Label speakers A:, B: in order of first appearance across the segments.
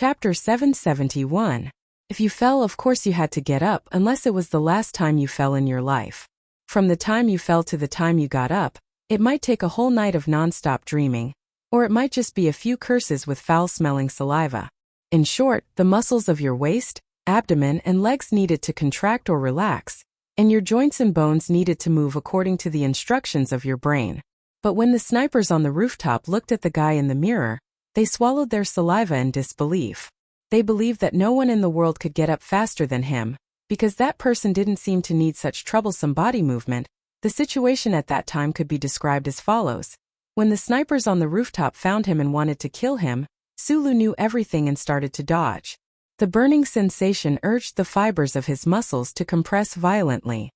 A: Chapter 771. If you fell, of course you had to get up, unless it was the last time you fell in your life. From the time you fell to the time you got up, it might take a whole night of non-stop dreaming, or it might just be a few curses with foul-smelling saliva. In short, the muscles of your waist, abdomen, and legs needed to contract or relax, and your joints and bones needed to move according to the instructions of your brain. But when the snipers on the rooftop looked at the guy in the mirror, they swallowed their saliva in disbelief. They believed that no one in the world could get up faster than him, because that person didn't seem to need such troublesome body movement. The situation at that time could be described as follows. When the snipers on the rooftop found him and wanted to kill him, Sulu knew everything and started to dodge. The burning sensation urged the fibers of his muscles to compress violently.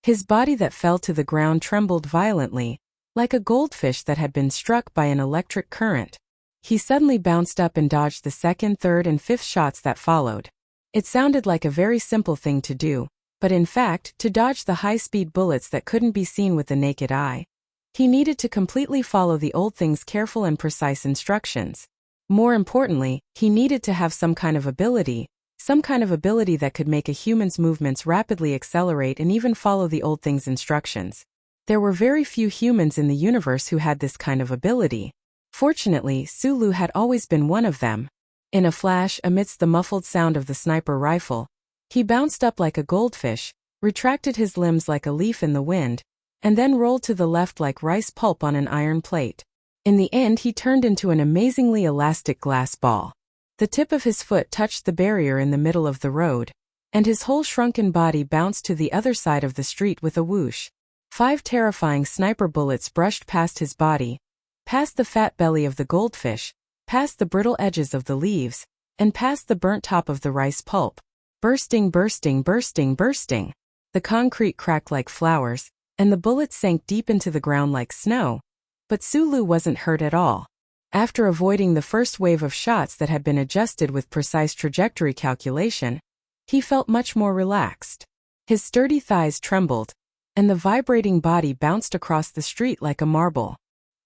A: His body that fell to the ground trembled violently, like a goldfish that had been struck by an electric current. He suddenly bounced up and dodged the second, third, and fifth shots that followed. It sounded like a very simple thing to do, but in fact, to dodge the high-speed bullets that couldn't be seen with the naked eye, he needed to completely follow the old thing's careful and precise instructions. More importantly, he needed to have some kind of ability that could make a human's movements rapidly accelerate and even follow the old thing's instructions. There were very few humans in the universe who had this kind of ability. Fortunately, Sulu had always been one of them. In a flash, amidst the muffled sound of the sniper rifle, he bounced up like a goldfish, retracted his limbs like a leaf in the wind, and then rolled to the left like rice pulp on an iron plate. In the end, he turned into an amazingly elastic glass ball. The tip of his foot touched the barrier in the middle of the road, and his whole shrunken body bounced to the other side of the street with a whoosh. 5 terrifying sniper bullets brushed past his body, past the fat belly of the goldfish, past the brittle edges of the leaves, and past the burnt top of the rice pulp. Bursting, bursting, bursting, bursting. The concrete cracked like flowers, and the bullets sank deep into the ground like snow. But Sulu wasn't hurt at all. After avoiding the first wave of shots that had been adjusted with precise trajectory calculation, he felt much more relaxed. His sturdy thighs trembled, and the vibrating body bounced across the street like a marble.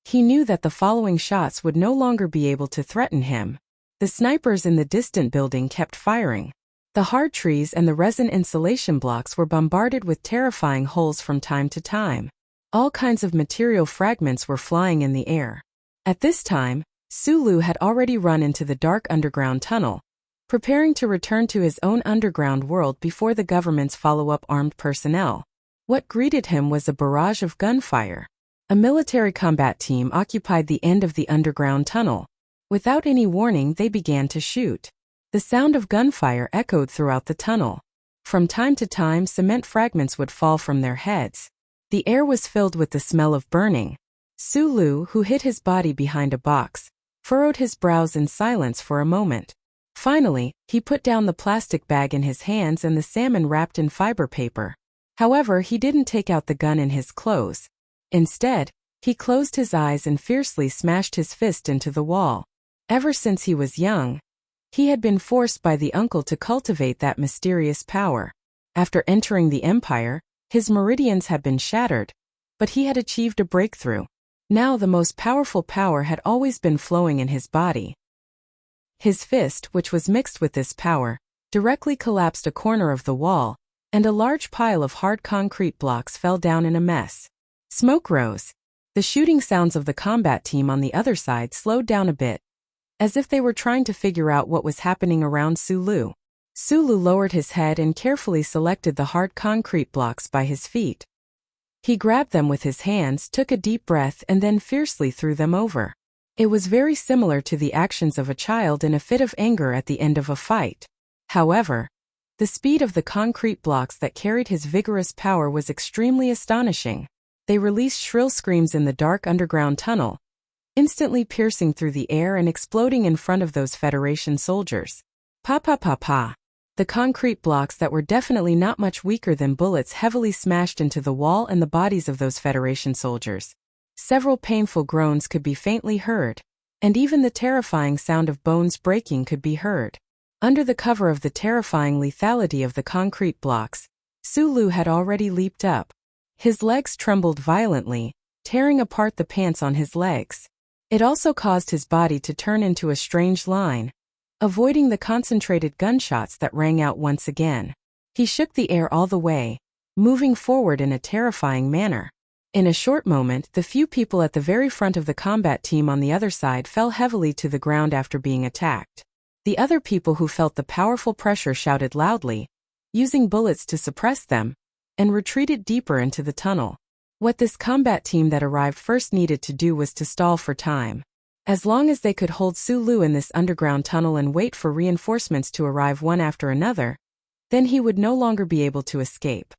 A: He knew that the following shots would no longer be able to threaten him. The snipers in the distant building kept firing. The hard trees and the resin insulation blocks were bombarded with terrifying holes from time to time. All kinds of material fragments were flying in the air. At this time, Sulu had already run into the dark underground tunnel, preparing to return to his own underground world before the government's follow-up armed personnel. What greeted him was a barrage of gunfire. A military combat team occupied the end of the underground tunnel. Without any warning, they began to shoot. The sound of gunfire echoed throughout the tunnel. From time to time, cement fragments would fall from their heads. The air was filled with the smell of burning. Sulu, who hid his body behind a box, furrowed his brows in silence for a moment. Finally, he put down the plastic bag in his hands and the salmon wrapped in fiber paper. However, he didn't take out the gun in his clothes. Instead, he closed his eyes and fiercely smashed his fist into the wall. Ever since he was young, he had been forced by the uncle to cultivate that mysterious power. After entering the Empire, his meridians had been shattered, but he had achieved a breakthrough. Now the most powerful power had always been flowing in his body. His fist, which was mixed with this power, directly collapsed a corner of the wall, and a large pile of hard concrete blocks fell down in a mess. Smoke rose. The shooting sounds of the combat team on the other side slowed down a bit, as if they were trying to figure out what was happening around Sulu. Sulu lowered his head and carefully selected the hard concrete blocks by his feet. He grabbed them with his hands, took a deep breath, and then fiercely threw them over. It was very similar to the actions of a child in a fit of anger at the end of a fight. However, the speed of the concrete blocks that carried his vigorous power was extremely astonishing. They released shrill screams in the dark underground tunnel, instantly piercing through the air and exploding in front of those Federation soldiers. Pa pa pa pa. The concrete blocks that were definitely not much weaker than bullets heavily smashed into the wall and the bodies of those Federation soldiers. Several painful groans could be faintly heard, and even the terrifying sound of bones breaking could be heard. Under the cover of the terrifying lethality of the concrete blocks, Sulu had already leaped up. His legs trembled violently, tearing apart the pants on his legs. It also caused his body to turn into a strange line, avoiding the concentrated gunshots that rang out once again. He shook the air all the way, moving forward in a terrifying manner. In a short moment, the few people at the very front of the combat team on the other side fell heavily to the ground after being attacked. The other people who felt the powerful pressure shouted loudly, using bullets to suppress them, and retreated deeper into the tunnel. What this combat team that arrived first needed to do was to stall for time. As long as they could hold Su Lu in this underground tunnel and wait for reinforcements to arrive one after another, then he would no longer be able to escape.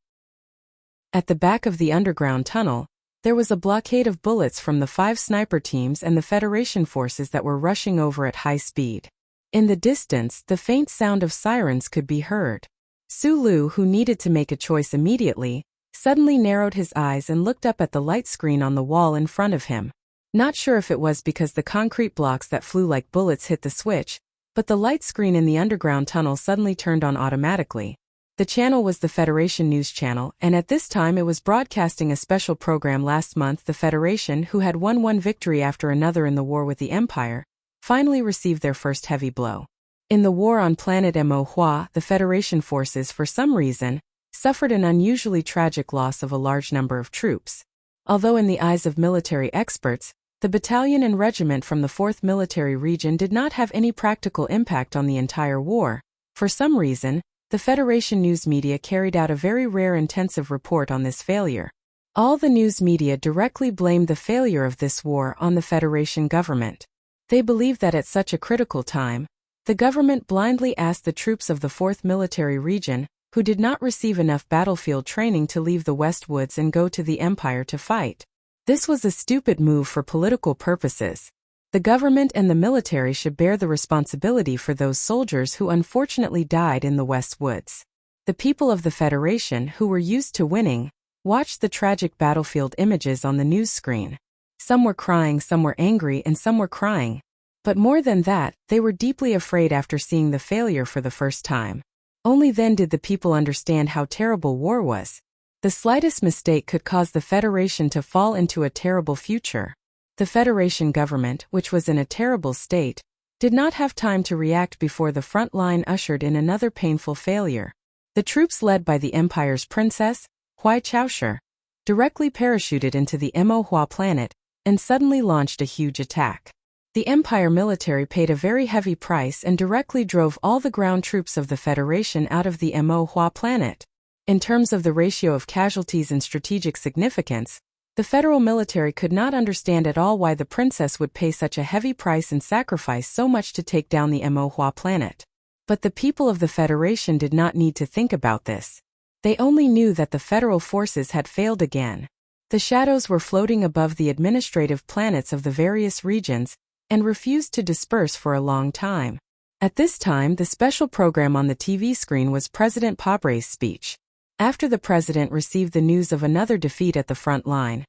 A: At the back of the underground tunnel, there was a blockade of bullets from the 5 sniper teams and the Federation forces that were rushing over at high speed. In the distance, the faint sound of sirens could be heard. Su Lu, who needed to make a choice immediately, suddenly narrowed his eyes and looked up at the light screen on the wall in front of him. Not sure if it was because the concrete blocks that flew like bullets hit the switch, but the light screen in the underground tunnel suddenly turned on automatically. The channel was the Federation News Channel, and at this time it was broadcasting a special program. Last month the Federation, who had won one victory after another in the war with the Empire, finally received their first heavy blow. In the war on planet Mo, the Federation forces, for some reason, suffered an unusually tragic loss of a large number of troops. Although in the eyes of military experts, the battalion and regiment from the 4th Military Region did not have any practical impact on the entire war, for some reason, the Federation news media carried out a very rare intensive report on this failure. All the news media directly blamed the failure of this war on the Federation government. They believed that at such a critical time, the government blindly asked the troops of the 4th Military Region, who did not receive enough battlefield training, to leave the West Woods and go to the Empire to fight. This was a stupid move for political purposes. The government and the military should bear the responsibility for those soldiers who unfortunately died in the West Woods. The people of the Federation, who were used to winning, watched the tragic battlefield images on the news screen. Some were crying, some were angry, and some were crying. But more than that, they were deeply afraid after seeing the failure for the first time. Only then did the people understand how terrible war was. The slightest mistake could cause the Federation to fall into a terrible future. The Federation government, which was in a terrible state, did not have time to react before the front line ushered in another painful failure. The troops led by the Empire's princess, Hui Chaoshi, directly parachuted into the Mo planet and suddenly launched a huge attack. The Empire military paid a very heavy price and directly drove all the ground troops of the Federation out of the Mo planet. In terms of the ratio of casualties and strategic significance, the federal military could not understand at all why the princess would pay such a heavy price and sacrifice so much to take down the Mo planet. But the people of the Federation did not need to think about this. They only knew that the federal forces had failed again. The shadows were floating above the administrative planets of the various regions and refused to disperse for a long time. At this time, the special program on the TV screen was President Pabre's speech. After the president received the news of another defeat at the front line,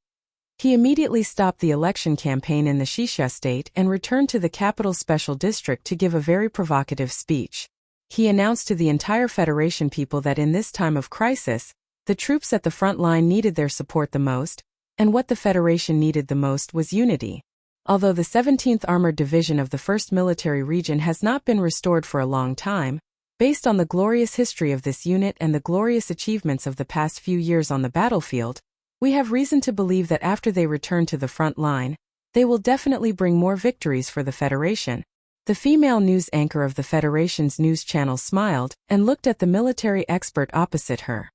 A: he immediately stopped the election campaign in the Wuxia state and returned to the capital special district to give a very provocative speech. He announced to the entire Federation people that in this time of crisis, the troops at the front line needed their support the most, and what the Federation needed the most was unity. Although the 17th Armored Division of the 1st Military Region has not been restored for a long time, based on the glorious history of this unit and the glorious achievements of the past few years on the battlefield, we have reason to believe that after they return to the front line, they will definitely bring more victories for the Federation. The female news anchor of the Federation's news channel smiled and looked at the military expert opposite her.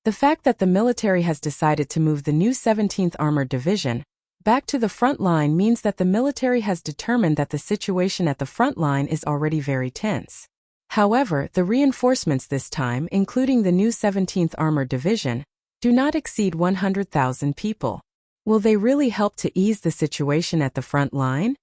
A: The fact that the military has decided to move the new 17th Armored Division back to the front line means that the military has determined that the situation at the front line is already very tense. However, the reinforcements this time, including the new 17th Armored Division, do not exceed 100,000 people. Will they really help to ease the situation at the front line?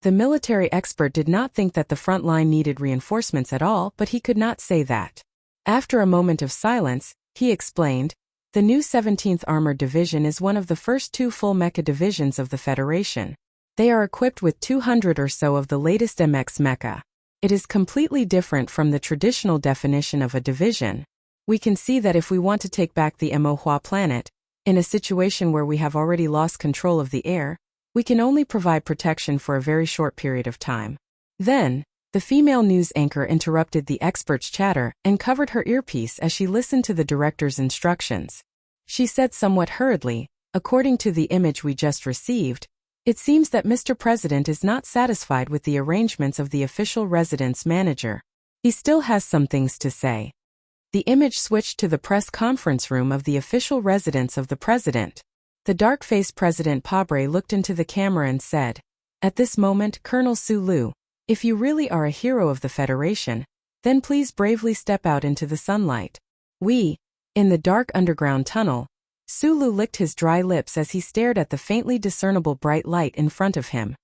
A: The military expert did not think that the front line needed reinforcements at all, but he could not say that. After a moment of silence, he explained, the new 17th Armored Division is one of the first 2 full mecha divisions of the Federation. They are equipped with 200 or so of the latest MX mecha. It is completely different from the traditional definition of a division. We can see that if we want to take back the Mo planet, in a situation where we have already lost control of the air, we can only provide protection for a very short period of time. Then, The female news anchor interrupted the expert's chatter and covered her earpiece as she listened to the director's instructions. She said somewhat hurriedly, "According to the image we just received, it seems that Mr. President is not satisfied with the arrangements of the official residence manager. He still has some things to say." The image switched to the press conference room of the official residence of the president. The dark-faced President Pabre looked into the camera and said, "At this moment, Colonel Sulu, if you really are a hero of the Federation, then please bravely step out into the sunlight." In the dark underground tunnel, Sulu licked his dry lips as he stared at the faintly discernible bright light in front of him.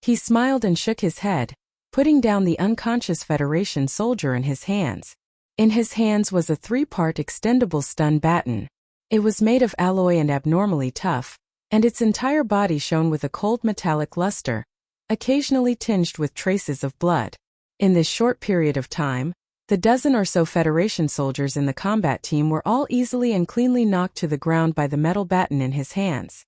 A: He smiled and shook his head, putting down the unconscious Federation soldier in his hands. In his hands was a 3-part extendable stun baton. It was made of alloy and abnormally tough, and its entire body shone with a cold metallic luster, occasionally tinged with traces of blood. In this short period of time, the dozen or so Federation soldiers in the combat team were all easily and cleanly knocked to the ground by the metal baton in his hands.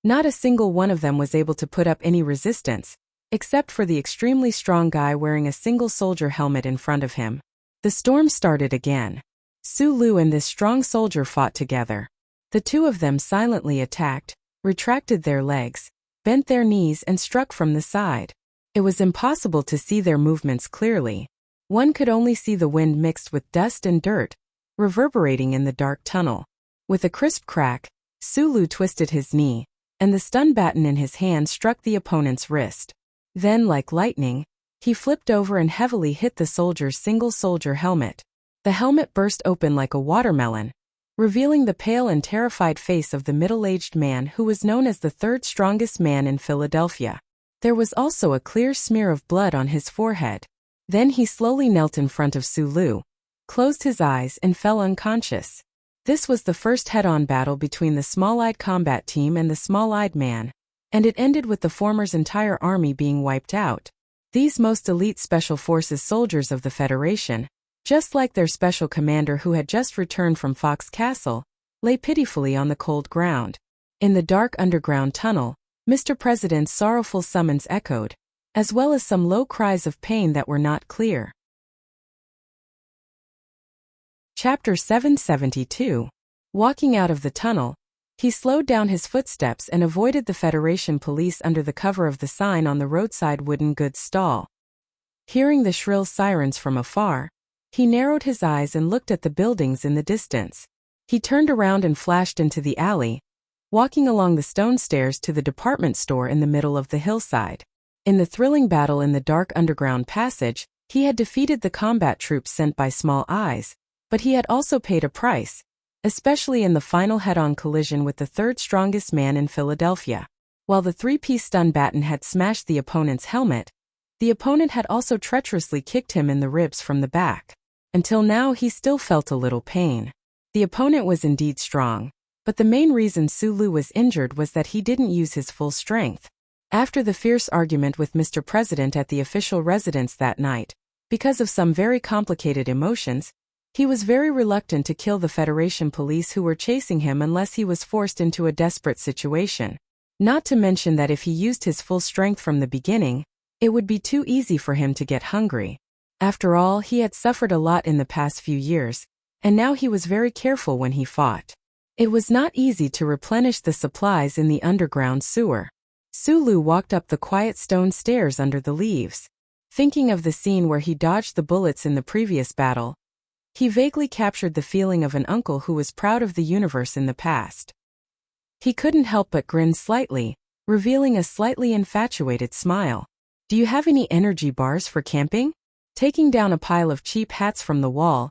A: Not a single one of them was able to put up any resistance, except for the extremely strong guy wearing a single soldier helmet in front of him. The storm started again. Sulu and this strong soldier fought together. The two of them silently attacked, retracted their legs, bent their knees and struck from the side. It was impossible to see their movements clearly. One could only see the wind mixed with dust and dirt, reverberating in the dark tunnel. With a crisp crack, Sulu twisted his knee, and the stun baton in his hand struck the opponent's wrist. Then, like lightning, he flipped over and heavily hit the soldier's single soldier helmet. The helmet burst open like a watermelon, revealing the pale and terrified face of the middle-aged man who was known as the third strongest man in Philadelphia. There was also a clear smear of blood on his forehead. Then he slowly knelt in front of Sulu, closed his eyes and fell unconscious. This was the first head-on battle between the small-eyed combat team and the small-eyed man, and it ended with the former's entire army being wiped out. These most elite Special Forces soldiers of the Federation, just like their special commander who had just returned from Fox Castle, lay pitifully on the cold ground. In the dark underground tunnel, Mr. President's sorrowful summons echoed, as well as some low cries of pain that were not clear. Chapter 772. Walking out of the tunnel, he slowed down his footsteps and avoided the Federation police under the cover of the sign on the roadside wooden goods stall. Hearing the shrill sirens from afar, he narrowed his eyes and looked at the buildings in the distance. He turned around and flashed into the alley, walking along the stone stairs to the department store in the middle of the hillside. In the thrilling battle in the dark underground passage, he had defeated the combat troops sent by Small Eyes, but he had also paid a price, especially in the final head-on collision with the third strongest man in Philadelphia. While the 3-piece stun baton had smashed the opponent's helmet, the opponent had also treacherously kicked him in the ribs from the back. Until now he still felt a little pain. The opponent was indeed strong, but the main reason Sulu was injured was that he didn't use his full strength. After the fierce argument with Mr. President at the official residence that night, because of some very complicated emotions, he was very reluctant to kill the Federation police who were chasing him unless he was forced into a desperate situation. Not to mention that if he used his full strength from the beginning, it would be too easy for him to get hungry. After all, he had suffered a lot in the past few years, and now he was very careful when he fought. It was not easy to replenish the supplies in the underground sewer. Sulu walked up the quiet stone stairs under the leaves. Thinking of the scene where he dodged the bullets in the previous battle, he vaguely captured the feeling of an uncle who was proud of the universe in the past. He couldn't help but grin slightly, revealing a slightly infatuated smile. "Do you have any energy bars for camping?" Taking down a pile of cheap hats from the wall,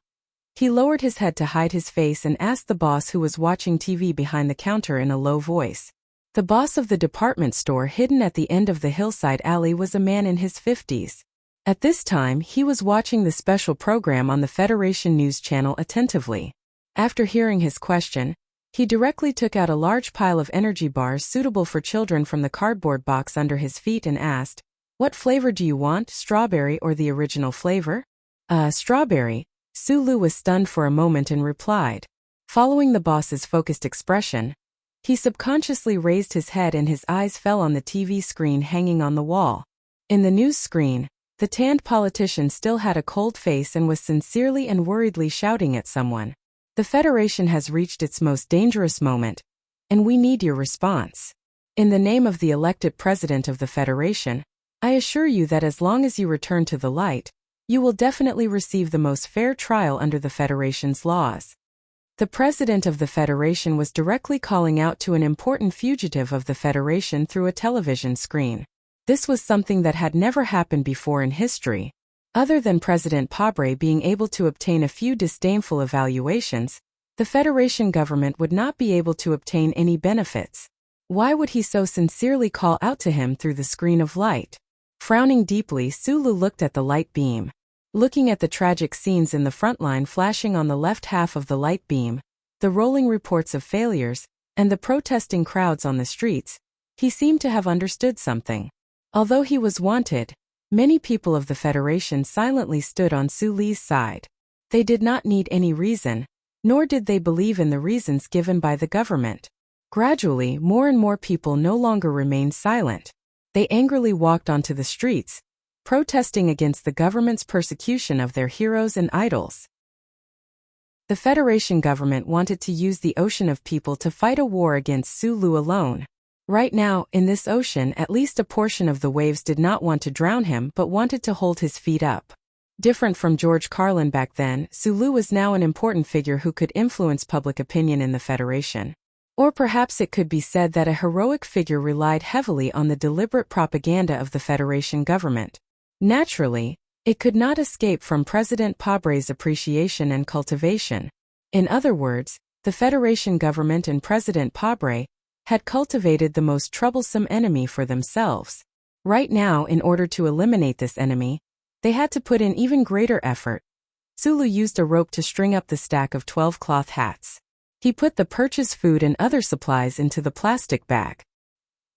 A: he lowered his head to hide his face and asked the boss who was watching TV behind the counter in a low voice. The boss of the department store hidden at the end of the hillside alley was a man in his 50s. At this time, he was watching the special program on the Federation News Channel attentively. After hearing his question, he directly took out a large pile of energy bars suitable for children from the cardboard box under his feet and asked, "What flavor do you want, strawberry or the original flavor?" Strawberry." Sulu was stunned for a moment and replied. Following the boss's focused expression, he subconsciously raised his head and his eyes fell on the TV screen hanging on the wall. In the news screen, The tanned politician still had a cold face and was sincerely and worriedly shouting at someone. The Federation has reached its most dangerous moment, and we need your response. In the name of the elected president of the Federation, I assure you that as long as you return to the light, you will definitely receive the most fair trial under the Federation's laws. The president of the Federation was directly calling out to an important fugitive of the Federation through a television screen. This was something that had never happened before in history. Other than President Pabre being able to obtain a few disdainful evaluations, the Federation government would not be able to obtain any benefits. Why would he so sincerely call out to him through the screen of light? Frowning deeply, Sulu looked at the light beam. Looking at the tragic scenes in the front line flashing on the left half of the light beam, the rolling reports of failures, and the protesting crowds on the streets, he seemed to have understood something. Although he was wanted, many people of the Federation silently stood on Sulu's side. They did not need any reason, nor did they believe in the reasons given by the government. Gradually, more and more people no longer remained silent. They angrily walked onto the streets, protesting against the government's persecution of their heroes and idols. The Federation government wanted to use the ocean of people to fight a war against Sulu alone. Right now, in this ocean, at least a portion of the waves did not want to drown him but wanted to hold his feet up. Different from George Carlin back then, Sulu was now an important figure who could influence public opinion in the Federation. Or perhaps it could be said that a heroic figure relied heavily on the deliberate propaganda of the Federation government. Naturally, it could not escape from President Pabre's appreciation and cultivation. In other words, the Federation government and President Pabre had cultivated the most troublesome enemy for themselves. Right now, in order to eliminate this enemy, they had to put in even greater effort. Sulu used a rope to string up the stack of 12 cloth hats. He put the purchased food and other supplies into the plastic bag.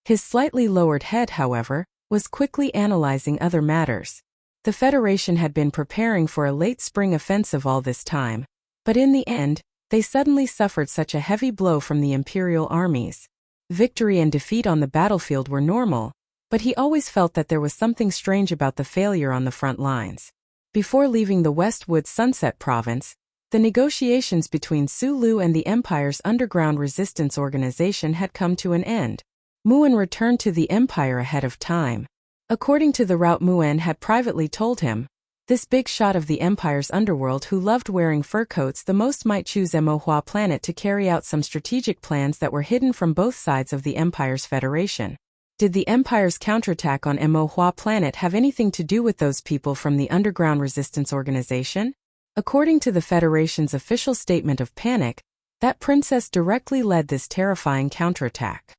A: His slightly lowered head, however, was quickly analyzing other matters. The Federation had been preparing for a late spring offensive all this time, but in the end, they suddenly suffered such a heavy blow from the Imperial armies. Victory and defeat on the battlefield were normal, but he always felt that there was something strange about the failure on the front lines. Before leaving the Westwood Sunset Province, the negotiations between Sulu and the Empire's underground resistance organization had come to an end. Muen returned to the Empire ahead of time. According to the route Muen had privately told him, this big shot of the Empire's underworld who loved wearing fur coats the most might choose Emohua planet to carry out some strategic plans that were hidden from both sides of the Empire's Federation. Did the Empire's counterattack on Emohua planet have anything to do with those people from the underground resistance organization? According to the Federation's official statement of panic, that princess directly led this terrifying counterattack.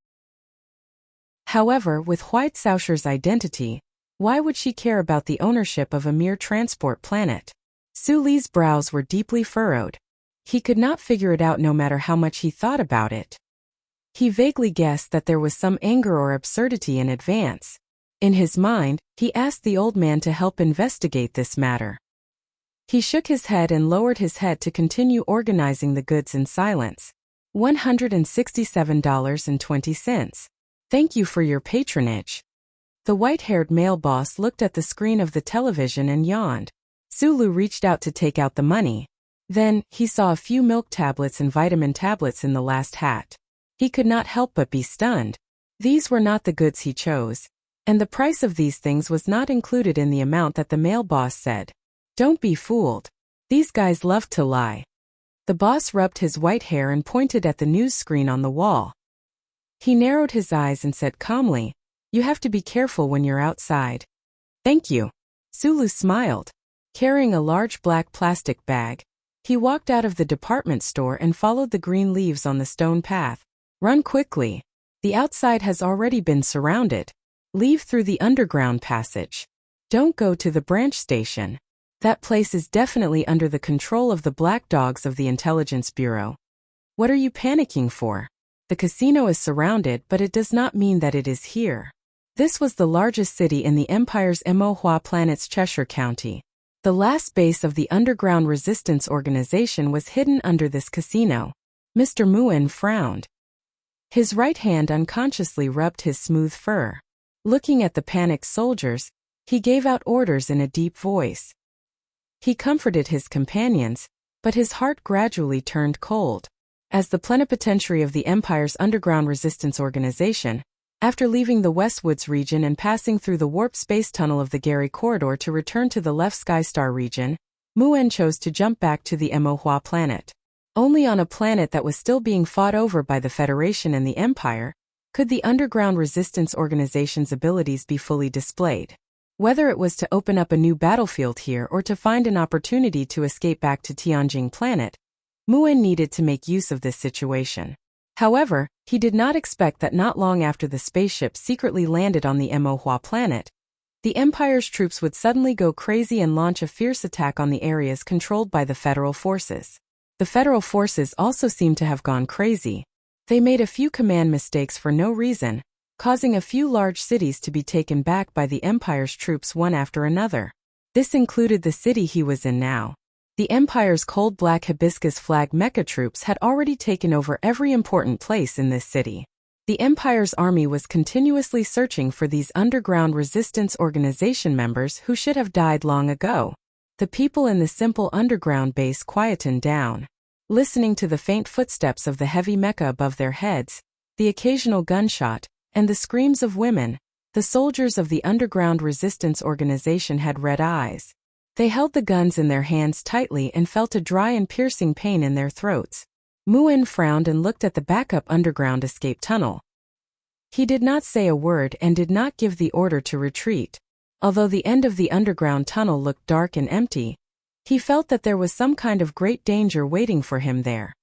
A: However, with White Sausher's identity, why would she care about the ownership of a mere transport planet? Sulu's brows were deeply furrowed. He could not figure it out no matter how much he thought about it. He vaguely guessed that there was some anger or absurdity in advance. In his mind, he asked the old man to help investigate this matter. He shook his head and lowered his head to continue organizing the goods in silence. $167.20. Thank you for your patronage. The white-haired male boss looked at the screen of the television and yawned. Sulu reached out to take out the money. Then, he saw a few milk tablets and vitamin tablets in the last hat. He could not help but be stunned. These were not the goods he chose, and the price of these things was not included in the amount that the male boss said. Don't be fooled. These guys love to lie. The boss rubbed his white hair and pointed at the news screen on the wall. He narrowed his eyes and said calmly, "You have to be careful when you're outside." "Thank you." Sulu smiled. Carrying a large black plastic bag, he walked out of the department store and followed the green leaves on the stone path. Run quickly. The outside has already been surrounded. Leave through the underground passage. Don't go to the branch station. That place is definitely under the control of the black dogs of the Intelligence Bureau. What are you panicking for? The casino is surrounded, but it does not mean that it is here. This was the largest city in the Empire's Emohua planet's Cheshire County. The last base of the underground resistance organization was hidden under this casino. Mr. Muen frowned. His right hand unconsciously rubbed his smooth fur. Looking at the panicked soldiers, He gave out orders in a deep voice. He comforted his companions, but his heart gradually turned cold. As the plenipotentiary of the Empire's underground resistance organization, after leaving the Westwoods region and passing through the warp space tunnel of the Gary Corridor to return to the left Skystar region, Muen chose to jump back to the Mohua planet. Only on a planet that was still being fought over by the Federation and the Empire could the underground resistance organization's abilities be fully displayed. Whether it was to open up a new battlefield here or to find an opportunity to escape back to Tianjing planet, Muen needed to make use of this situation. However, he did not expect that not long after the spaceship secretly landed on the Mohua planet, the Empire's troops would suddenly go crazy and launch a fierce attack on the areas controlled by the Federal forces. The Federal forces also seemed to have gone crazy. They made a few command mistakes for no reason, causing a few large cities to be taken back by the Empire's troops one after another. This included the city he was in now. The Empire's cold black hibiscus flag mecha troops had already taken over every important place in this city. The Empire's army was continuously searching for these underground resistance organization members who should have died long ago. The people in the simple underground base quietened down, listening to the faint footsteps of the heavy mecha above their heads, the occasional gunshot, and the screams of women. The soldiers of the underground resistance organization had red eyes. They held the guns in their hands tightly and felt a dry and piercing pain in their throats. Muen frowned and looked at the backup underground escape tunnel. He did not say a word and did not give the order to retreat. Although the end of the underground tunnel looked dark and empty, he felt that there was some kind of great danger waiting for him there.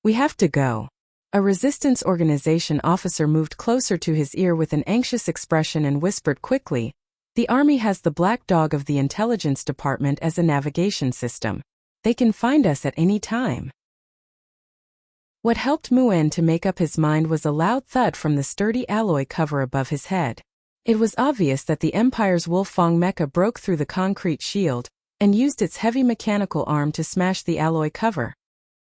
A: "We have to go." A resistance organization officer moved closer to his ear with an anxious expression and whispered quickly, "The Army has the Black Dog of the Intelligence Department as a navigation system. They can find us at any time." What helped Muen to make up his mind was a loud thud from the sturdy alloy cover above his head. It was obvious that the Empire's Wolfang mecha broke through the concrete shield and used its heavy mechanical arm to smash the alloy cover.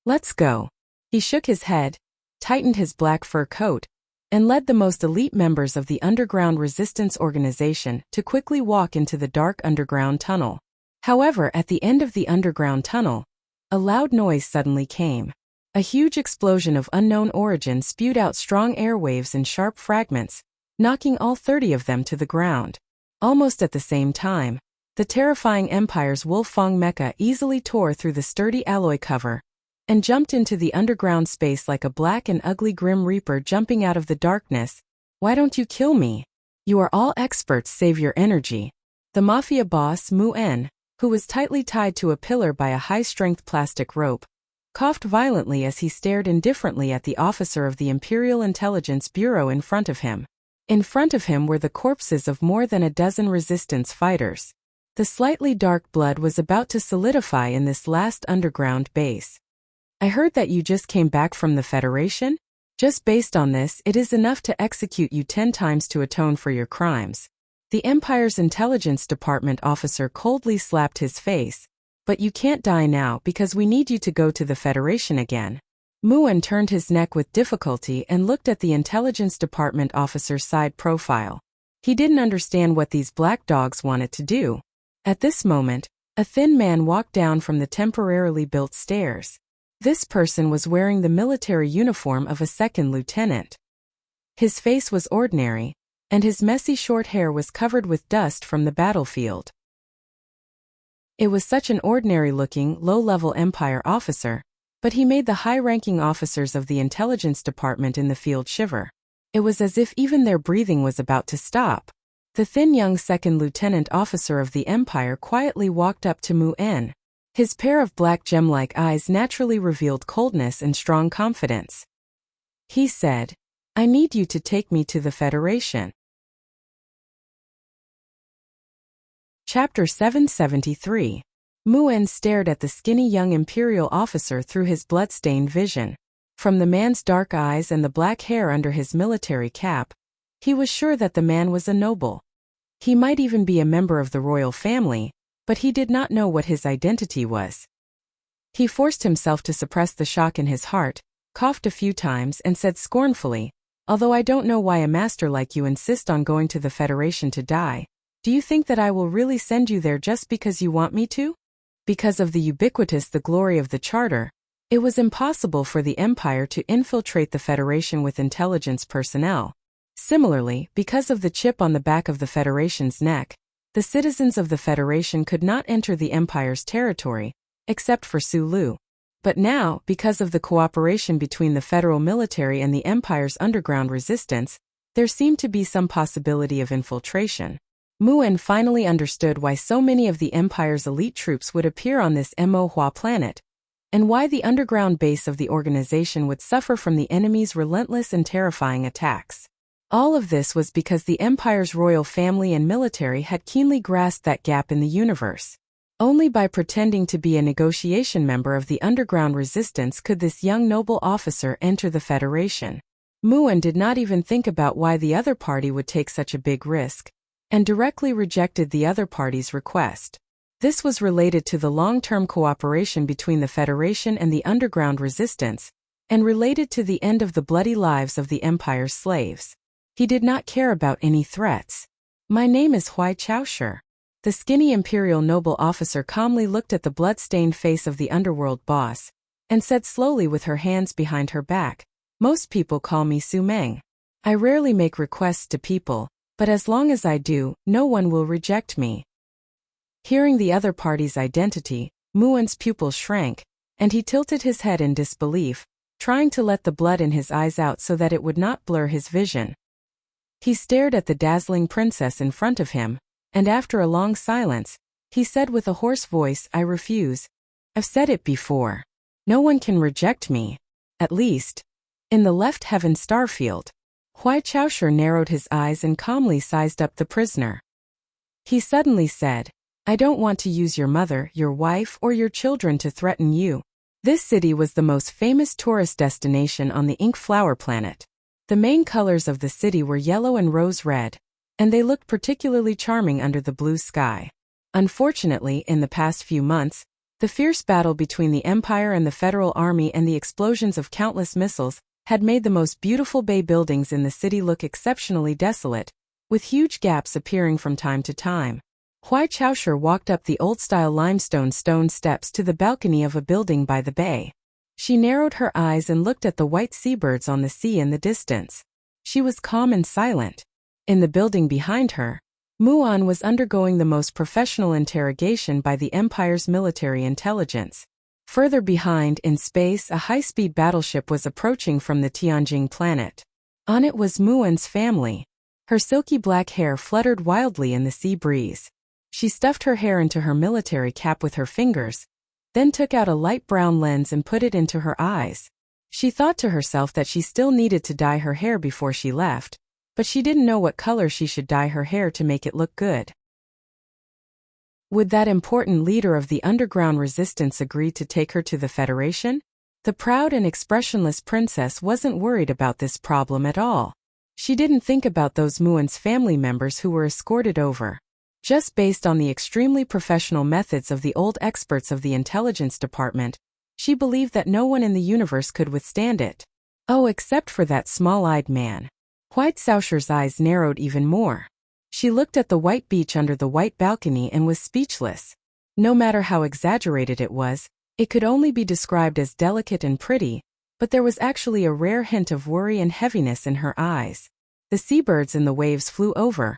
A: "Let's go." He shook his head, tightened his black fur coat, and led the most elite members of the underground resistance organization to quickly walk into the dark underground tunnel. However, at the end of the underground tunnel, a loud noise suddenly came. A huge explosion of unknown origin spewed out strong airwaves and sharp fragments, knocking all 30 of them to the ground. Almost at the same time, the terrifying Empire's Wolfang mecha easily tore through the sturdy alloy cover and jumped into the underground space like a black and ugly Grim Reaper jumping out of the darkness. "Why don't you kill me? You are all experts, save your energy." The mafia boss, Muen, who was tightly tied to a pillar by a high-strength plastic rope, coughed violently as he stared indifferently at the officer of the Imperial Intelligence Bureau in front of him. In front of him were the corpses of more than a dozen resistance fighters. The slightly dark blood was about to solidify in this last underground base. "I heard that you just came back from the Federation? Just based on this, it is enough to execute you 10 times to atone for your crimes." The Empire's Intelligence Department officer coldly slapped his face. "But you can't die now because we need you to go to the Federation again." Muen turned his neck with difficulty and looked at the Intelligence Department officer's side profile. He didn't understand what these black dogs wanted to do. At this moment, a thin man walked down from the temporarily built stairs. This person was wearing the military uniform of a second lieutenant. His face was ordinary, and his messy short hair was covered with dust from the battlefield. It was such an ordinary-looking, low-level Empire officer, but he made the high-ranking officers of the Intelligence Department in the field shiver. It was as if even their breathing was about to stop. The thin young second lieutenant officer of the Empire quietly walked up to Muen. His pair of black gem-like eyes naturally revealed coldness and strong confidence. He said, "I need you to take me to the Federation." Chapter 773. Muen stared at the skinny young Imperial officer through his blood-stained vision. From the man's dark eyes and the black hair under his military cap, he was sure that the man was a noble. He might even be a member of the royal family, but he did not know what his identity was. He forced himself to suppress the shock in his heart, coughed a few times and said scornfully, "Although I don't know why a master like you insists on going to the Federation to die, Do you think that I will really send you there just because you want me to? Because of the the glory of the Charter, it was impossible for the Empire to infiltrate the Federation with intelligence personnel. Similarly, because of the chip on the back of the Federation's neck, the citizens of the Federation could not enter the Empire's territory, except for Sulu. But now, because of the cooperation between the federal military and the Empire's underground resistance, there seemed to be some possibility of infiltration. Muan finally understood why so many of the Empire's elite troops would appear on this Mo Hua planet, and why the underground base of the organization would suffer from the enemy's relentless and terrifying attacks. All of this was because the Empire's royal family and military had keenly grasped that gap in the universe. Only by pretending to be a negotiation member of the underground resistance could this young noble officer enter the Federation. Muan did not even think about why the other party would take such a big risk, and directly rejected the other party's request. This was related to the long-term cooperation between the Federation and the underground resistance, and related to the end of the bloody lives of the Empire's slaves. He did not care about any threats. My name is Hui Chaoshi. The skinny imperial noble officer calmly looked at the blood-stained face of the underworld boss, and said slowly with her hands behind her back, "Most people call me Su Meng. I rarely make requests to people, but as long as I do, no one will reject me." Hearing the other party's identity, Muan's pupils shrank, and he tilted his head in disbelief, trying to let the blood in his eyes out so that it would not blur his vision. He stared at the dazzling princess in front of him, and after a long silence, he said with a hoarse voice, "I refuse. I've said it before. No one can reject me. At least, in the left heaven starfield." Hui Chaoshi narrowed his eyes and calmly sized up the prisoner. He suddenly said, "I don't want to use your mother, your wife, or your children to threaten you." This city was the most famous tourist destination on the Ink Flower planet. The main colors of the city were yellow and rose red, and they looked particularly charming under the blue sky. Unfortunately, in the past few months, the fierce battle between the Empire and the Federal Army and the explosions of countless missiles had made the most beautiful bay buildings in the city look exceptionally desolate, with huge gaps appearing from time to time. Hui Chaoshi walked up the old-style limestone stone steps to the balcony of a building by the bay. She narrowed her eyes and looked at the white seabirds on the sea in the distance. She was calm and silent. In the building behind her, Muan was undergoing the most professional interrogation by the Empire's military intelligence. Further behind, in space, a high-speed battleship was approaching from the Tianjing planet. On it was Muan's family. Her silky black hair fluttered wildly in the sea breeze. She stuffed her hair into her military cap with her fingers, then took out a light brown lens and put it into her eyes. She thought to herself that she still needed to dye her hair before she left, but she didn't know what color she should dye her hair to make it look good. Would that important leader of the underground resistance agree to take her to the Federation? The proud and expressionless princess wasn't worried about this problem at all. She didn't think about those Muan's family members who were escorted over. Just based on the extremely professional methods of the old experts of the intelligence department, she believed that no one in the universe could withstand it. Oh, except for that small-eyed man. Hui Chaoshi's eyes narrowed even more. She looked at the white beach under the white balcony and was speechless. No matter how exaggerated it was, it could only be described as delicate and pretty, but there was actually a rare hint of worry and heaviness in her eyes. The seabirds in the waves flew over,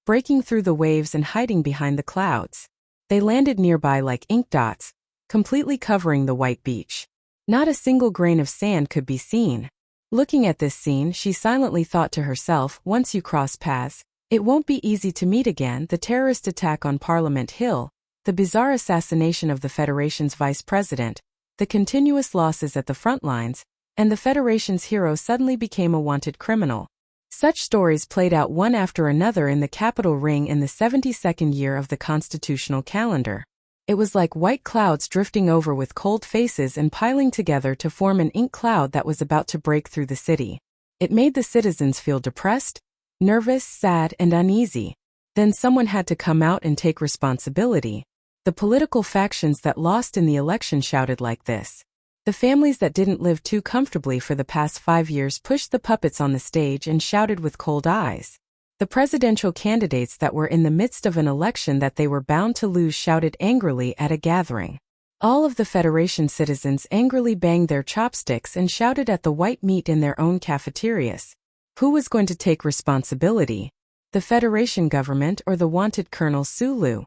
A: breaking through the waves and hiding behind the clouds. They landed nearby like ink dots, completely covering the white beach. Not a single grain of sand could be seen. Looking at this scene, she silently thought to herself, once you cross paths, it won't be easy to meet again. The terrorist attack on Parliament Hill, the bizarre assassination of the Federation's vice president, the continuous losses at the front lines, and the Federation's hero suddenly became a wanted criminal. Such stories played out one after another in the capital ring in the 72nd year of the constitutional calendar. It was like white clouds drifting over with cold faces and piling together to form an ink cloud that was about to break through the city. It made the citizens feel depressed, nervous, sad, and uneasy. Then someone had to come out and take responsibility. The political factions that lost in the election shouted like this. The families that didn't live too comfortably for the past 5 years pushed the puppets on the stage and shouted with cold eyes. The presidential candidates that were in the midst of an election that they were bound to lose shouted angrily at a gathering. All of the Federation citizens angrily banged their chopsticks and shouted at the white meat in their own cafeterias. Who was going to take responsibility? The Federation government or the wanted Colonel Sulu?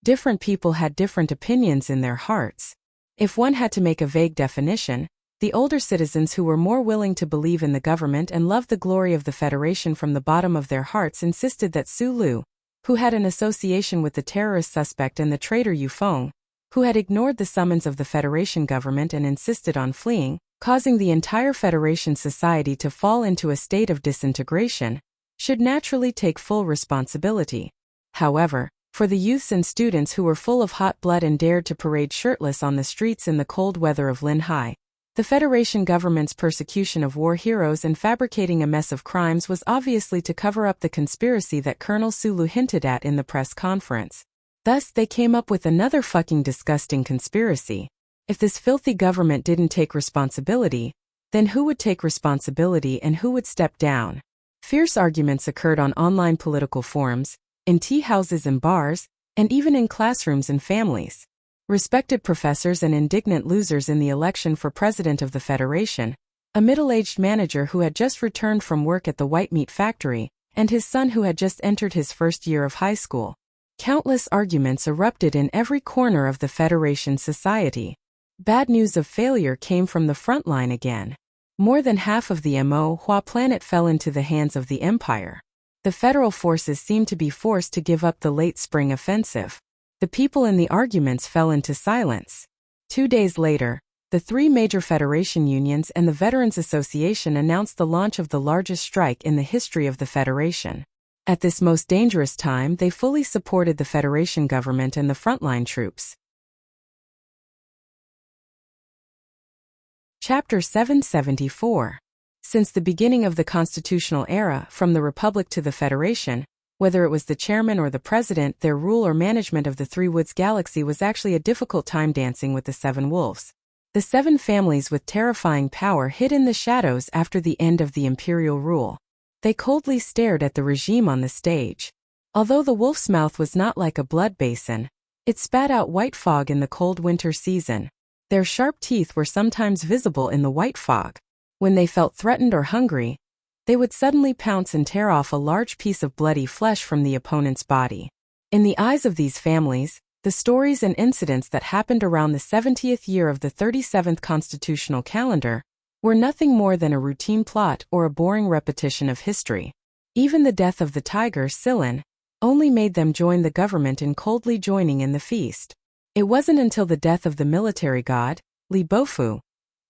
A: Different people had different opinions in their hearts. If one had to make a vague definition, the older citizens who were more willing to believe in the government and loved the glory of the Federation from the bottom of their hearts insisted that Sulu, who had an association with the terrorist suspect and the traitor Yufeng, who had ignored the summons of the Federation government and insisted on fleeing, causing the entire Federation society to fall into a state of disintegration, should naturally take full responsibility. However, for the youths and students who were full of hot blood and dared to parade shirtless on the streets in the cold weather of Linhai, the Federation government's persecution of war heroes and fabricating a mess of crimes was obviously to cover up the conspiracy that Colonel Sulu hinted at in the press conference. Thus, they came up with another fucking disgusting conspiracy. If this filthy government didn't take responsibility, then who would take responsibility and who would step down? Fierce arguments occurred on online political forums, in tea houses and bars, and even in classrooms and families. Respected professors and indignant losers in the election for president of the Federation, a middle-aged manager who had just returned from work at the white meat factory, and his son who had just entered his first year of high school. Countless arguments erupted in every corner of the Federation society. Bad news of failure came from the front line again. More than half of the Mo planet fell into the hands of the Empire. The federal forces seemed to be forced to give up the late spring offensive. The people in the arguments fell into silence. 2 days later, the three major Federation unions and the Veterans Association announced the launch of the largest strike in the history of the Federation. At this most dangerous time, they fully supported the Federation government and the frontline troops. Chapter 774. Since the beginning of the constitutional era, from the Republic to the Federation, whether it was the chairman or the president, their rule or management of the Three Woods Galaxy was actually a difficult time dancing with the Seven Wolves. The seven families with terrifying power hid in the shadows after the end of the imperial rule. They coldly stared at the regime on the stage. Although the wolf's mouth was not like a blood basin, it spat out white fog in the cold winter season. Their sharp teeth were sometimes visible in the white fog. When they felt threatened or hungry, they would suddenly pounce and tear off a large piece of bloody flesh from the opponent's body. In the eyes of these families, the stories and incidents that happened around the 70th year of the 37th constitutional calendar were nothing more than a routine plot or a boring repetition of history. Even the death of the tiger, Silin, only made them join the government in coldly joining in the feast. It wasn't until the death of the military god, Li Bofu,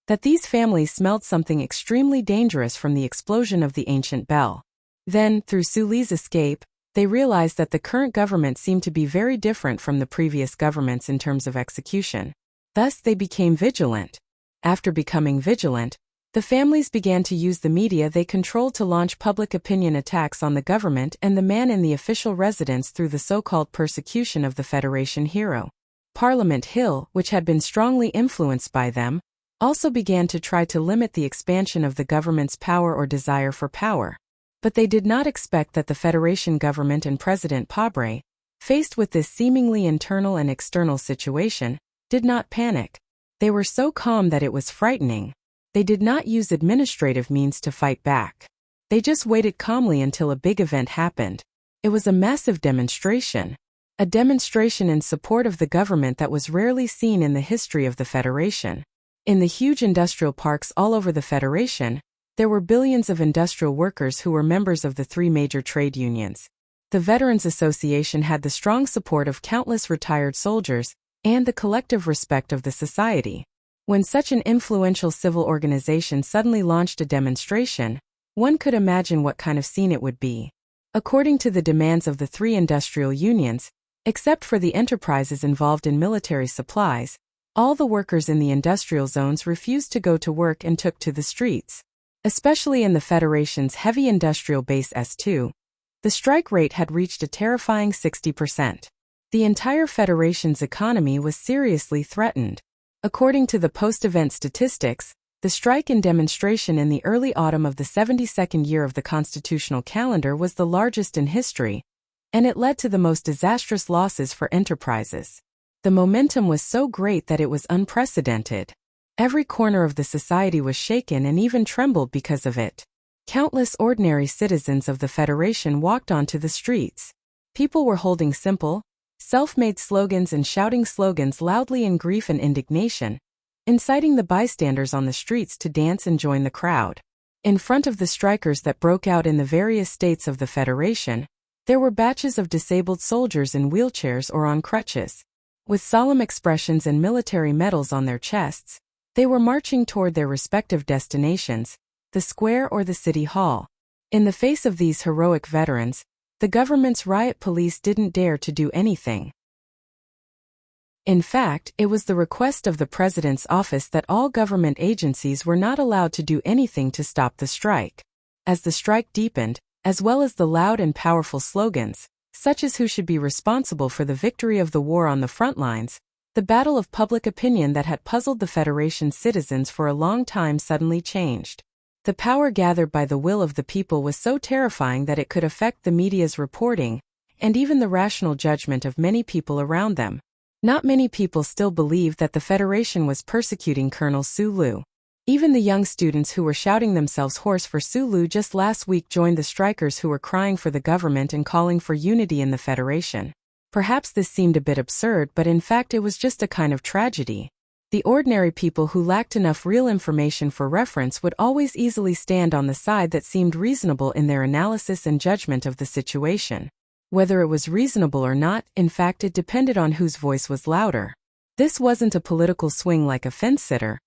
A: that these families smelled something extremely dangerous from the explosion of the ancient bell. Then, through Suli's escape, they realized that the current government seemed to be very different from the previous governments in terms of execution. Thus, they became vigilant. After becoming vigilant, the families began to use the media they controlled to launch public opinion attacks on the government and the man in the official residence through the so-called persecution of the Federation hero. Parliament Hill, which had been strongly influenced by them, also began to try to limit the expansion of the government's power or desire for power. But they did not expect that the Federation government and President Pabre, faced with this seemingly internal and external situation, did not panic. They were so calm that it was frightening. They did not use administrative means to fight back. They just waited calmly until a big event happened. It was a massive demonstration. A demonstration in support of the government that was rarely seen in the history of the Federation. In the huge industrial parks all over the Federation, there were billions of industrial workers who were members of the three major trade unions. The Veterans Association had the strong support of countless retired soldiers and the collective respect of the society. When such an influential civil organization suddenly launched a demonstration, one could imagine what kind of scene it would be. According to the demands of the three industrial unions, except for the enterprises involved in military supplies, all the workers in the industrial zones refused to go to work and took to the streets. Especially in the Federation's heavy industrial base S2, the strike rate had reached a terrifying 60%. The entire Federation's economy was seriously threatened. According to the post-event statistics, The strike and demonstration in the early autumn of the 72nd year of the constitutional calendar was the largest in history, and it led to the most disastrous losses for enterprises. The momentum was so great that it was unprecedented. Every corner of the society was shaken and even trembled because of it. Countless ordinary citizens of the Federation walked onto the streets. People were holding simple, self-made slogans and shouting slogans loudly in grief and indignation, inciting the bystanders on the streets to dance and join the crowd. In front of the strikers that broke out in the various states of the Federation, there were batches of disabled soldiers in wheelchairs or on crutches. With solemn expressions and military medals on their chests, they were marching toward their respective destinations, the square or the city hall. In the face of these heroic veterans, the government's riot police didn't dare to do anything. In fact, it was the request of the president's office that all government agencies were not allowed to do anything to stop the strike. As the strike deepened, as well as the loud and powerful slogans, such as who should be responsible for the victory of the war on the front lines, the battle of public opinion that had puzzled the Federation's citizens for a long time suddenly changed. The power gathered by the will of the people was so terrifying that it could affect the media's reporting, and even the rational judgment of many people around them. Not many people still believed that the Federation was persecuting Colonel Sulu. Even the young students who were shouting themselves hoarse for Sulu just last week joined the strikers who were crying for the government and calling for unity in the Federation. Perhaps this seemed a bit absurd, but in fact it was just a kind of tragedy. The ordinary people who lacked enough real information for reference would always easily stand on the side that seemed reasonable in their analysis and judgment of the situation. Whether it was reasonable or not, in fact it depended on whose voice was louder. This wasn't a political swing like a fence-sitter,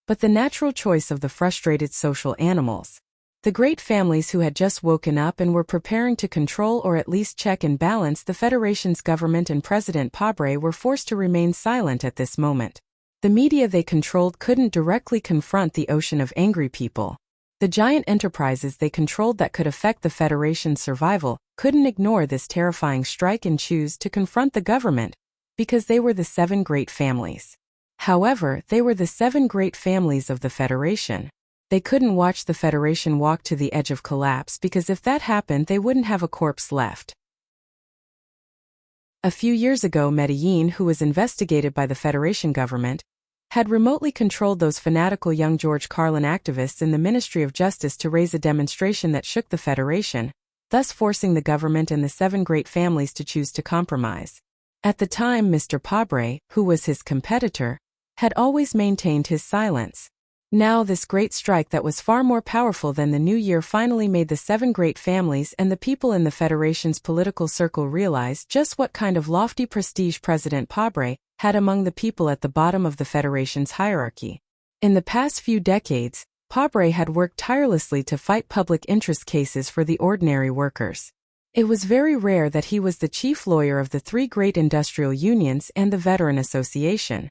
A: but the natural choice of the frustrated social animals. The great families who had just woken up and were preparing to control or at least check and balance the Federation's government and President Pabre were forced to remain silent at this moment. The media they controlled couldn't directly confront the ocean of angry people. The giant enterprises they controlled that could affect the Federation's survival couldn't ignore this terrifying strike and choose to confront the government, because they were the 7 great families. However, they were the 7 great families of the Federation. They couldn't watch the Federation walk to the edge of collapse because if that happened they wouldn't have a corpse left. A few years ago, Medellin, who was investigated by the Federation government, had remotely controlled those fanatical young George Carlin activists in the Ministry of Justice to raise a demonstration that shook the Federation, thus forcing the government and the 7 great families to choose to compromise. At the time, Mr. Pabre, who was his competitor, had always maintained his silence. Now this great strike that was far more powerful than the new year finally made the 7 great families and the people in the Federation's political circle realize just what kind of lofty prestige President Pabre had among the people at the bottom of the Federation's hierarchy. In the past few decades, Pabre had worked tirelessly to fight public interest cases for the ordinary workers. It was very rare that he was the chief lawyer of the 3 great industrial unions and the Veteran Association.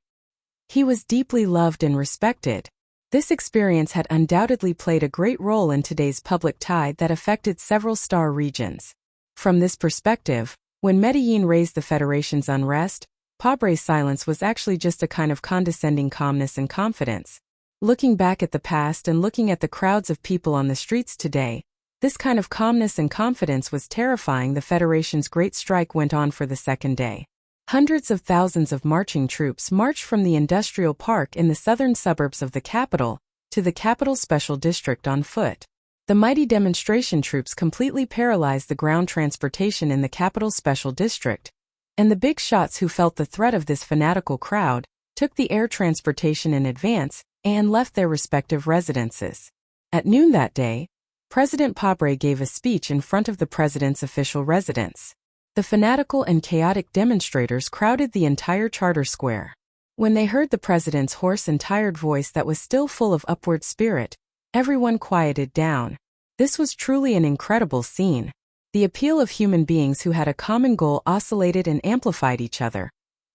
A: He was deeply loved and respected. This experience had undoubtedly played a great role in today's public tide that affected several star regions. From this perspective, when Medellin raised the Federation's unrest, Pabre's silence was actually just a kind of condescending calmness and confidence. Looking back at the past and looking at the crowds of people on the streets today, this kind of calmness and confidence was terrifying. The Federation's great strike went on for the 2nd day. Hundreds of thousands of marching troops marched from the industrial park in the southern suburbs of the capital to the capital special district on foot. The mighty demonstration troops completely paralyzed the ground transportation in the capital special district, and the big shots who felt the threat of this fanatical crowd took the air transportation in advance and left their respective residences. At noon that day, President Pabre gave a speech in front of the president's official residence. The fanatical and chaotic demonstrators crowded the entire Charter Square. When they heard the president's hoarse and tired voice that was still full of upward spirit, everyone quieted down. This was truly an incredible scene. The appeal of human beings who had a common goal oscillated and amplified each other,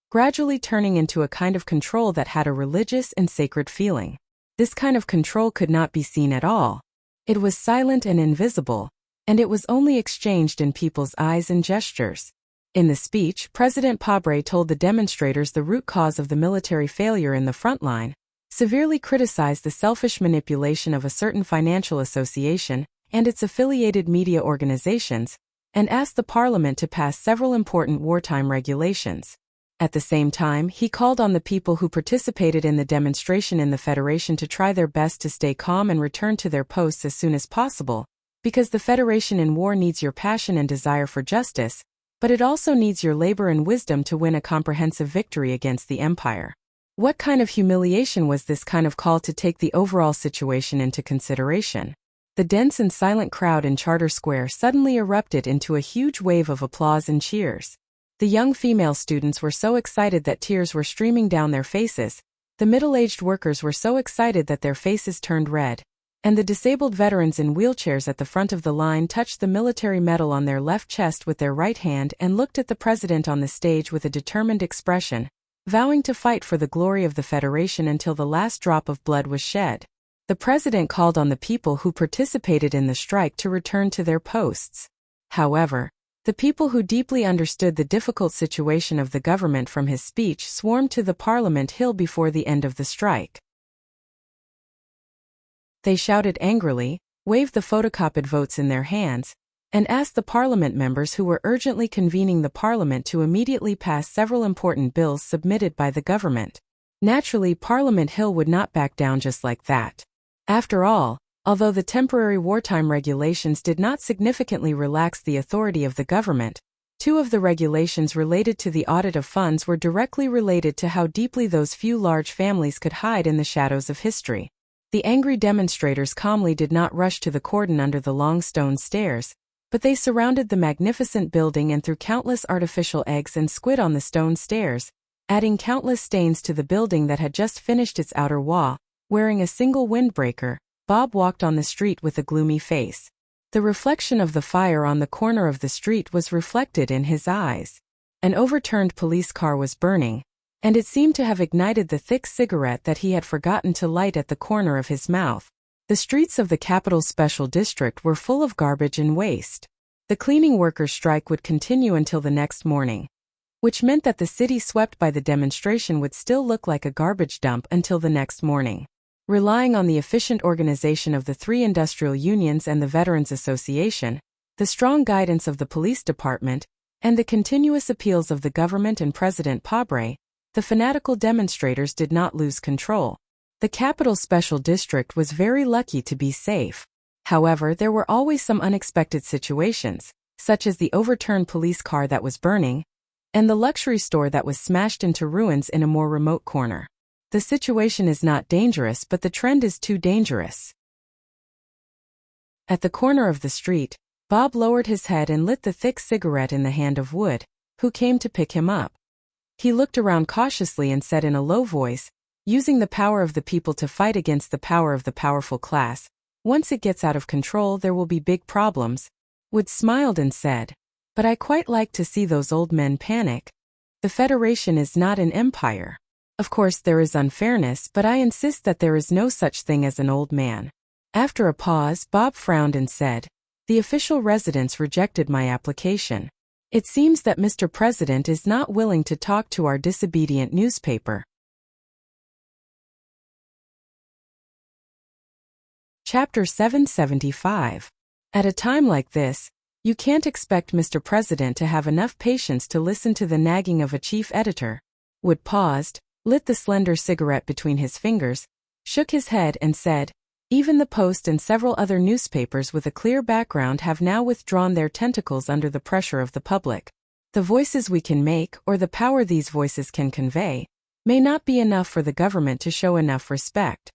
A: gradually turning into a kind of control that had a religious and sacred feeling. This kind of control could not be seen at all. It was silent and invisible, and it was only exchanged in people's eyes and gestures. In the speech, President Pabre told the demonstrators the root cause of the military failure in the front line, severely criticized the selfish manipulation of a certain financial association and its affiliated media organizations, and asked the parliament to pass several important wartime regulations. At the same time, he called on the people who participated in the demonstration in the Federation to try their best to stay calm and return to their posts as soon as possible, because the Federation in war needs your passion and desire for justice, but it also needs your labor and wisdom to win a comprehensive victory against the Empire. What kind of humiliation was this kind of call to take the overall situation into consideration? The dense and silent crowd in Charter Square suddenly erupted into a huge wave of applause and cheers. The young female students were so excited that tears were streaming down their faces, the middle-aged workers were so excited that their faces turned red, and the disabled veterans in wheelchairs at the front of the line touched the military medal on their left chest with their right hand and looked at the president on the stage with a determined expression, vowing to fight for the glory of the Federation until the last drop of blood was shed. The president called on the people who participated in the strike to return to their posts. However, the people who deeply understood the difficult situation of the government from his speech swarmed to the Parliament Hill before the end of the strike. They shouted angrily, waved the photocopied votes in their hands, and asked the Parliament members who were urgently convening the Parliament to immediately pass several important bills submitted by the government. Naturally, Parliament Hill would not back down just like that. After all, although the temporary wartime regulations did not significantly relax the authority of the government, two of the regulations related to the audit of funds were directly related to how deeply those few large families could hide in the shadows of history. The angry demonstrators calmly did not rush to the cordon under the long stone stairs, but they surrounded the magnificent building and threw countless artificial eggs and squid on the stone stairs, adding countless stains to the building that had just finished its outer wall. Wearing a single windbreaker, Bob walked on the street with a gloomy face. The reflection of the fire on the corner of the street was reflected in his eyes. An overturned police car was burning, and it seemed to have ignited the thick cigarette that he had forgotten to light at the corner of his mouth. The streets of the capital special district were full of garbage and waste. The cleaning workers' strike would continue until the next morning, which meant that the city swept by the demonstration would still look like a garbage dump until the next morning. Relying on the efficient organization of the three industrial unions and the Veterans Association, the strong guidance of the police department, and the continuous appeals of the government and President Pabre, the fanatical demonstrators did not lose control. The capital special district was very lucky to be safe. However, there were always some unexpected situations, such as the overturned police car that was burning, and the luxury store that was smashed into ruins in a more remote corner. The situation is not dangerous, but the trend is too dangerous. At the corner of the street, Bob lowered his head and lit the thick cigarette in the hand of Wood, who came to pick him up. He looked around cautiously and said in a low voice, "Using the power of the people to fight against the power of the powerful class. Once it gets out of control, there will be big problems." Wood smiled and said, "But I quite like to see those old men panic. The Federation is not an empire. Of course there is unfairness, but I insist that there is no such thing as an old man." After a pause, Bob frowned and said, "The official residence rejected my application. It seems that Mr. President is not willing to talk to our disobedient newspaper." Chapter 775. At a time like this, you can't expect Mr. President to have enough patience to listen to the nagging of a chief editor. Wood paused, lit the slender cigarette between his fingers, shook his head and said, "Even the Post and several other newspapers with a clear background have now withdrawn their tentacles under the pressure of the public. The voices we can make, or the power these voices can convey, may not be enough for the government to show enough respect."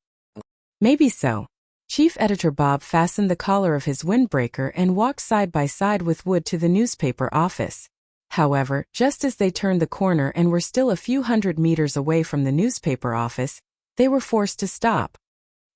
A: Maybe so. Chief Editor Bob fastened the collar of his windbreaker and walked side by side with Wood to the newspaper office. However, just as they turned the corner and were still a few hundred meters away from the newspaper office, they were forced to stop.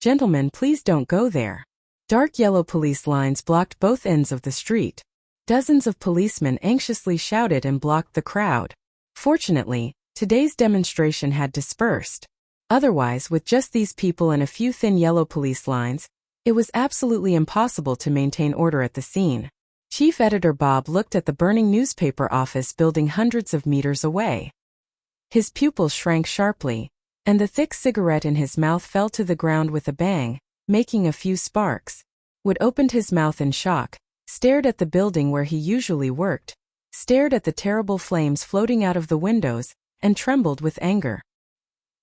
A: "Gentlemen, please don't go there." Dark yellow police lines blocked both ends of the street. Dozens of policemen anxiously shouted and blocked the crowd. Fortunately, today's demonstration had dispersed. Otherwise, with just these people and a few thin yellow police lines, it was absolutely impossible to maintain order at the scene. Chief Editor Bob looked at the burning newspaper office building hundreds of meters away. His pupils shrank sharply. and the thick cigarette in his mouth fell to the ground with a bang, making a few sparks. Wood opened his mouth in shock, stared at the building where he usually worked, stared at the terrible flames floating out of the windows, and trembled with anger.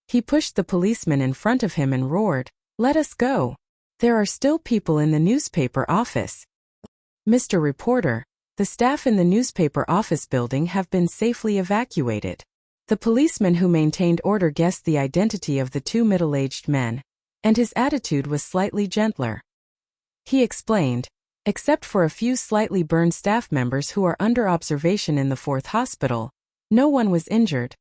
A: He pushed the policeman in front of him and roared, "Let us go. There are still people in the newspaper office." "Mr. Reporter, the staff in the newspaper office building have been safely evacuated." The policeman who maintained order guessed the identity of the two middle-aged men, and his attitude was slightly gentler. He explained, "Except for a few slightly burned staff members who are under observation in the 4th hospital, no one was injured."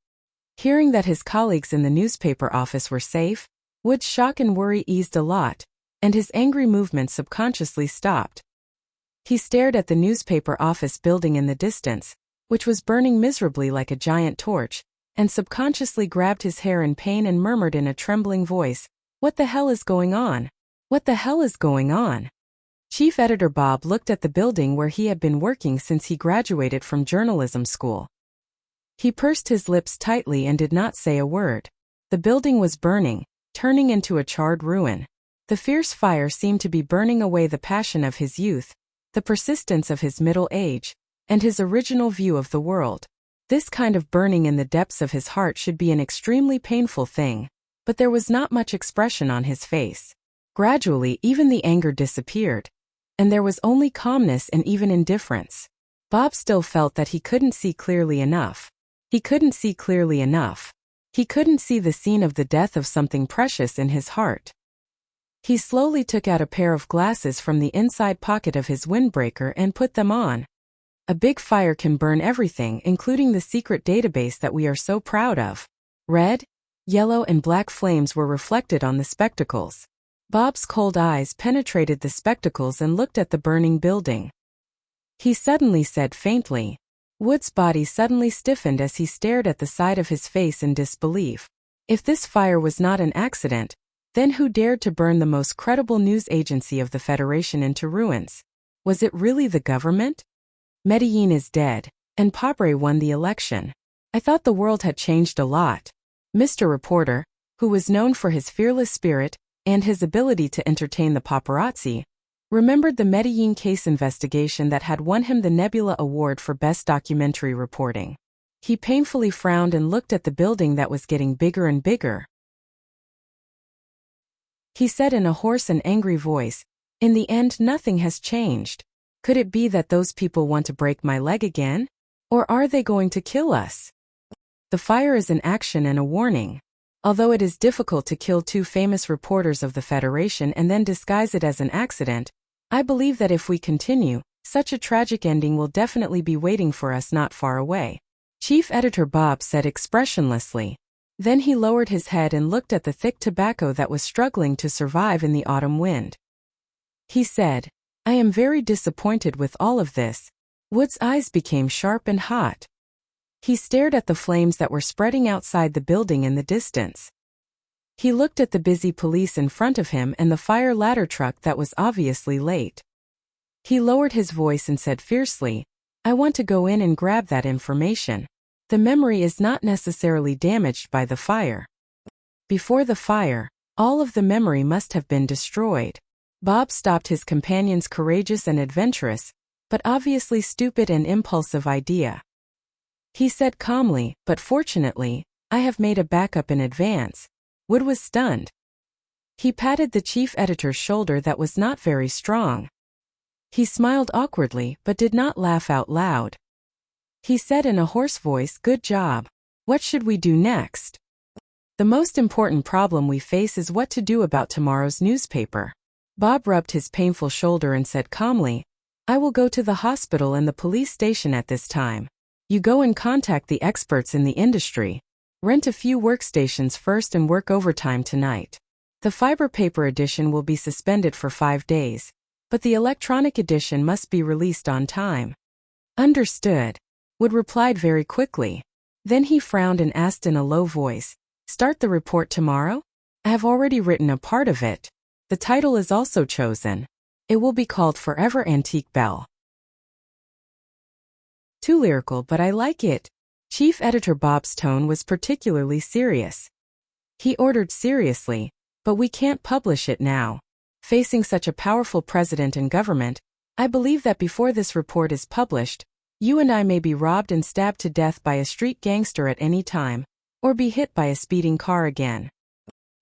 A: Hearing that his colleagues in the newspaper office were safe, Wood's shock and worry eased a lot, and his angry movements subconsciously stopped. He stared at the newspaper office building in the distance, which was burning miserably like a giant torch, and subconsciously grabbed his hair in pain and murmured in a trembling voice, "What the hell is going on? What the hell is going on?" Chief Editor Bob looked at the building where he had been working since he graduated from journalism school. He pursed his lips tightly and did not say a word. The building was burning, turning into a charred ruin. The fierce fire seemed to be burning away the passion of his youth, the persistence of his middle age, and his original view of the world. This kind of burning in the depths of his heart should be an extremely painful thing, but there was not much expression on his face. Gradually, even the anger disappeared, and there was only calmness and even indifference. Bob still felt that he couldn't see clearly enough. He couldn't see clearly enough. He couldn't see the scene of the death of something precious in his heart. He slowly took out a pair of glasses from the inside pocket of his windbreaker and put them on. A big fire can burn everything, including the secret database that we are so proud of. Red, yellow, and black flames were reflected on the spectacles. Bob's cold eyes penetrated the spectacles and looked at the burning building. He suddenly said faintly. Wood's body suddenly stiffened as he stared at the side of his face in disbelief. If this fire was not an accident, then who dared to burn the most credible news agency of the Federation into ruins? Was it really the government? Medellin is dead, and Padre won the election. I thought the world had changed a lot. Mr. Reporter, who was known for his fearless spirit and his ability to entertain the paparazzi, remembered the Medellin case investigation that had won him the Nebula Award for Best Documentary Reporting. He painfully frowned and looked at the building that was getting bigger and bigger. He said in a hoarse and angry voice, "In the end, nothing has changed. Could it be that those people want to break my leg again? Or are they going to kill us?" The fire is an action and a warning. Although it is difficult to kill two famous reporters of the Federation and then disguise it as an accident, I believe that if we continue, such a tragic ending will definitely be waiting for us not far away. Chief Editor Bob said expressionlessly. Then he lowered his head and looked at the thick tobacco that was struggling to survive in the autumn wind. He said, "I am very disappointed with all of this." Wood's eyes became sharp and hot. He stared at the flames that were spreading outside the building in the distance. He looked at the busy police in front of him and the fire ladder truck that was obviously late. He lowered his voice and said fiercely, "I want to go in and grab that information. The memory is not necessarily damaged by the fire. Before the fire, all of the memory must have been destroyed." Bob stopped his companion's courageous and adventurous, but obviously stupid and impulsive idea. He said calmly, "But fortunately, I have made a backup in advance." Wood was stunned. He patted the chief editor's shoulder that was not very strong. He smiled awkwardly but did not laugh out loud. He said in a hoarse voice, "Good job. What should we do next?" "The most important problem we face is what to do about tomorrow's newspaper." Bob rubbed his painful shoulder and said calmly, "I will go to the hospital and the police station at this time. You go and contact the experts in the industry. Rent a few workstations first and work overtime tonight. The fiber paper edition will be suspended for 5 days, but the electronic edition must be released on time." "Understood," Wood replied very quickly. Then he frowned and asked in a low voice, "Start the report tomorrow? I have already written a part of it. The title is also chosen. It will be called Forever Antique Belle." Too lyrical, but I like it. Chief Editor Bob's tone was particularly serious. He ordered seriously, "But we can't publish it now. Facing such a powerful president and government, I believe that before this report is published, you and I may be robbed and stabbed to death by a street gangster at any time, or be hit by a speeding car again."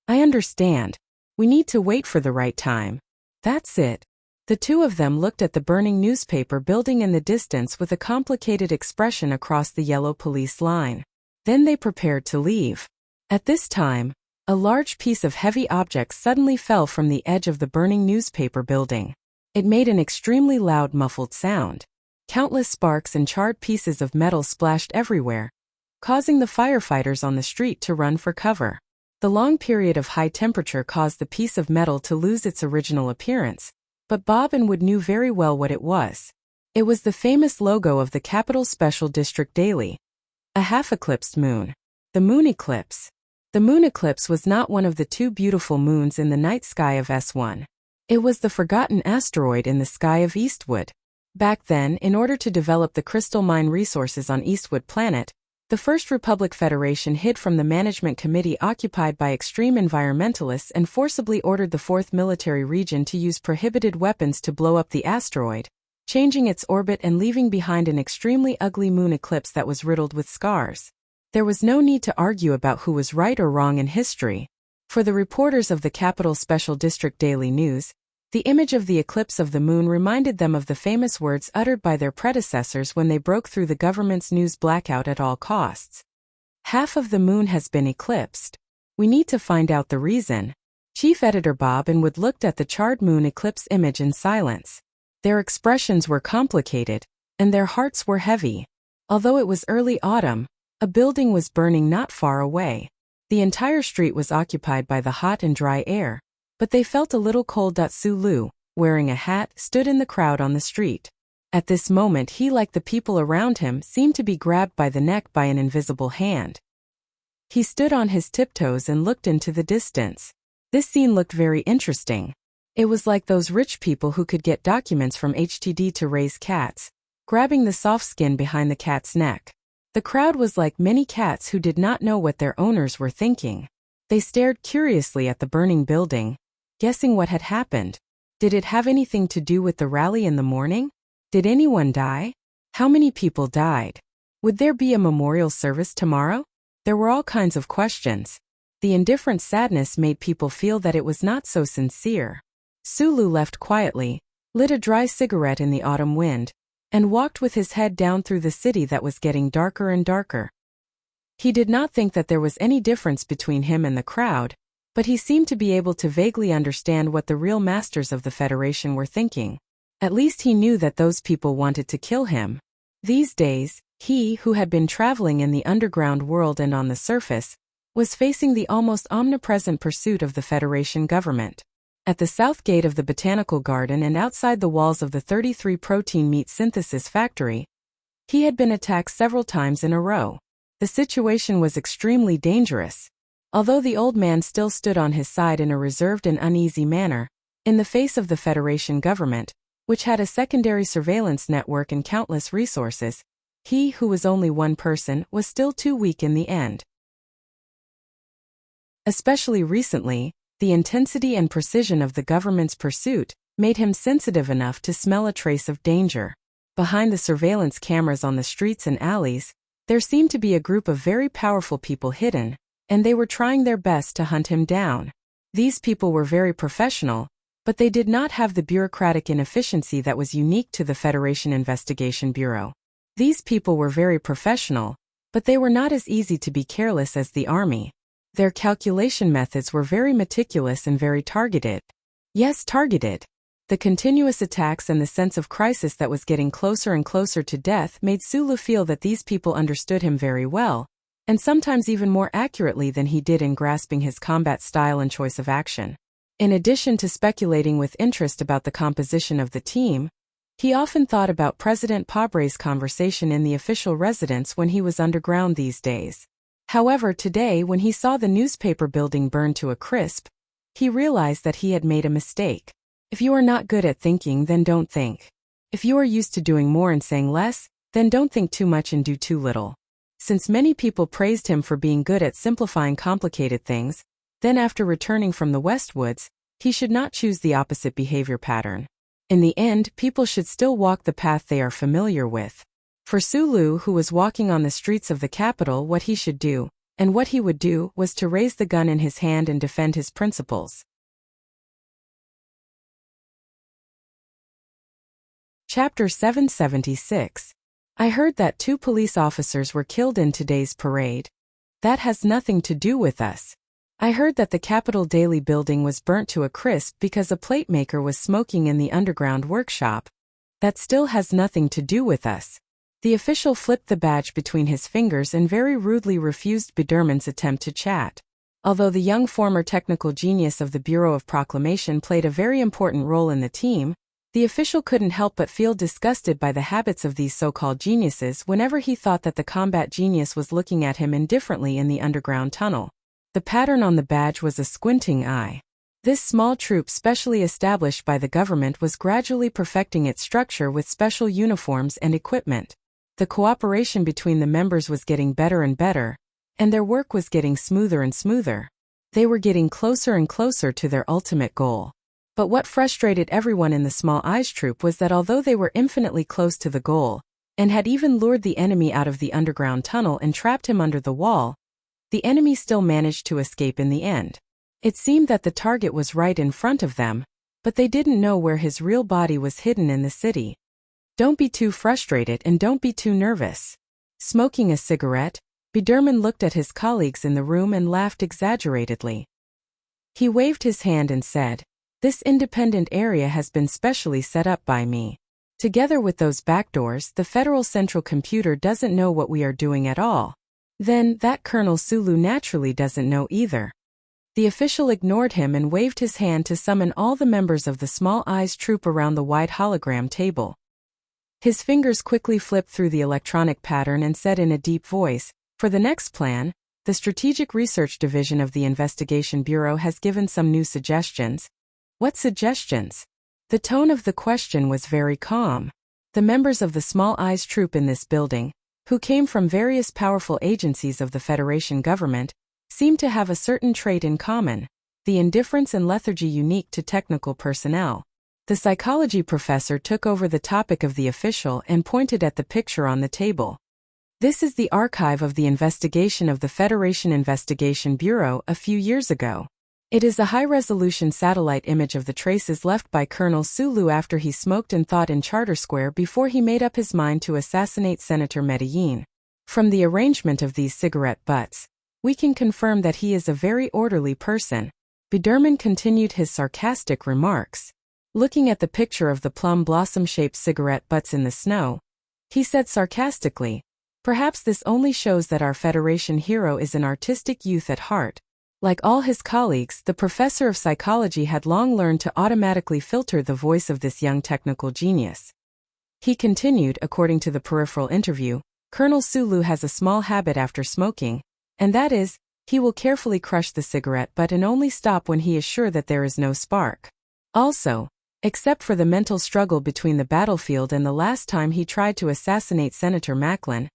A: "I understand. We need to wait for the right time." "That's it." The two of them looked at the burning newspaper building in the distance with a complicated expression across the yellow police line. Then they prepared to leave. At this time, a large piece of heavy object suddenly fell from the edge of the burning newspaper building. It made an extremely loud muffled sound. Countless sparks and charred pieces of metal splashed everywhere, causing the firefighters on the street to run for cover. The long period of high temperature caused the piece of metal to lose its original appearance, but Bob and Wood knew very well what it was. It was the famous logo of the Capital Special District Daily, a half-eclipsed moon. The moon eclipse. The moon eclipse was not one of the two beautiful moons in the night sky of S1. It was the forgotten asteroid in the sky of Eastwood. Back then, in order to develop the crystal mine resources on Eastwood Planet, the First Republic Federation hid from the management committee occupied by extreme environmentalists and forcibly ordered the 4th Military Region to use prohibited weapons to blow up the asteroid, changing its orbit and leaving behind an extremely ugly moon eclipse that was riddled with scars. There was no need to argue about who was right or wrong in history. For the reporters of the Capital Special District Daily News, the image of the eclipse of the moon reminded them of the famous words uttered by their predecessors when they broke through the government's news blackout at all costs. "Half of the moon has been eclipsed. We need to find out the reason." Chief Editor Bob and Wood looked at the charred moon eclipse image in silence. Their expressions were complicated, and their hearts were heavy. Although it was early autumn, a building was burning not far away. The entire street was occupied by the hot and dry air, but they felt a little cold. Sulu, wearing a hat, stood in the crowd on the street. At this moment he, like the people around him, seemed to be grabbed by the neck by an invisible hand. He stood on his tiptoes and looked into the distance. This scene looked very interesting. It was like those rich people who could get documents from HTD to raise cats, grabbing the soft skin behind the cat's neck. The crowd was like many cats who did not know what their owners were thinking. They stared curiously at the burning building, guessing what had happened. Did it have anything to do with the rally in the morning? Did anyone die? How many people died? Would there be a memorial service tomorrow? There were all kinds of questions. The indifferent sadness made people feel that it was not so sincere. Sulu left quietly, lit a dry cigarette in the autumn wind, and walked with his head down through the city that was getting darker and darker. He did not think that there was any difference between him and the crowd, but he seemed to be able to vaguely understand what the real masters of the Federation were thinking. At least he knew that those people wanted to kill him. These days, he, who had been traveling in the underground world and on the surface, was facing the almost omnipresent pursuit of the Federation government. At the south gate of the Botanical Garden and outside the walls of the 33 protein meat synthesis factory, he had been attacked several times in a row. The situation was extremely dangerous. Although the old man still stood on his side in a reserved and uneasy manner, in the face of the Federation government, which had a secondary surveillance network and countless resources, he, who was only one person, was still too weak in the end. Especially recently, the intensity and precision of the government's pursuit made him sensitive enough to smell a trace of danger. Behind the surveillance cameras on the streets and alleys, there seemed to be a group of very powerful people hidden, and they were trying their best to hunt him down. These people were very professional, but they did not have the bureaucratic inefficiency that was unique to the Federation Investigation Bureau. These people were very professional, but they were not as easy to be careless as the army. Their calculation methods were very meticulous and very targeted. Yes, targeted. The continuous attacks and the sense of crisis that was getting closer and closer to death made Sulu feel that these people understood him very well, and sometimes even more accurately than he did in grasping his combat style and choice of action. In addition to speculating with interest about the composition of the team, he often thought about President Pabre's conversation in the official residence when he was underground these days. However, today when he saw the newspaper building burn to a crisp, he realized that he had made a mistake. If you are not good at thinking, then don't think. If you are used to doing more and saying less, then don't think too much and do too little. Since many people praised him for being good at simplifying complicated things, then after returning from the Westwoods, he should not choose the opposite behavior pattern. In the end, people should still walk the path they are familiar with. For Sulu, who was walking on the streets of the capital, what he should do, and what he would do, was to raise the gun in his hand and defend his principles. Chapter 776. I heard that 2 police officers were killed in today's parade. That has nothing to do with us. I heard that the Capitol Daily building was burnt to a crisp because a plate maker was smoking in the underground workshop. That still has nothing to do with us. The official flipped the badge between his fingers and very rudely refused Biderman's attempt to chat. Although the young former technical genius of the Bureau of Proclamation played a very important role in the team, the official couldn't help but feel disgusted by the habits of these so-called geniuses whenever he thought that the combat genius was looking at him indifferently in the underground tunnel. The pattern on the badge was a squinting eye. This small troop specially established by the government was gradually perfecting its structure with special uniforms and equipment. The cooperation between the members was getting better and better, and their work was getting smoother and smoother. They were getting closer and closer to their ultimate goal. But what frustrated everyone in the Small Eyes troop was that although they were infinitely close to the goal, and had even lured the enemy out of the underground tunnel and trapped him under the wall, the enemy still managed to escape in the end. It seemed that the target was right in front of them, but they didn't know where his real body was hidden in the city. Don't be too frustrated and don't be too nervous. Smoking a cigarette, Biderman looked at his colleagues in the room and laughed exaggeratedly. He waved his hand and said, "This independent area has been specially set up by me. Together with those backdoors, the Federal Central Computer doesn't know what we are doing at all. Then, that Colonel Sulu naturally doesn't know either." The official ignored him and waved his hand to summon all the members of the Small Eyes troop around the wide hologram table. His fingers quickly flipped through the electronic pattern and said in a deep voice, "For the next plan, the Strategic Research Division of the Investigation Bureau has given some new suggestions." What suggestions? The tone of the question was very calm. The members of the Small Eyes troop in this building, who came from various powerful agencies of the Federation government, seemed to have a certain trait in common: the indifference and lethargy unique to technical personnel. The psychology professor took over the topic of the official and pointed at the picture on the table. This is the archive of the investigation of the Federation Investigation Bureau a few years ago. It is a high-resolution satellite image of the traces left by Colonel Sulu after he smoked and thought in Charter Square before he made up his mind to assassinate Senator Medellin. From the arrangement of these cigarette butts, we can confirm that he is a very orderly person. Biderman continued his sarcastic remarks. Looking at the picture of the plum blossom-shaped cigarette butts in the snow, he said sarcastically, "Perhaps this only shows that our Federation hero is an artistic youth at heart." Like all his colleagues, the professor of psychology had long learned to automatically filter the voice of this young technical genius. He continued, according to the peripheral interview, "Colonel Sulu has a small habit after smoking, and that is, he will carefully crush the cigarette butt and only stop when he is sure that there is no spark. Also, except for the mental struggle between the battlefield and the last time he tried to assassinate Senator Macklin,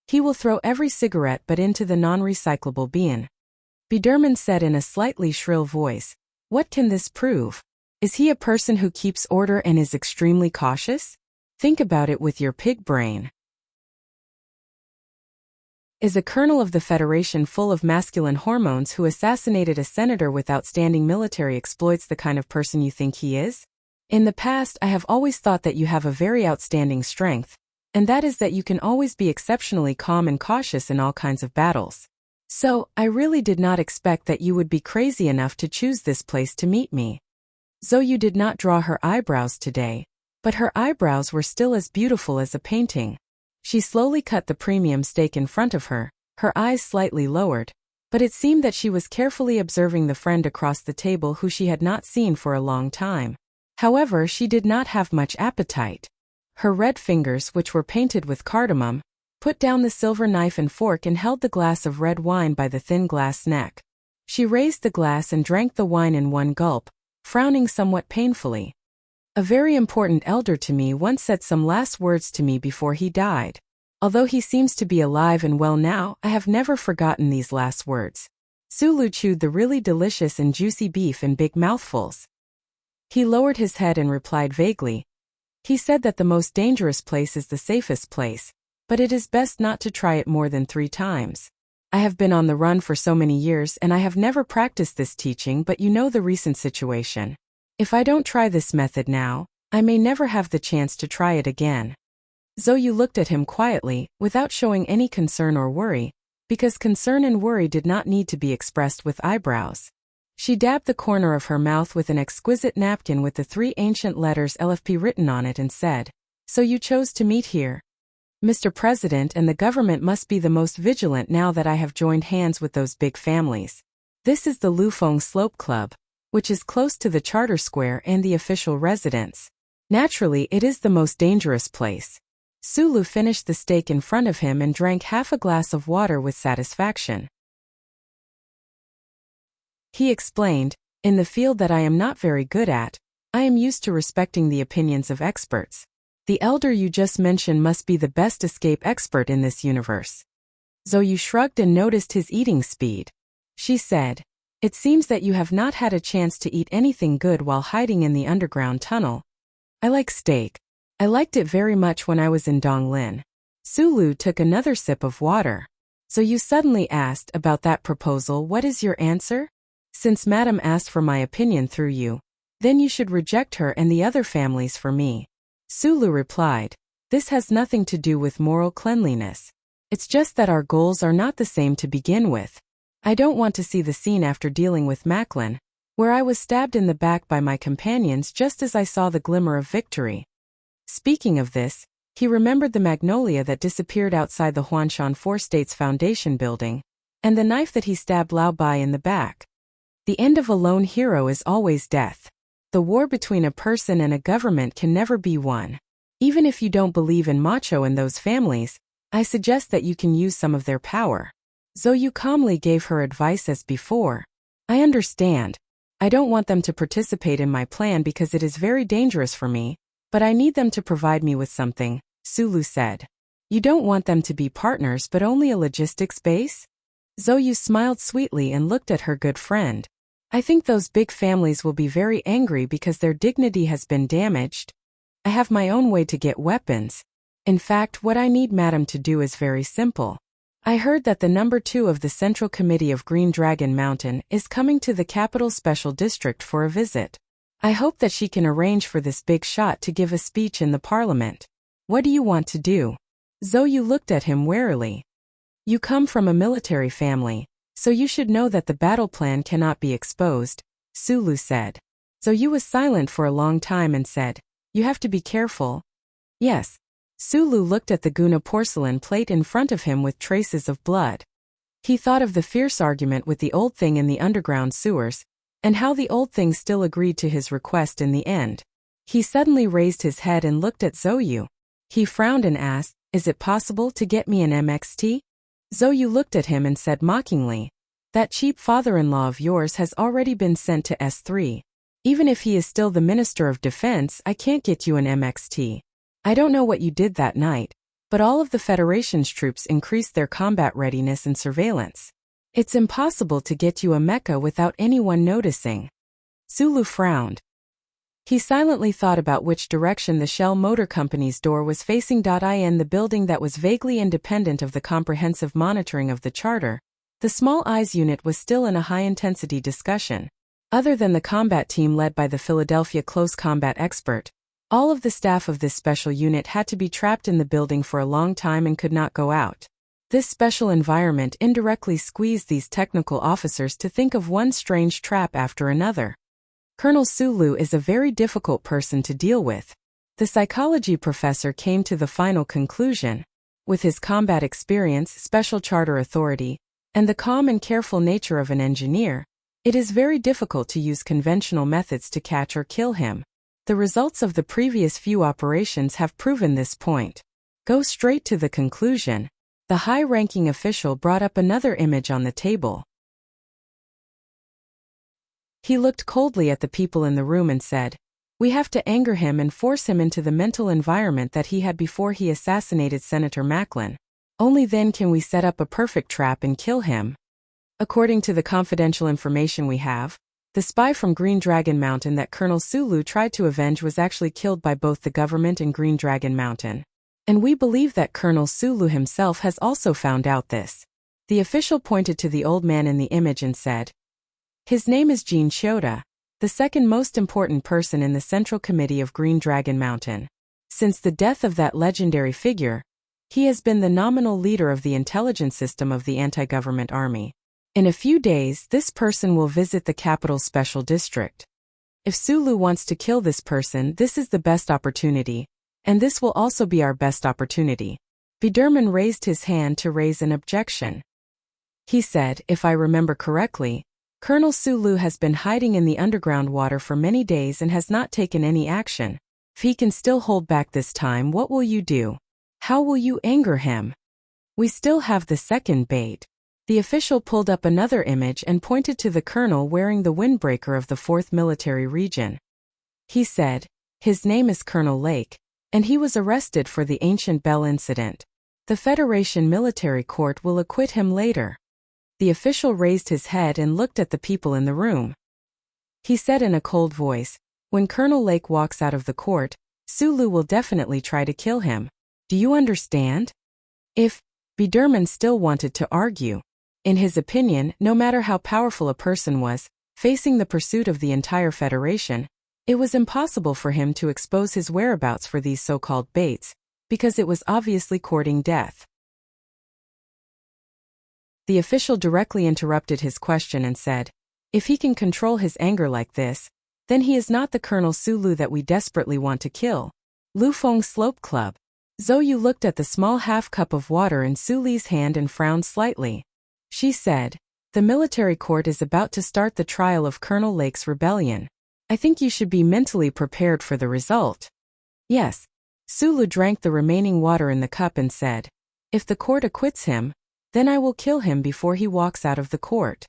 A: he will throw every cigarette butt into the non-recyclable bin." Biderman said in a slightly shrill voice, "What can this prove? Is he a person who keeps order and is extremely cautious? Think about it with your pig brain. Is a colonel of the Federation full of masculine hormones who assassinated a senator with outstanding military exploits the kind of person you think he is? In the past, I have always thought that you have a very outstanding strength, and that is that you can always be exceptionally calm and cautious in all kinds of battles. So, I really did not expect that you would be crazy enough to choose this place to meet me." Zoyu did not draw her eyebrows today, but her eyebrows were still as beautiful as a painting. She slowly cut the premium steak in front of her, her eyes slightly lowered, but it seemed that she was carefully observing the friend across the table who she had not seen for a long time. However, she did not have much appetite. Her red fingers, which were painted with cardamom, put down the silver knife and fork and held the glass of red wine by the thin glass neck. She raised the glass and drank the wine in one gulp, frowning somewhat painfully. "A very important elder to me once said some last words to me before he died. Although he seems to be alive and well now, I have never forgotten these last words. Sulu chewed the really delicious and juicy beef in big mouthfuls. He lowered his head and replied vaguely. He said that the most dangerous place is the safest place, but it is best not to try it more than 3 times. I have been on the run for so many years and I have never practiced this teaching, but you know the recent situation. If I don't try this method now, I may never have the chance to try it again. Zhou looked at him quietly, without showing any concern or worry, because concern and worry did not need to be expressed with eyebrows. She dabbed the corner of her mouth with an exquisite napkin with the 3 ancient letters LFP written on it and said, "So you chose to meet here. Mr. President, and the government must be the most vigilant now that I have joined hands with those big families. This is the Lufeng Slope Club, which is close to the Charter Square and the official residence. Naturally, it is the most dangerous place." Sulu finished the steak in front of him and drank half a glass of water with satisfaction. He explained, "In the field that I am not very good at, I am used to respecting the opinions of experts. The elder you just mentioned must be the best escape expert in this universe." Zhou shrugged and noticed his eating speed. She said, "It seems that you have not had a chance to eat anything good while hiding in the underground tunnel. I like steak. I liked it very much when I was in Donglin." Sulu took another sip of water. "Zhou suddenly asked about that proposal. What is your answer? Since Madam asked for my opinion through you, then you should reject her and the other families for me." Sulu replied, "This has nothing to do with moral cleanliness. It's just that our goals are not the same to begin with. I don't want to see the scene after dealing with Macklin, where I was stabbed in the back by my companions just as I saw the glimmer of victory." Speaking of this, he remembered the magnolia that disappeared outside the Huanshan Four States Foundation building, and the knife that he stabbed Lao Bai in the back. The end of a lone hero is always death. The war between a person and a government can never be won. Even if you don't believe in macho and those families, I suggest that you can use some of their power. Zhou calmly gave her advice as before. "I understand. I don't want them to participate in my plan because it is very dangerous for me, but I need them to provide me with something," Sulu said. "You don't want them to be partners but only a logistics base?" Zhou smiled sweetly and looked at her good friend. "I think those big families will be very angry because their dignity has been damaged. I have my own way to get weapons. In fact, what I need Madam to do is very simple. I heard that the number 2 of the Central Committee of Green Dragon Mountain is coming to the Capital Special District for a visit. I hope that she can arrange for this big shot to give a speech in the parliament. What do you want to do?" Zhou looked at him warily. "You come from a military family, so you should know that the battle plan cannot be exposed," Sulu said. Zhou was silent for a long time and said, "You have to be careful." "Yes." Sulu looked at the Guna porcelain plate in front of him with traces of blood. He thought of the fierce argument with the old thing in the underground sewers, and how the old thing still agreed to his request in the end. He suddenly raised his head and looked at Zhou. He frowned and asked, "Is it possible to get me an MXT?" Zhou looked at him and said mockingly, "That cheap father-in-law of yours has already been sent to S3. Even if he is still the Minister of Defense, I can't get you an MXT. I don't know what you did that night, but all of the Federation's troops increased their combat readiness and surveillance. It's impossible to get you a mecha without anyone noticing." Sulu frowned. He silently thought about which direction the Shell Motor Company's door was facing. In the building that was vaguely independent of the comprehensive monitoring of the charter, the Small Eyes unit was still in a high-intensity discussion. Other than the combat team led by the Philadelphia close combat expert, all of the staff of this special unit had to be trapped in the building for a long time and could not go out. This special environment indirectly squeezed these technical officers to think of one strange trap after another. Colonel Sulu is a very difficult person to deal with. The psychology professor came to the final conclusion. With his combat experience, special charter authority, and the calm and careful nature of an engineer, it is very difficult to use conventional methods to catch or kill him. The results of the previous few operations have proven this point. Go straight to the conclusion. The high-ranking official brought up another image on the table. He looked coldly at the people in the room and said, We have to anger him and force him into the mental environment that he had before he assassinated Senator Macklin. Only then can we set up a perfect trap and kill him. According to the confidential information we have, the spy from Green Dragon Mountain that Colonel Sulu tried to avenge was actually killed by both the government and Green Dragon Mountain. And we believe that Colonel Sulu himself has also found out this. The official pointed to the old man in the image and said, "His name is Jean Shota, the second most important person in the Central Committee of Green Dragon Mountain. Since the death of that legendary figure, he has been the nominal leader of the intelligence system of the anti-government army. In a few days, this person will visit the capital special district. If Sulu wants to kill this person, this is the best opportunity, and this will also be our best opportunity." Biderman raised his hand to raise an objection. He said, "If I remember correctly, Colonel Sulu has been hiding in the underground water for many days and has not taken any action. If he can still hold back this time, what will you do? How will you anger him? We still have the second bait." The official pulled up another image and pointed to the colonel wearing the windbreaker of the 4th Military Region. He said, "His name is Colonel Lake, and he was arrested for the Ancient Bell incident. The Federation Military Court will acquit him later." The official raised his head and looked at the people in the room. He said in a cold voice, "When Colonel Lake walks out of the court, Sulu will definitely try to kill him. Do you understand?" If Biderman still wanted to argue. In his opinion, no matter how powerful a person was, facing the pursuit of the entire Federation, it was impossible for him to expose his whereabouts for these so-called baits, because it was obviously courting death. The official directly interrupted his question and said, "If he can control his anger like this, then he is not the Colonel Sulu that we desperately want to kill." Lufeng Slope Club. Zhou Yu looked at the small half-cup of water in Su Li's hand and frowned slightly. She said, "The military court is about to start the trial of Colonel Lake's rebellion. I think you should be mentally prepared for the result." "Yes." Sulu drank the remaining water in the cup and said, "If the court acquits him, then I will kill him before he walks out of the court."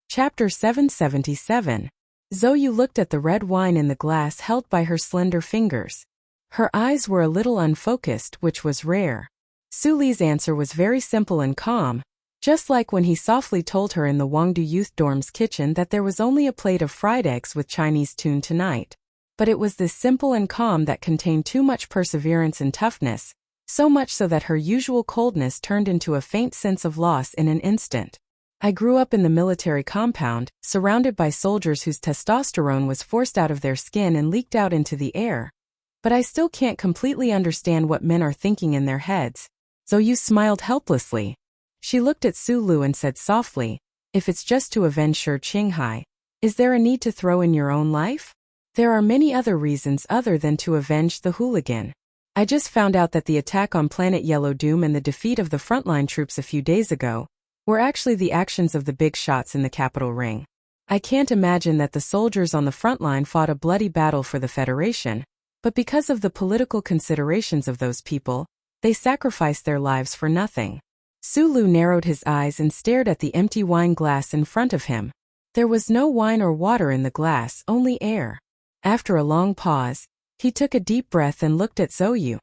A: Chapter 777. Zhou Yu looked at the red wine in the glass held by her slender fingers. Her eyes were a little unfocused, which was rare. Su Li's answer was very simple and calm, just like when he softly told her in the Wangdu Youth Dorm's kitchen that there was only a plate of fried eggs with Chinese tune tonight. But it was this simple and calm that contained too much perseverance and toughness, so much so that her usual coldness turned into a faint sense of loss in an instant. "I grew up in the military compound, surrounded by soldiers whose testosterone was forced out of their skin and leaked out into the air. But I still can't completely understand what men are thinking in their heads." Zhou Yu smiled helplessly. She looked at Su Lu and said softly, "If it's just to avenge Shi Qinghai, is there a need to throw in your own life? There are many other reasons other than to avenge the hooligan. I just found out that the attack on Planet Yellow Doom and the defeat of the frontline troops a few days ago were actually the actions of the big shots in the capital ring. I can't imagine that the soldiers on the front line fought a bloody battle for the Federation, but because of the political considerations of those people, they sacrificed their lives for nothing." Su Lu narrowed his eyes and stared at the empty wine glass in front of him. There was no wine or water in the glass, only air. After a long pause, he took a deep breath and looked at Zhou Yu.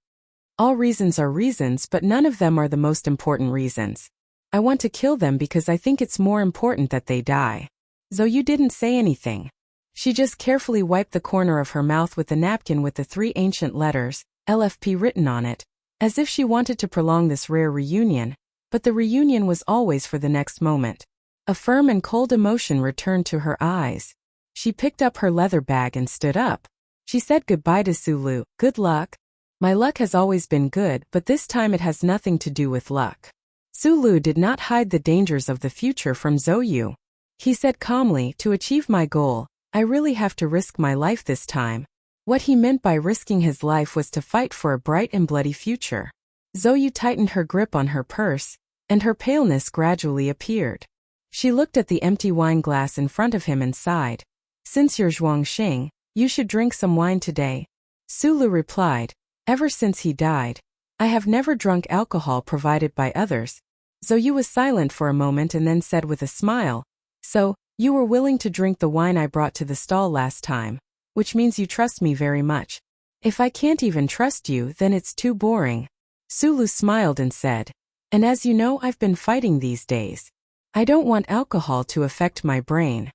A: "All reasons are reasons, but none of them are the most important reasons. I want to kill them because I think it's more important that they die." Zhou Yu didn't say anything. She just carefully wiped the corner of her mouth with the napkin with the 3 ancient letters, LFP, written on it, as if she wanted to prolong this rare reunion, but the reunion was always for the next moment. A firm and cold emotion returned to her eyes. She picked up her leather bag and stood up. She said goodbye to Su Lu. "Good luck." "My luck has always been good, but this time it has nothing to do with luck." Su Lu did not hide the dangers of the future from Zhou Yu. He said calmly, "To achieve my goal, I really have to risk my life this time." What he meant by risking his life was to fight for a bright and bloody future. Zhou Yu tightened her grip on her purse, and her paleness gradually appeared. She looked at the empty wine glass in front of him and sighed. "Since you're Zhuangxing, you should drink some wine today." Su Lu replied, "Ever since he died, I have never drunk alcohol provided by others." Zhou Yu was silent for a moment and then said with a smile, So, you were willing to drink the wine I brought to the stall last time, which means you trust me very much. If I can't even trust you, then it's too boring. Sulu smiled and said, and as you know, I've been fighting these days. I don't want alcohol to affect my brain.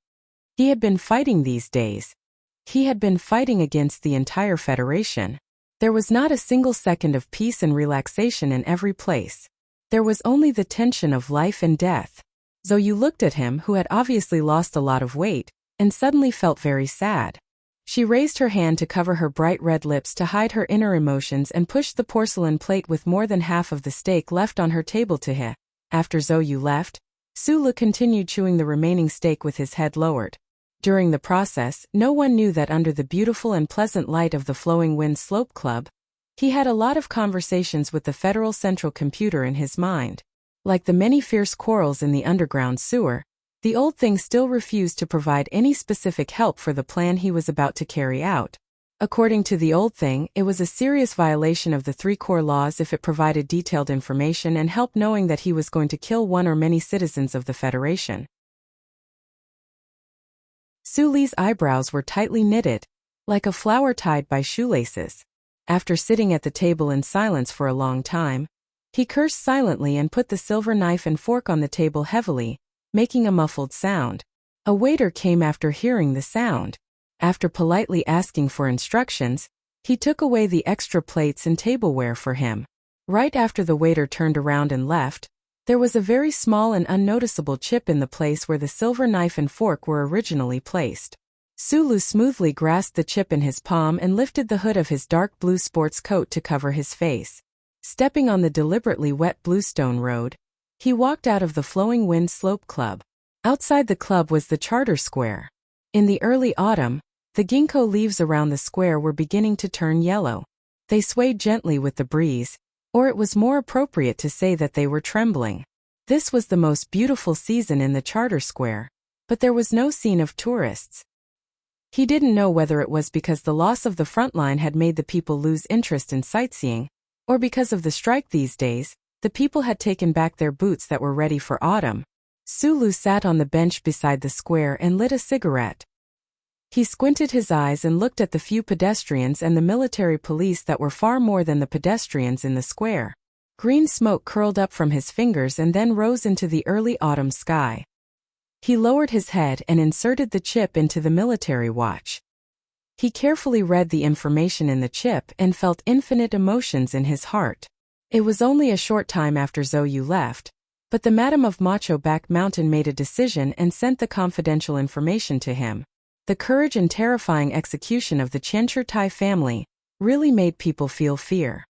A: He had been fighting these days. He had been fighting against the entire Federation. There was not a single second of peace and relaxation in every place. There was only the tension of life and death. Zhou looked at him, who had obviously lost a lot of weight, and suddenly felt very sad. She raised her hand to cover her bright red lips to hide her inner emotions and pushed the porcelain plate with more than half of the steak left on her table to him. After Zhou left, Sulu continued chewing the remaining steak with his head lowered. During the process, no one knew that under the beautiful and pleasant light of the Flowing Wind Slope Club, he had a lot of conversations with the Federal Central Computer in his mind. Like the many fierce quarrels in the underground sewer, the old thing still refused to provide any specific help for the plan he was about to carry out. According to the old thing, it was a serious violation of the 3 core laws if it provided detailed information and help knowing that he was going to kill one or many citizens of the Federation. Suli's eyebrows were tightly knitted, like a flower tied by shoelaces. After sitting at the table in silence for a long time, he cursed silently and put the silver knife and fork on the table heavily, making a muffled sound. A waiter came after hearing the sound. After politely asking for instructions, he took away the extra plates and tableware for him. Right after the waiter turned around and left, there was a very small and unnoticeable chip in the place where the silver knife and fork were originally placed. Sulu smoothly grasped the chip in his palm and lifted the hood of his dark blue sports coat to cover his face. Stepping on the deliberately wet bluestone road, he walked out of the Flowing Wind Slope Club. Outside the club was the Charter Square. In the early autumn, the ginkgo leaves around the square were beginning to turn yellow. They swayed gently with the breeze, or it was more appropriate to say that they were trembling. This was the most beautiful season in the Charter Square, but there was no scene of tourists. He didn't know whether it was because the loss of the front line had made the people lose interest in sightseeing, or because of the strike these days, the people had taken back their boots that were ready for autumn. Sulu sat on the bench beside the square and lit a cigarette. He squinted his eyes and looked at the few pedestrians and the military police that were far more than the pedestrians in the square. Green smoke curled up from his fingers and then rose into the early autumn sky. He lowered his head and inserted the chip into the military watch. He carefully read the information in the chip and felt infinite emotions in his heart. It was only a short time after Zhou left, but the Madam of Macho Back Mountain made a decision and sent the confidential information to him. The courage and terrifying execution of the Qianchi Tai family really made people feel fear.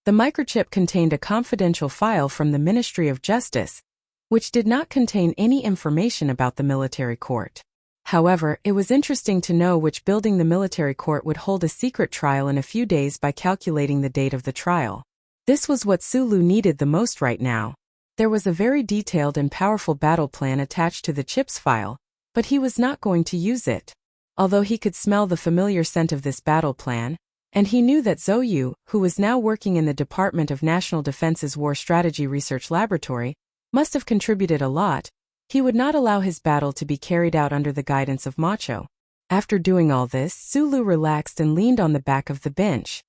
A: The microchip contained a confidential file from the Ministry of Justice, which did not contain any information about the military court. However, it was interesting to know which building the military court would hold a secret trial in a few days by calculating the date of the trial. This was what Sulu needed the most right now. There was a very detailed and powerful battle plan attached to the chips file, but he was not going to use it. Although he could smell the familiar scent of this battle plan, and he knew that Zhou, who was now working in the Department of National Defense's War Strategy Research Laboratory, must have contributed a lot, he would not allow his battle to be carried out under the guidance of Macho. After doing all this, Sulu relaxed and leaned on the back of the bench.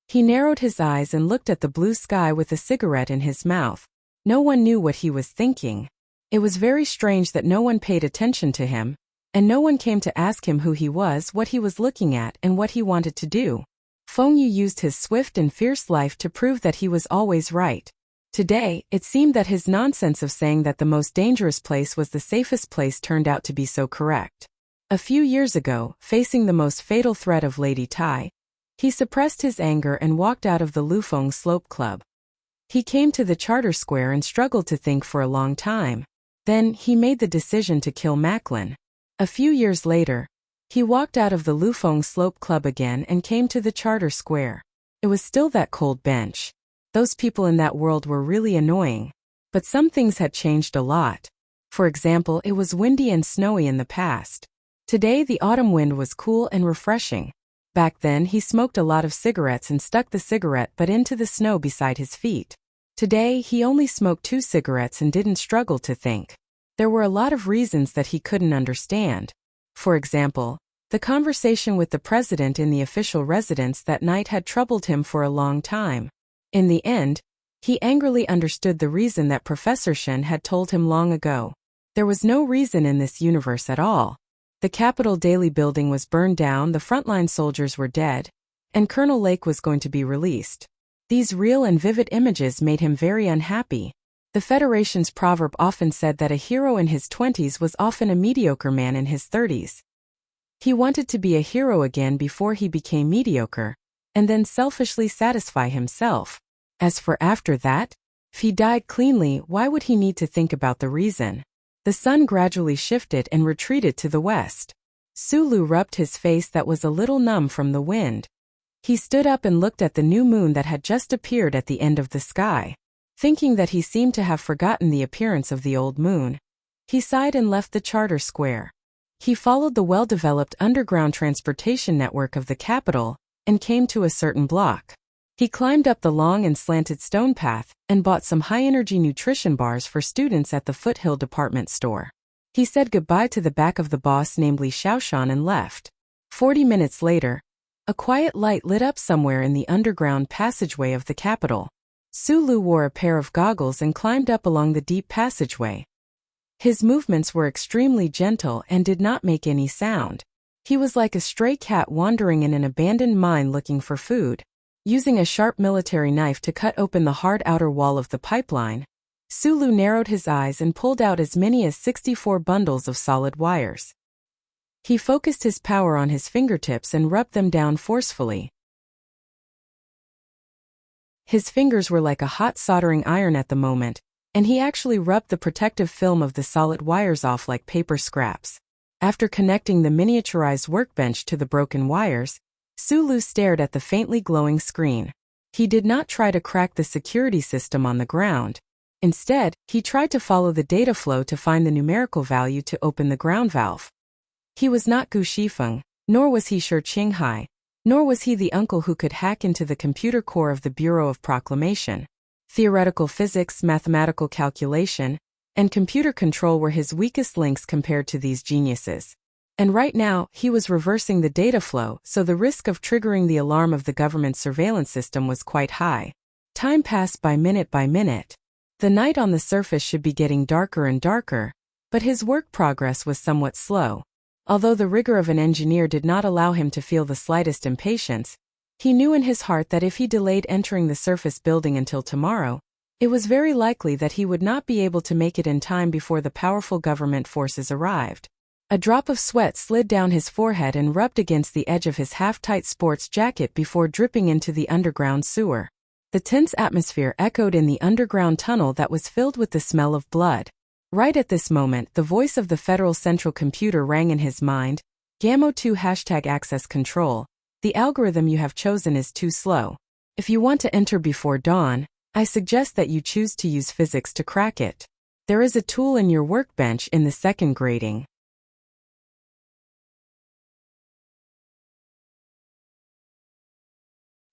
A: He narrowed his eyes and looked at the blue sky with a cigarette in his mouth. No one knew what he was thinking. It was very strange that no one paid attention to him, and no one came to ask him who he was, what he was looking at, and what he wanted to do. Feng Yu used his swift and fierce life to prove that he was always right. Today, it seemed that his nonsense of saying that the most dangerous place was the safest place turned out to be so correct. A few years ago, facing the most fatal threat of Lady Tai, he suppressed his anger and walked out of the Lufeng Slope Club. He came to the Charter Square and struggled to think for a long time. Then, he made the decision to kill Macklin. A few years later, he walked out of the Lufeng Slope Club again and came to the Charter Square. It was still that cold bench. Those people in that world were really annoying. But some things had changed a lot. For example, it was windy and snowy in the past. Today the autumn wind was cool and refreshing. Back then he smoked a lot of cigarettes and stuck the cigarette butt into the snow beside his feet. Today, he only smoked 2 cigarettes and didn't struggle to think. There were a lot of reasons that he couldn't understand. For example, the conversation with the president in the official residence that night had troubled him for a long time. In the end, he angrily understood the reason that Professor Shen had told him long ago. There was no reason in this universe at all. The Capitol Daily building was burned down, the frontline soldiers were dead, and Colonel Lake was going to be released. These real and vivid images made him very unhappy. The Federation's proverb often said that a hero in his 20s was often a mediocre man in his 30s. He wanted to be a hero again before he became mediocre, and then selfishly satisfy himself. As for after that, if he died cleanly, why would he need to think about the reason? The sun gradually shifted and retreated to the west. Sulu rubbed his face that was a little numb from the wind. He stood up and looked at the new moon that had just appeared at the end of the sky. Thinking that he seemed to have forgotten the appearance of the old moon, he sighed and left the charter square. He followed the well-developed underground transportation network of the capital and came to a certain block. He climbed up the long and slanted stone path and bought some high-energy nutrition bars for students at the Foothill department store. He said goodbye to the back of the boss, namely Xiaoshan, and left. 40 minutes later, a quiet light lit up somewhere in the underground passageway of the capital. Sulu wore a pair of goggles and climbed up along the deep passageway. His movements were extremely gentle and did not make any sound. He was like a stray cat wandering in an abandoned mine looking for food. Using a sharp military knife to cut open the hard outer wall of the pipeline, Sulu narrowed his eyes and pulled out as many as 64 bundles of solid wires. He focused his power on his fingertips and rubbed them down forcefully. His fingers were like a hot soldering iron at the moment, and he actually rubbed the protective film of the solid wires off like paper scraps. After connecting the miniaturized workbench to the broken wires, Sulu stared at the faintly glowing screen. He did not try to crack the security system on the ground. Instead, he tried to follow the data flow to find the numerical value to open the ground valve. He was not Gu Shifeng, nor was he Shi Qinghai, nor was he the uncle who could hack into the computer core of the Bureau of Proclamation. Theoretical physics, mathematical calculation, and computer control were his weakest links compared to these geniuses. And right now, he was reversing the data flow, so the risk of triggering the alarm of the government surveillance system was quite high. Time passed by minute by minute. The night on the surface should be getting darker and darker, but his work progress was somewhat slow. Although the rigor of an engineer did not allow him to feel the slightest impatience, he knew in his heart that if he delayed entering the surface building until tomorrow, it was very likely that he would not be able to make it in time before the powerful government forces arrived. A drop of sweat slid down his forehead and rubbed against the edge of his half-tight sports jacket before dripping into the underground sewer. The tense atmosphere echoed in the underground tunnel that was filled with the smell of blood. Right at this moment, the voice of the Federal Central Computer rang in his mind. Gamma2 #access control. The algorithm you have chosen is too slow. If you want to enter before dawn, I suggest that you choose to use physics to crack it. There is a tool in your workbench in the second grading.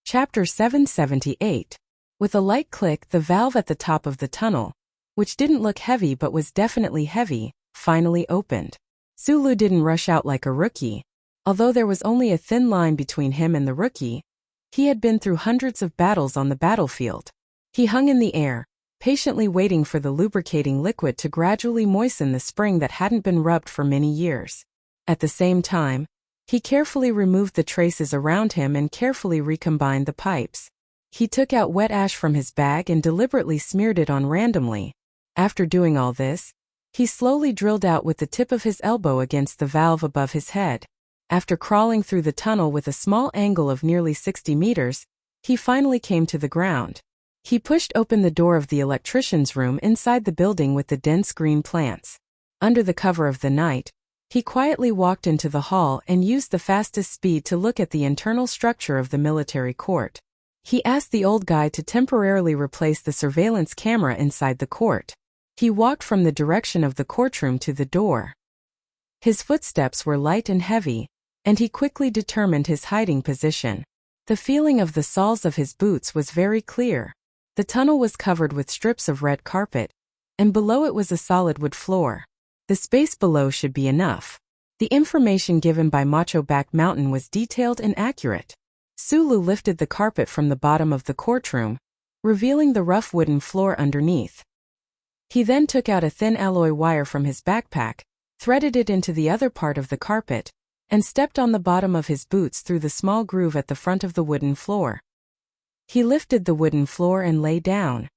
A: Chapter 778. With a light click, the valve at the top of the tunnel, which didn't look heavy but was definitely heavy, finally opened. Sulu didn't rush out like a rookie. Although there was only a thin line between him and the rookie, he had been through hundreds of battles on the battlefield. He hung in the air, patiently waiting for the lubricating liquid to gradually moisten the spring that hadn't been rubbed for many years. At the same time, he carefully removed the traces around him and carefully recombined the pipes. He took out wet ash from his bag and deliberately smeared it on randomly. After doing all this, he slowly drilled out with the tip of his elbow against the valve above his head. After crawling through the tunnel with a small angle of nearly 60 meters, he finally came to the ground. He pushed open the door of the electrician's room inside the building with the dense green plants. Under the cover of the night, he quietly walked into the hall and used the fastest speed to look at the internal structure of the military court. He asked the old guy to temporarily replace the surveillance camera inside the court. He walked from the direction of the courtroom to the door. His footsteps were light and heavy, and he quickly determined his hiding position. The feeling of the soles of his boots was very clear. The tunnel was covered with strips of red carpet, and below it was a solid wood floor. The space below should be enough. The information given by Macho Back Mountain was detailed and accurate. Sulu lifted the carpet from the bottom of the courtroom, revealing the rough wooden floor underneath. He then took out a thin alloy wire from his backpack, threaded it into the other part of the carpet, and stepped on the bottom of his boots through the small groove at the front of the wooden floor. He lifted the wooden floor and lay down.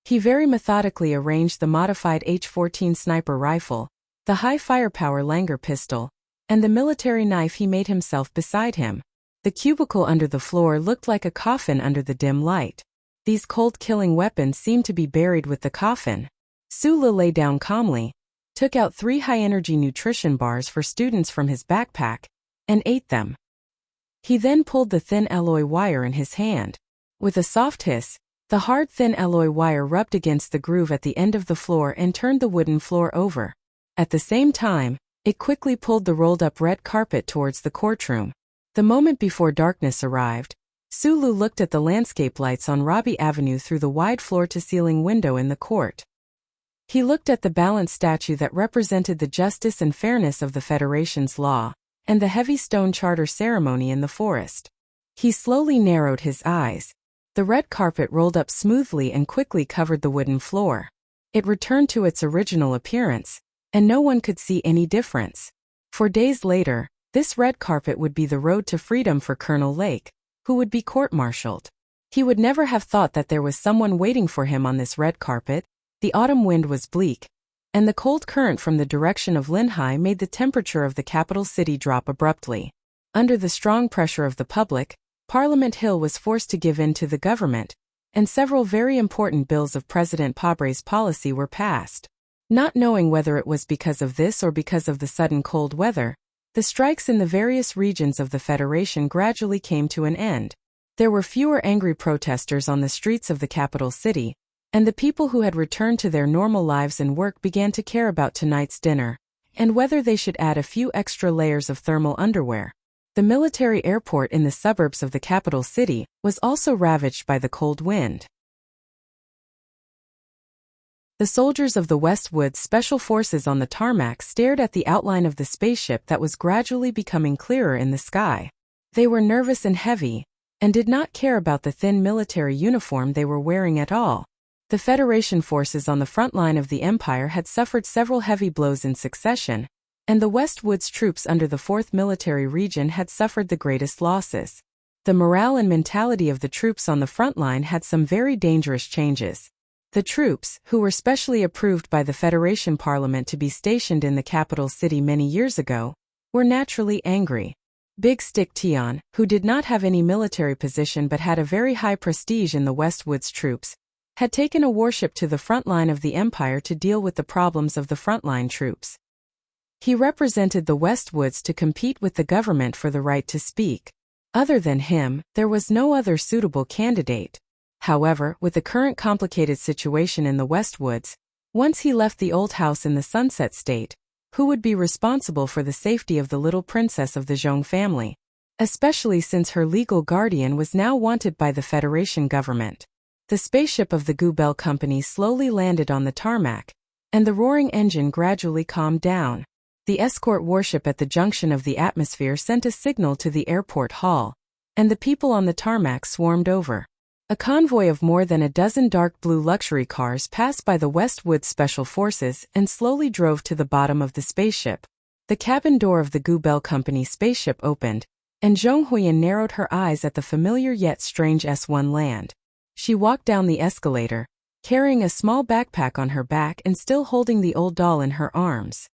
A: He very methodically arranged the modified H-14 sniper rifle, the high firepower Langer pistol, and the military knife he made himself beside him. The cubicle under the floor looked like a coffin under the dim light. These cold-killing weapons seemed to be buried with the coffin. Sulu lay down calmly, took out 3 high-energy nutrition bars for students from his backpack, and ate them. He then pulled the thin alloy wire in his hand. With a soft hiss, the hard thin alloy wire rubbed against the groove at the end of the floor and turned the wooden floor over. At the same time, it quickly pulled the rolled-up red carpet towards the courtroom. The moment before darkness arrived, Sulu looked at the landscape lights on Robbie Avenue through the wide floor-to-ceiling window in the court. He looked at the balanced statue that represented the justice and fairness of the Federation's law, and the heavy stone charter ceremony in the forest. He slowly narrowed his eyes. The red carpet rolled up smoothly and quickly covered the wooden floor. It returned to its original appearance, and no one could see any difference. For days later, this red carpet would be the road to freedom for Colonel Lake, who would be court-martialed. He would never have thought that there was someone waiting for him on this red carpet. The autumn wind was bleak, and the cold current from the direction of Linhai made the temperature of the capital city drop abruptly. Under the strong pressure of the public, Parliament Hill was forced to give in to the government, and several very important bills of President Pabre's policy were passed. Not knowing whether it was because of this or because of the sudden cold weather, the strikes in the various regions of the Federation gradually came to an end. There were fewer angry protesters on the streets of the capital city, and the people who had returned to their normal lives and work began to care about tonight's dinner, and whether they should add a few extra layers of thermal underwear. The military airport in the suburbs of the capital city was also ravaged by the cold wind. The soldiers of the Westwoods Special Forces on the tarmac stared at the outline of the spaceship that was gradually becoming clearer in the sky. They were nervous and heavy, and did not care about the thin military uniform they were wearing at all. The Federation forces on the front line of the Empire had suffered several heavy blows in succession, and the Westwoods troops under the 4th Military Region had suffered the greatest losses. The morale and mentality of the troops on the front line had some very dangerous changes. The troops, who were specially approved by the Federation Parliament to be stationed in the capital city many years ago, were naturally angry. Big Stick Tion, who did not have any military position but had a very high prestige in the Westwoods troops, had taken a warship to the front line of the Empire to deal with the problems of the frontline troops. He represented the Westwoods to compete with the government for the right to speak. Other than him, there was no other suitable candidate. However, with the current complicated situation in the Westwoods, once he left the old house in the Sunset State, who would be responsible for the safety of the little princess of the Zhong family? Especially since her legal guardian was now wanted by the Federation government. The spaceship of the Gu-Bel Company slowly landed on the tarmac, and the roaring engine gradually calmed down. The escort warship at the junction of the atmosphere sent a signal to the airport hall, and the people on the tarmac swarmed over. A convoy of more than a dozen dark blue luxury cars passed by the Westwoods Special Forces and slowly drove to the bottom of the spaceship. The cabin door of the Gu-Bel Company spaceship opened, and Zhong Huiyan narrowed her eyes at the familiar yet strange S1 land. She walked down the escalator, carrying a small backpack on her back and still holding the old doll in her arms.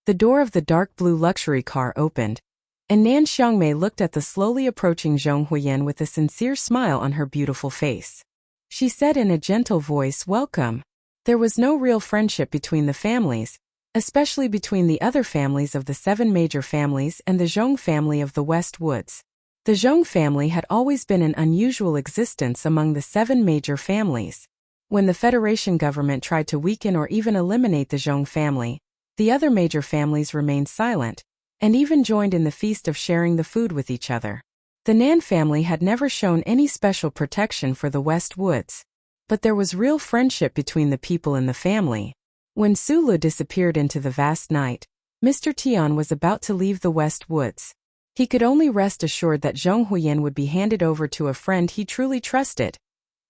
A: The door of the dark blue luxury car opened, and Nan Xiangmei looked at the slowly approaching Zhong Huiyan with a sincere smile on her beautiful face. She said in a gentle voice, "Welcome." There was no real friendship between the families, especially between the other families of the 7 major families and the Zhong family of the Westwoods. The Zhong family had always been an unusual existence among the 7 major families. When the Federation government tried to weaken or even eliminate the Zhong family, the other major families remained silent, and even joined in the feast of sharing the food with each other. The Nan family had never shown any special protection for the West Woods. But there was real friendship between the people in the family. When Sulu disappeared into the vast night, Mr. Tian was about to leave the West Woods. He could only rest assured that Zhong Huiyan would be handed over to a friend he truly trusted.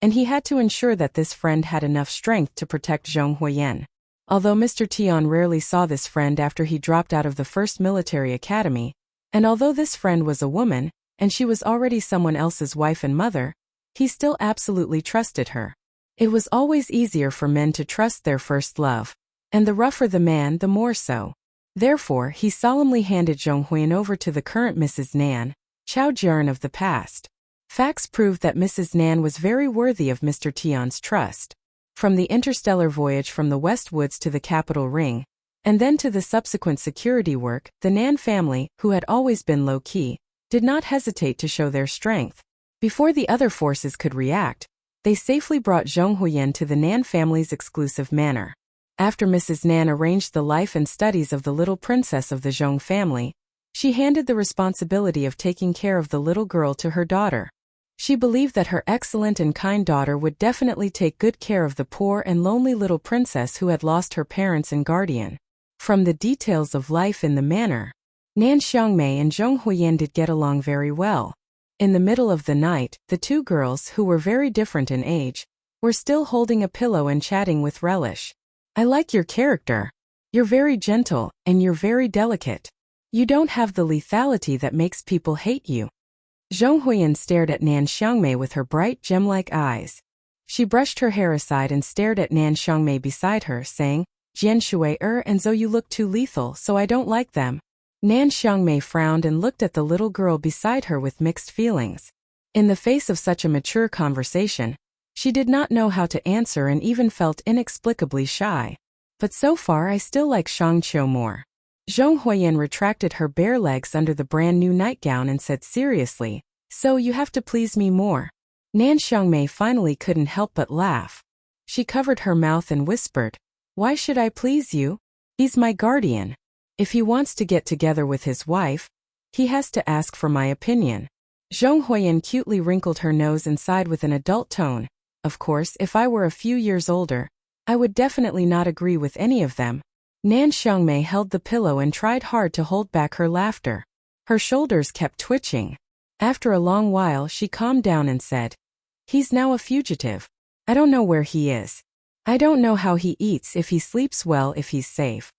A: And he had to ensure that this friend had enough strength to protect Zhong Huiyan. Although Mr. Tian rarely saw this friend after he dropped out of the first military academy, and although this friend was a woman, and she was already someone else's wife and mother, he still absolutely trusted her. It was always easier for men to trust their first love, and the rougher the man, the more so. Therefore, he solemnly handed Zhong Huiyan over to the current Mrs. Nan, Chao Jian of the past. Facts proved that Mrs. Nan was very worthy of Mr. Tian's trust. From the interstellar voyage from the West Woods to the capital ring, and then to the subsequent security work, the Nan family, who had always been low-key, did not hesitate to show their strength. Before the other forces could react, they safely brought Zhong Huiyan to the Nan family's exclusive manor. After Mrs. Nan arranged the life and studies of the little princess of the Zhong family, she handed the responsibility of taking care of the little girl to her daughter. She believed that her excellent and kind daughter would definitely take good care of the poor and lonely little princess who had lost her parents and guardian. From the details of life in the manor, Nan Xiangmei and Zhong Huiyan did get along very well. In the middle of the night, the two girls, who were very different in age, were still holding a pillow and chatting with relish. "I like your character. You're very gentle, and you're very delicate. You don't have the lethality that makes people hate you." Zhong Huiyan stared at Nan Xiangmei with her bright gem-like eyes. She brushed her hair aside and stared at Nan Xiangmei beside her, saying, "Jian Shui and Zhou, you look too lethal, so I don't like them." Nan Xiangmei frowned and looked at the little girl beside her with mixed feelings. In the face of such a mature conversation, she did not know how to answer and even felt inexplicably shy. "But so far I still like Shang Qiu more." Zhong Huiyan retracted her bare legs under the brand new nightgown and said seriously, "So you have to please me more." Nan Xiangmei finally couldn't help but laugh. She covered her mouth and whispered, "Why should I please you? He's my guardian. If he wants to get together with his wife, he has to ask for my opinion." Zhong Huiyan cutely wrinkled her nose and sighed with an adult tone. "Of course, if I were a few years older, I would definitely not agree with any of them." Nan Xiangmei held the pillow and tried hard to hold back her laughter. Her shoulders kept twitching. After a long while, she calmed down and said, "He's now a fugitive. I don't know where he is. I don't know how he eats, if he sleeps well, if he's safe.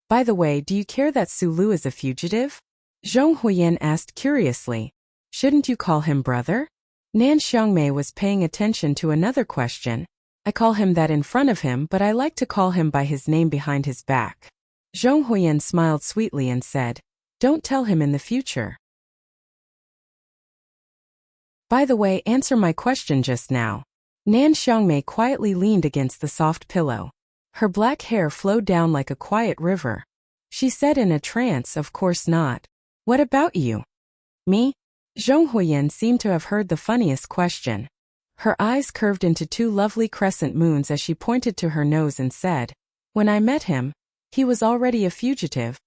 A: By the way, do you care that Sulu is a fugitive?" Zhong Huiyan asked curiously. "Shouldn't you call him brother?" Nan Xiangmei was paying attention to another question. "I call him that in front of him, but I like to call him by his name behind his back." Zhong Huiyan smiled sweetly and said, "Don't tell him in the future. By the way, answer my question just now." Nan Xiangmei quietly leaned against the soft pillow. Her black hair flowed down like a quiet river. She said in a trance, "Of course not. What about you?" "Me?" Zhong Huiyan seemed to have heard the funniest question. Her eyes curved into two lovely crescent moons as she pointed to her nose and said, "When I met him, he was already a fugitive."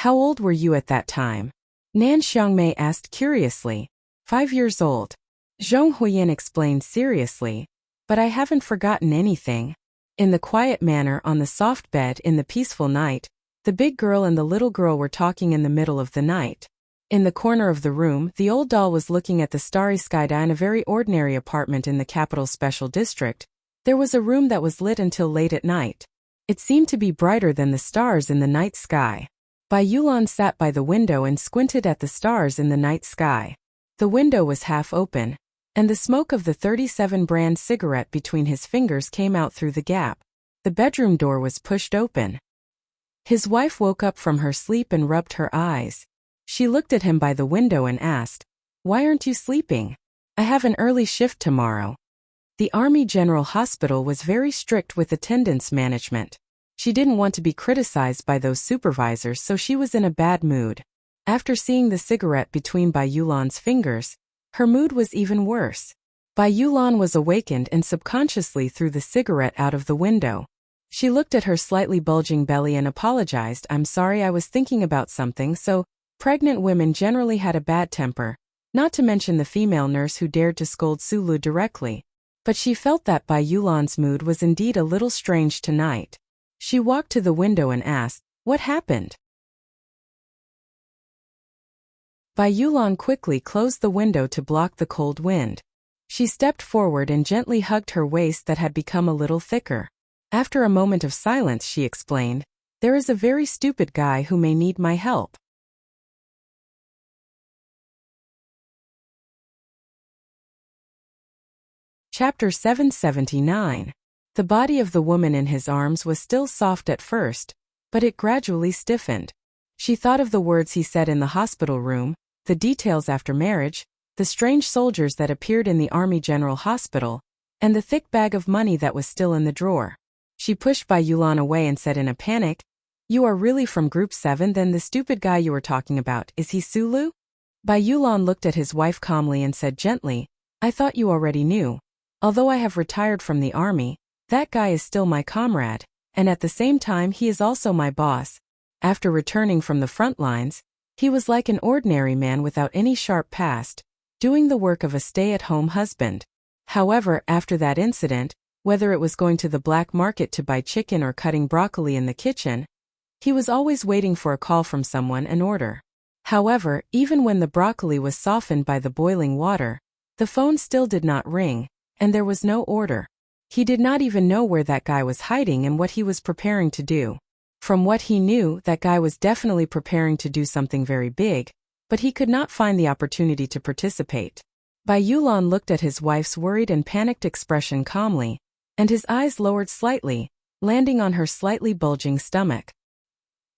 A: "How old were you at that time?" Nan Xiangmei asked curiously. 5 years old. Zhong Huiyan explained seriously, "But I haven't forgotten anything." In the quiet manner on the soft bed in the peaceful night, the big girl and the little girl were talking in the middle of the night. In the corner of the room, the old doll was looking at the starry sky. In a very ordinary apartment in the capital special district, there was a room that was lit until late at night. It seemed to be brighter than the stars in the night sky. Bai Yulan sat by the window and squinted at the stars in the night sky. The window was half open, and the smoke of the 37 brand cigarette between his fingers came out through the gap. The bedroom door was pushed open. His wife woke up from her sleep and rubbed her eyes. She looked at him by the window and asked, "Why aren't you sleeping?" "I have an early shift tomorrow." The Army General Hospital was very strict with attendance management. She didn't want to be criticized by those supervisors, so she was in a bad mood. After seeing the cigarette between Bai Yulan's fingers, her mood was even worse. Bai Yulan was awakened and subconsciously threw the cigarette out of the window. She looked at her slightly bulging belly and apologized. "I'm sorry, I was thinking about something." So, pregnant women generally had a bad temper. not to mention the female nurse who dared to scold Sulu directly. But she felt that Bai Yulan's mood was indeed a little strange tonight. She walked to the window and asked, "What happened?" Bai Yulan quickly closed the window to block the cold wind. She stepped forward and gently hugged her waist that had become a little thicker. After a moment of silence, she explained, "There is a very stupid guy who may need my help." Chapter 779. The body of the woman in his arms was still soft at first, but it gradually stiffened. She thought of the words he said in the hospital room, the details after marriage, the strange soldiers that appeared in the Army General Hospital, and the thick bag of money that was still in the drawer. She pushed Bai Yulan away and said in a panic, "You are really from Group 7, then the stupid guy you were talking about, is he Sulu?" Bai Yulan looked at his wife calmly and said gently, "I thought you already knew. Although I have retired from the army, that guy is still my comrade, and at the same time he is also my boss. After returning from the front lines, he was like an ordinary man without any sharp past, doing the work of a stay-at-home husband. However, after that incident, whether it was going to the black market to buy chicken or cutting broccoli in the kitchen, he was always waiting for a call from someone and order. However, even when the broccoli was softened by the boiling water, the phone still did not ring, and there was no order. He did not even know where that guy was hiding and what he was preparing to do. From what he knew, that guy was definitely preparing to do something very big, but he could not find the opportunity to participate." Bai Yulan looked at his wife's worried and panicked expression calmly, and his eyes lowered slightly, landing on her slightly bulging stomach.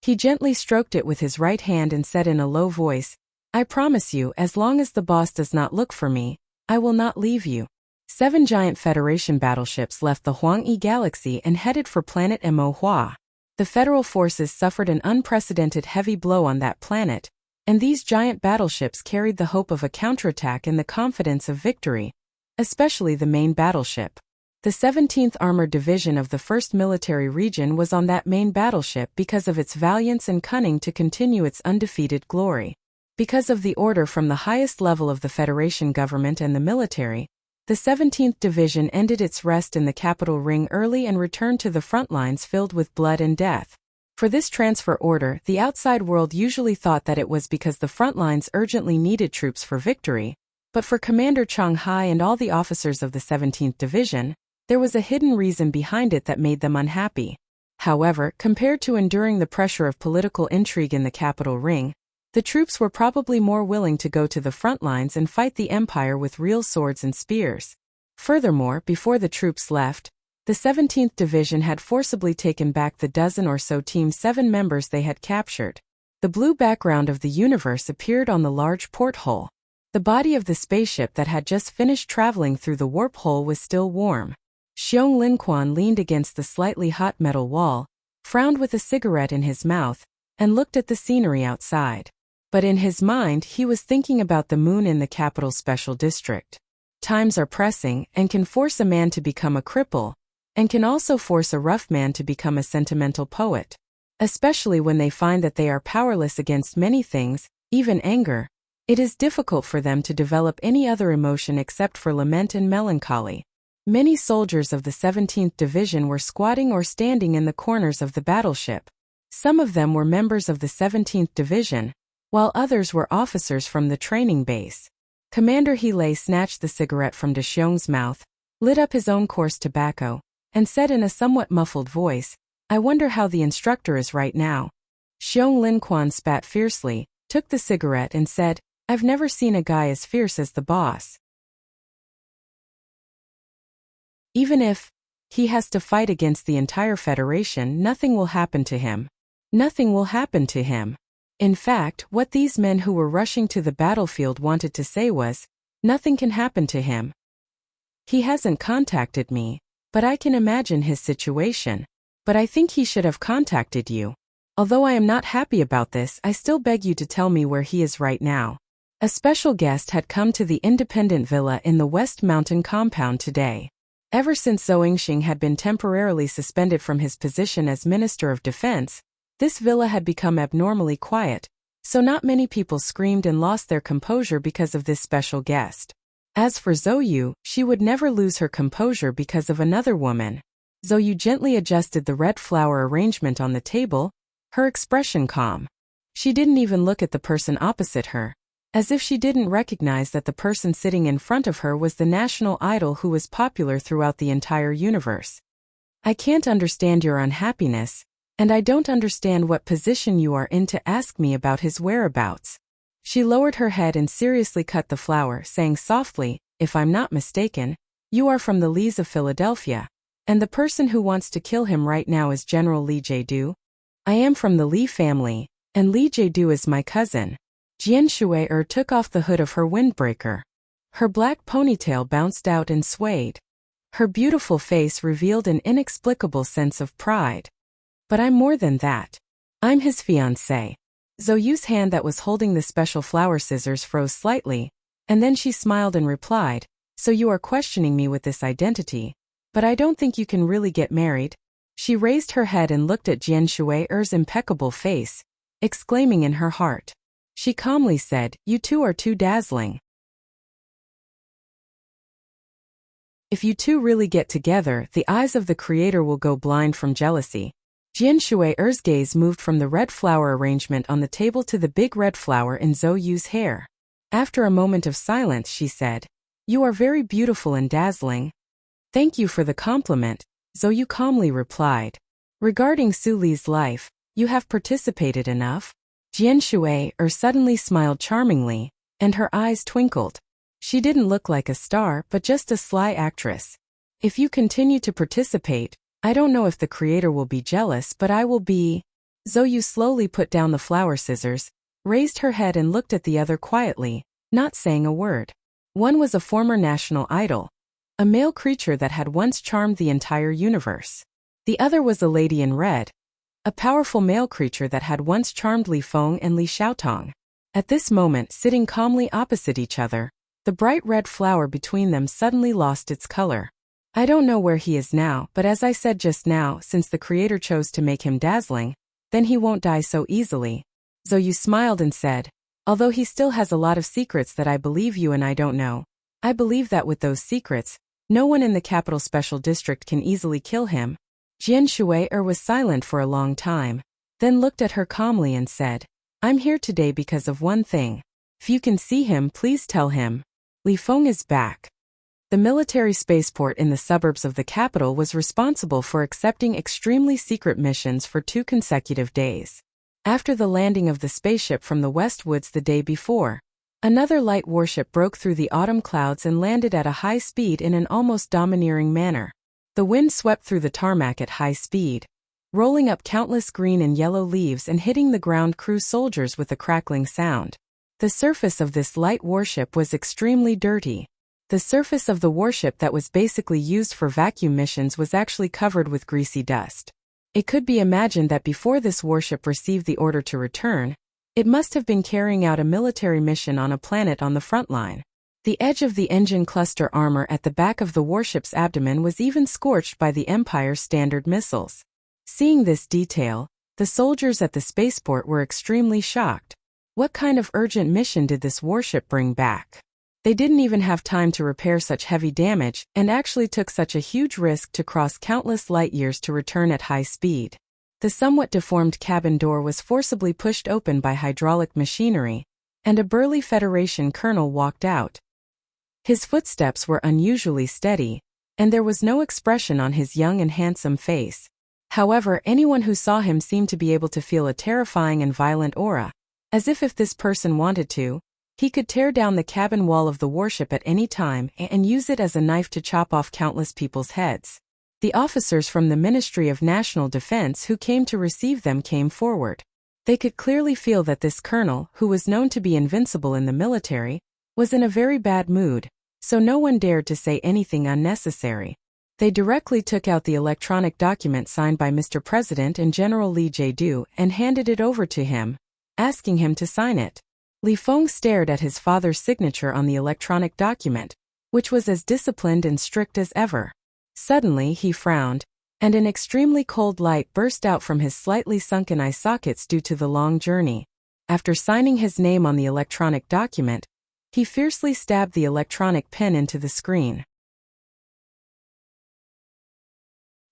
A: He gently stroked it with his right hand and said in a low voice, "I promise you, as long as the boss does not look for me, I will not leave you." 7 giant Federation battleships left the Huangyi galaxy and headed for planet Mo Hua. The Federal forces suffered an unprecedented heavy blow on that planet, and these giant battleships carried the hope of a counterattack and the confidence of victory, especially the main battleship. The 17th Armored Division of the 1st Military Region was on that main battleship because of its valiance and cunning to continue its undefeated glory. Because of the order from the highest level of the Federation government and the military, the 17th Division ended its rest in the capital ring early and returned to the front lines filled with blood and death. For this transfer order, the outside world usually thought that it was because the front lines urgently needed troops for victory, but for Commander Chang Hai and all the officers of the 17th Division, there was a hidden reason behind it that made them unhappy. However, compared to enduring the pressure of political intrigue in the capital ring, the troops were probably more willing to go to the front lines and fight the Empire with real swords and spears. Furthermore, before the troops left, the 17th Division had forcibly taken back the dozen or so Team 7 members they had captured. The blue background of the universe appeared on the large porthole. The body of the spaceship that had just finished traveling through the warp hole was still warm. Xiong Linquan leaned against the slightly hot metal wall, frowned with a cigarette in his mouth, and looked at the scenery outside. But in his mind he was thinking about the moon in the capital special district. Times are pressing and can force a man to become a cripple, and can also force a rough man to become a sentimental poet. Especially when they find that they are powerless against many things, even anger. It is difficult for them to develop any other emotion except for lament and melancholy. Many soldiers of the 17th Division were squatting or standing in the corners of the battleship. Some of them were members of the 17th Division, while others were officers from the training base. Commander Heelei snatched the cigarette from De Xiong's mouth, lit up his own coarse tobacco, and said in a somewhat muffled voice, "I wonder how the instructor is right now." Xiong Linquan spat fiercely, took the cigarette and said, "I've never seen a guy as fierce as the boss. Even if he has to fight against the entire Federation, nothing will happen to him. Nothing will happen to him." In fact, what these men who were rushing to the battlefield wanted to say was, "Nothing can happen to him. He hasn't contacted me, but I can imagine his situation. But I think he should have contacted you. Although I am not happy about this, I still beg you to tell me where he is right now." A special guest had come to the Independent Villa in the West Mountain compound today. Ever since Zhou Yingxing had been temporarily suspended from his position as Minister of Defense, this villa had become abnormally quiet, So not many people screamed and lost their composure because of this special guest. As for Zhou Yu, she would never lose her composure because of another woman. Zhou Yu gently adjusted the red flower arrangement on the table, her expression calm. She didn't even look at the person opposite her, as if she didn't recognize that the person sitting in front of her was the national idol who was popular throughout the entire universe. I can't understand your unhappiness, and I don't understand what position you are in to ask me about his whereabouts. She lowered her head and seriously cut the flower, saying softly, if I'm not mistaken, you are from the Lees of Philadelphia, and the person who wants to kill him right now is General Li Jiedu. I am from the Li family, and Li Jiedu is my cousin. Jian Shui took off the hood of her windbreaker. Her black ponytail bounced out and swayed. Her beautiful face revealed an inexplicable sense of pride. But I'm more than that. I'm his fiancée. Zhou Yu's hand that was holding the special flower scissors froze slightly, and then she smiled and replied, so you are questioning me with this identity, but I don't think you can really get married. She raised her head and looked at Jian Shui's impeccable face, exclaiming in her heart. She calmly said, you two are too dazzling. If you two really get together, the eyes of the creator will go blind from jealousy. Jian Shui's gaze moved from the red flower arrangement on the table to the big red flower in Zhou Yu's hair. After a moment of silence, she said, you are very beautiful and dazzling. Thank you for the compliment, Zhou Yu calmly replied. Regarding Su Li's life, you have participated enough? Jian Shui suddenly smiled charmingly, and her eyes twinkled. She didn't look like a star but just a sly actress. If you continue to participate, I don't know if the creator will be jealous, but I will be. Zhou Yu slowly put down the flower scissors, raised her head and looked at the other quietly, not saying a word. One was a former national idol, a male creature that had once charmed the entire universe. The other was a lady in red, a powerful male creature that had once charmed Li Feng and Li Xiaotong. At this moment, sitting calmly opposite each other, the bright red flower between them suddenly lost its color. I don't know where he is now, but as I said just now, since the creator chose to make him dazzling, then he won't die so easily. Zhou Yu smiled and said, although he still has a lot of secrets that I believe you and I don't know, I believe that with those secrets, no one in the capital special district can easily kill him. Jian Shui was silent for a long time, then looked at her calmly and said, I'm here today because of one thing. If you can see him, please tell him. Li Feng is back. The military spaceport in the suburbs of the capital was responsible for accepting extremely secret missions for 2 consecutive days. After the landing of the spaceship from the West Woods the day before, another light warship broke through the autumn clouds and landed at a high speed in an almost domineering manner. The wind swept through the tarmac at high speed, rolling up countless green and yellow leaves and hitting the ground crew soldiers with a crackling sound. The surface of this light warship was extremely dirty. The surface of the warship that was basically used for vacuum missions was actually covered with greasy dust. It could be imagined that before this warship received the order to return, it must have been carrying out a military mission on a planet on the front line. The edge of the engine cluster armor at the back of the warship's abdomen was even scorched by the Empire's standard missiles. Seeing this detail, the soldiers at the spaceport were extremely shocked. What kind of urgent mission did this warship bring back? They didn't even have time to repair such heavy damage and actually took such a huge risk to cross countless light years to return at high speed. The somewhat deformed cabin door was forcibly pushed open by hydraulic machinery, and a burly Federation colonel walked out. His footsteps were unusually steady, and there was no expression on his young and handsome face. However, anyone who saw him seemed to be able to feel a terrifying and violent aura, as if this person wanted to, he could tear down the cabin wall of the warship at any time and use it as a knife to chop off countless people's heads. The officers from the Ministry of National Defense who came to receive them came forward. They could clearly feel that this colonel, who was known to be invincible in the military, was in a very bad mood, so no one dared to say anything unnecessary. They directly took out the electronic document signed by Mr. President and General Li Jiedu and handed it over to him, asking him to sign it. Li Feng stared at his father's signature on the electronic document, which was as disciplined and strict as ever. Suddenly he frowned, and an extremely cold light burst out from his slightly sunken eye sockets due to the long journey. After signing his name on the electronic document, he fiercely stabbed the electronic pen into the screen.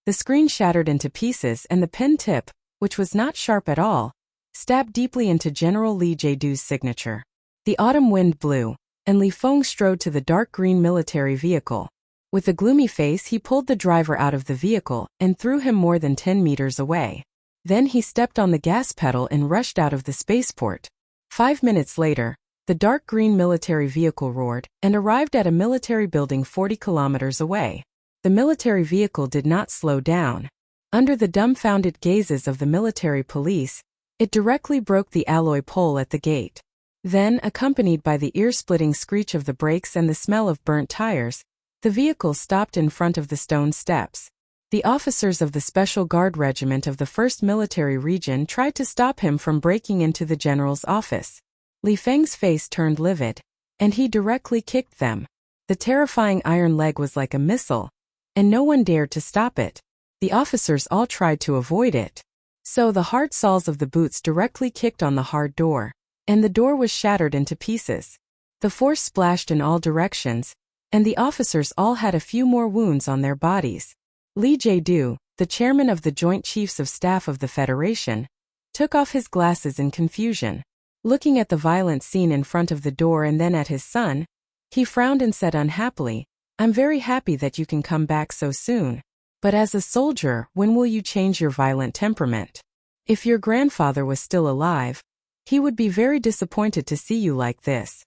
A: The screen shattered into pieces and the pen tip, which was not sharp at all, stabbed deeply into General Li Jiedu's signature. The autumn wind blew, and Li Feng strode to the dark green military vehicle. With a gloomy face, he pulled the driver out of the vehicle and threw him more than 10 meters away. Then he stepped on the gas pedal and rushed out of the spaceport. 5 minutes later, the dark green military vehicle roared and arrived at a military building 40 kilometers away. The military vehicle did not slow down. Under the dumbfounded gazes of the military police, it directly broke the alloy pole at the gate. Then, accompanied by the ear-splitting screech of the brakes and the smell of burnt tires, the vehicle stopped in front of the stone steps. The officers of the Special Guard Regiment of the 1st Military Region tried to stop him from breaking into the general's office. Li Feng's face turned livid, and he directly kicked them. The terrifying iron leg was like a missile, and no one dared to stop it. The officers all tried to avoid it. So the hard soles of the boots directly kicked on the hard door, and the door was shattered into pieces. The force splashed in all directions, and the officers all had a few more wounds on their bodies. Li Jiedu, the chairman of the Joint Chiefs of Staff of the Federation, took off his glasses in confusion. Looking at the violent scene in front of the door and then at his son, he frowned and said unhappily, "I'm very happy that you can come back so soon. But as a soldier, when will you change your violent temperament? If your grandfather was still alive, he would be very disappointed to see you like this."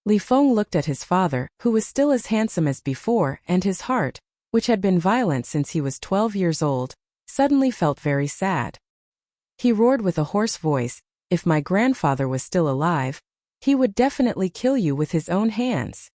A: Li Feng looked at his father, who was still as handsome as before, and his heart, which had been violent since he was 12 years old, suddenly felt very sad. He roared with a hoarse voice, "If my grandfather was still alive, he would definitely kill you with his own hands."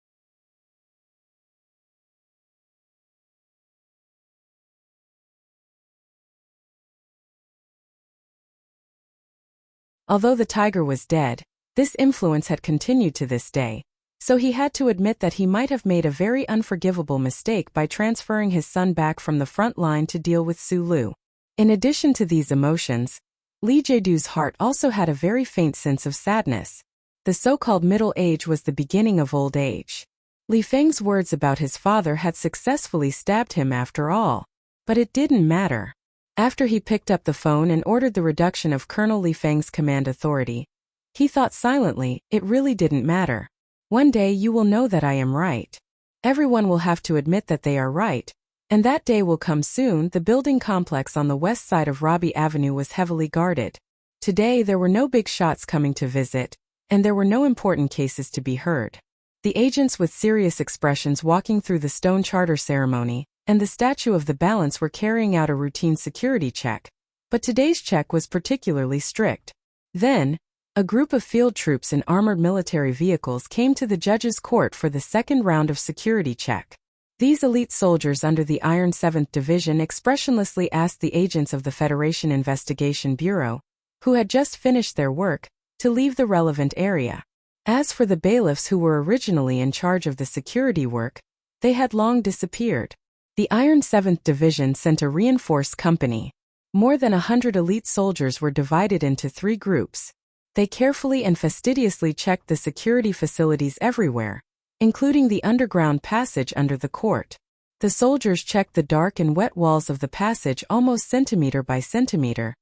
A: Although the tiger was dead, this influence had continued to this day, so he had to admit that he might have made a very unforgivable mistake by transferring his son back from the front line to deal with Su Lu. In addition to these emotions, Li Jiedu's heart also had a very faint sense of sadness. The so-called middle age was the beginning of old age. Li Feng's words about his father had successfully stabbed him after all. But it didn't matter. After he picked up the phone and ordered the reduction of Colonel Li Feng's command authority, he thought silently, it really didn't matter. One day you will know that I am right. Everyone will have to admit that they are right, and that day will come soon. The building complex on the west side of Robbie Avenue was heavily guarded. Today there were no big shots coming to visit, and there were no important cases to be heard. The agents with serious expressions walking through the stone charter ceremony, and the Statue of the Balance were carrying out a routine security check, but today's check was particularly strict. Then, a group of field troops in armored military vehicles came to the judge's court for the second round of security check. These elite soldiers under the Iron 7th Division expressionlessly asked the agents of the Federation Investigation Bureau, who had just finished their work, to leave the relevant area. As for the bailiffs who were originally in charge of the security work, they had long disappeared. The Iron 7th Division sent a reinforced company. More than 100 elite soldiers were divided into 3 groups. They carefully and fastidiously checked the security facilities everywhere, including the underground passage under the court. The soldiers checked the dark and wet walls of the passage almost centimeter by centimeter,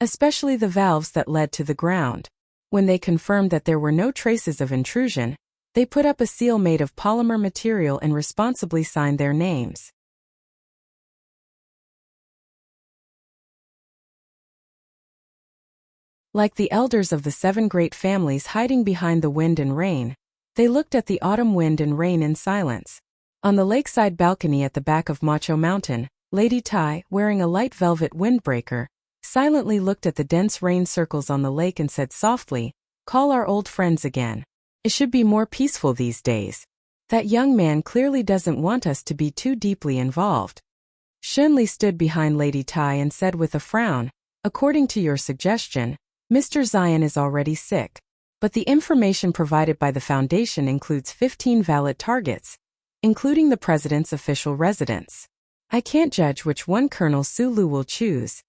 A: especially the valves that led to the ground. When they confirmed that there were no traces of intrusion, they put up a seal made of polymer material and responsibly signed their names. Like the elders of the 7 great families hiding behind the wind and rain, they looked at the autumn wind and rain in silence. On the lakeside balcony at the back of Macho Mountain, Lady Tai, wearing a light velvet windbreaker, silently looked at the dense rain circles on the lake and said softly, "Call our old friends again. It should be more peaceful these days. That young man clearly doesn't want us to be too deeply involved." Shunli stood behind Lady Tai and said with a frown, "According to your suggestion, Mr. Zion is already sick, but the information provided by the Foundation includes 15 valid targets, including the President's official residence. I can't judge which one Colonel Su Lu will choose."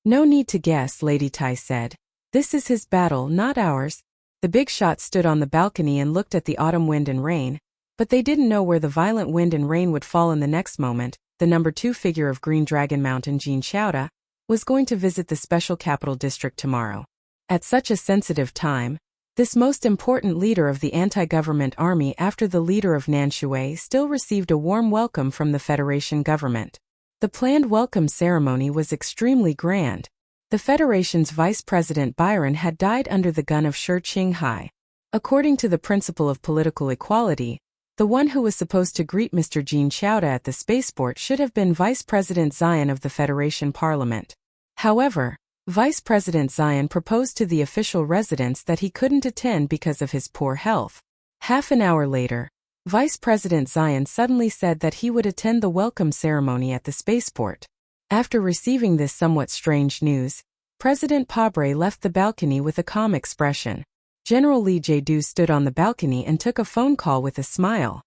A: "No need to guess," Lady Tai said. This is his battle, not ours. The big shot stood on the balcony and looked at the autumn wind and rain, but they didn't know where the violent wind and rain would fall in the next moment. The number 2 figure of Green Dragon Mountain, Jin Xiaoda, was going to visit the Special Capital District tomorrow. At such a sensitive time, this most important leader of the anti-government army after the leader of Nanshui still received a warm welcome from the Federation government. The planned welcome ceremony was extremely grand. The Federation's Vice President Byron had died under the gun of Shi Qinghai. According to the principle of political equality, the one who was supposed to greet Mr. Jin Xiaoda at the spaceport should have been Vice President Zion of the Federation Parliament. However, Vice President Zion proposed to the official residents that he couldn't attend because of his poor health. Half an hour later, Vice President Zion suddenly said that he would attend the welcome ceremony at the spaceport. After receiving this somewhat strange news, President Pabre left the balcony with a calm expression. General Li Jiedu stood on the balcony and took a phone call with a smile.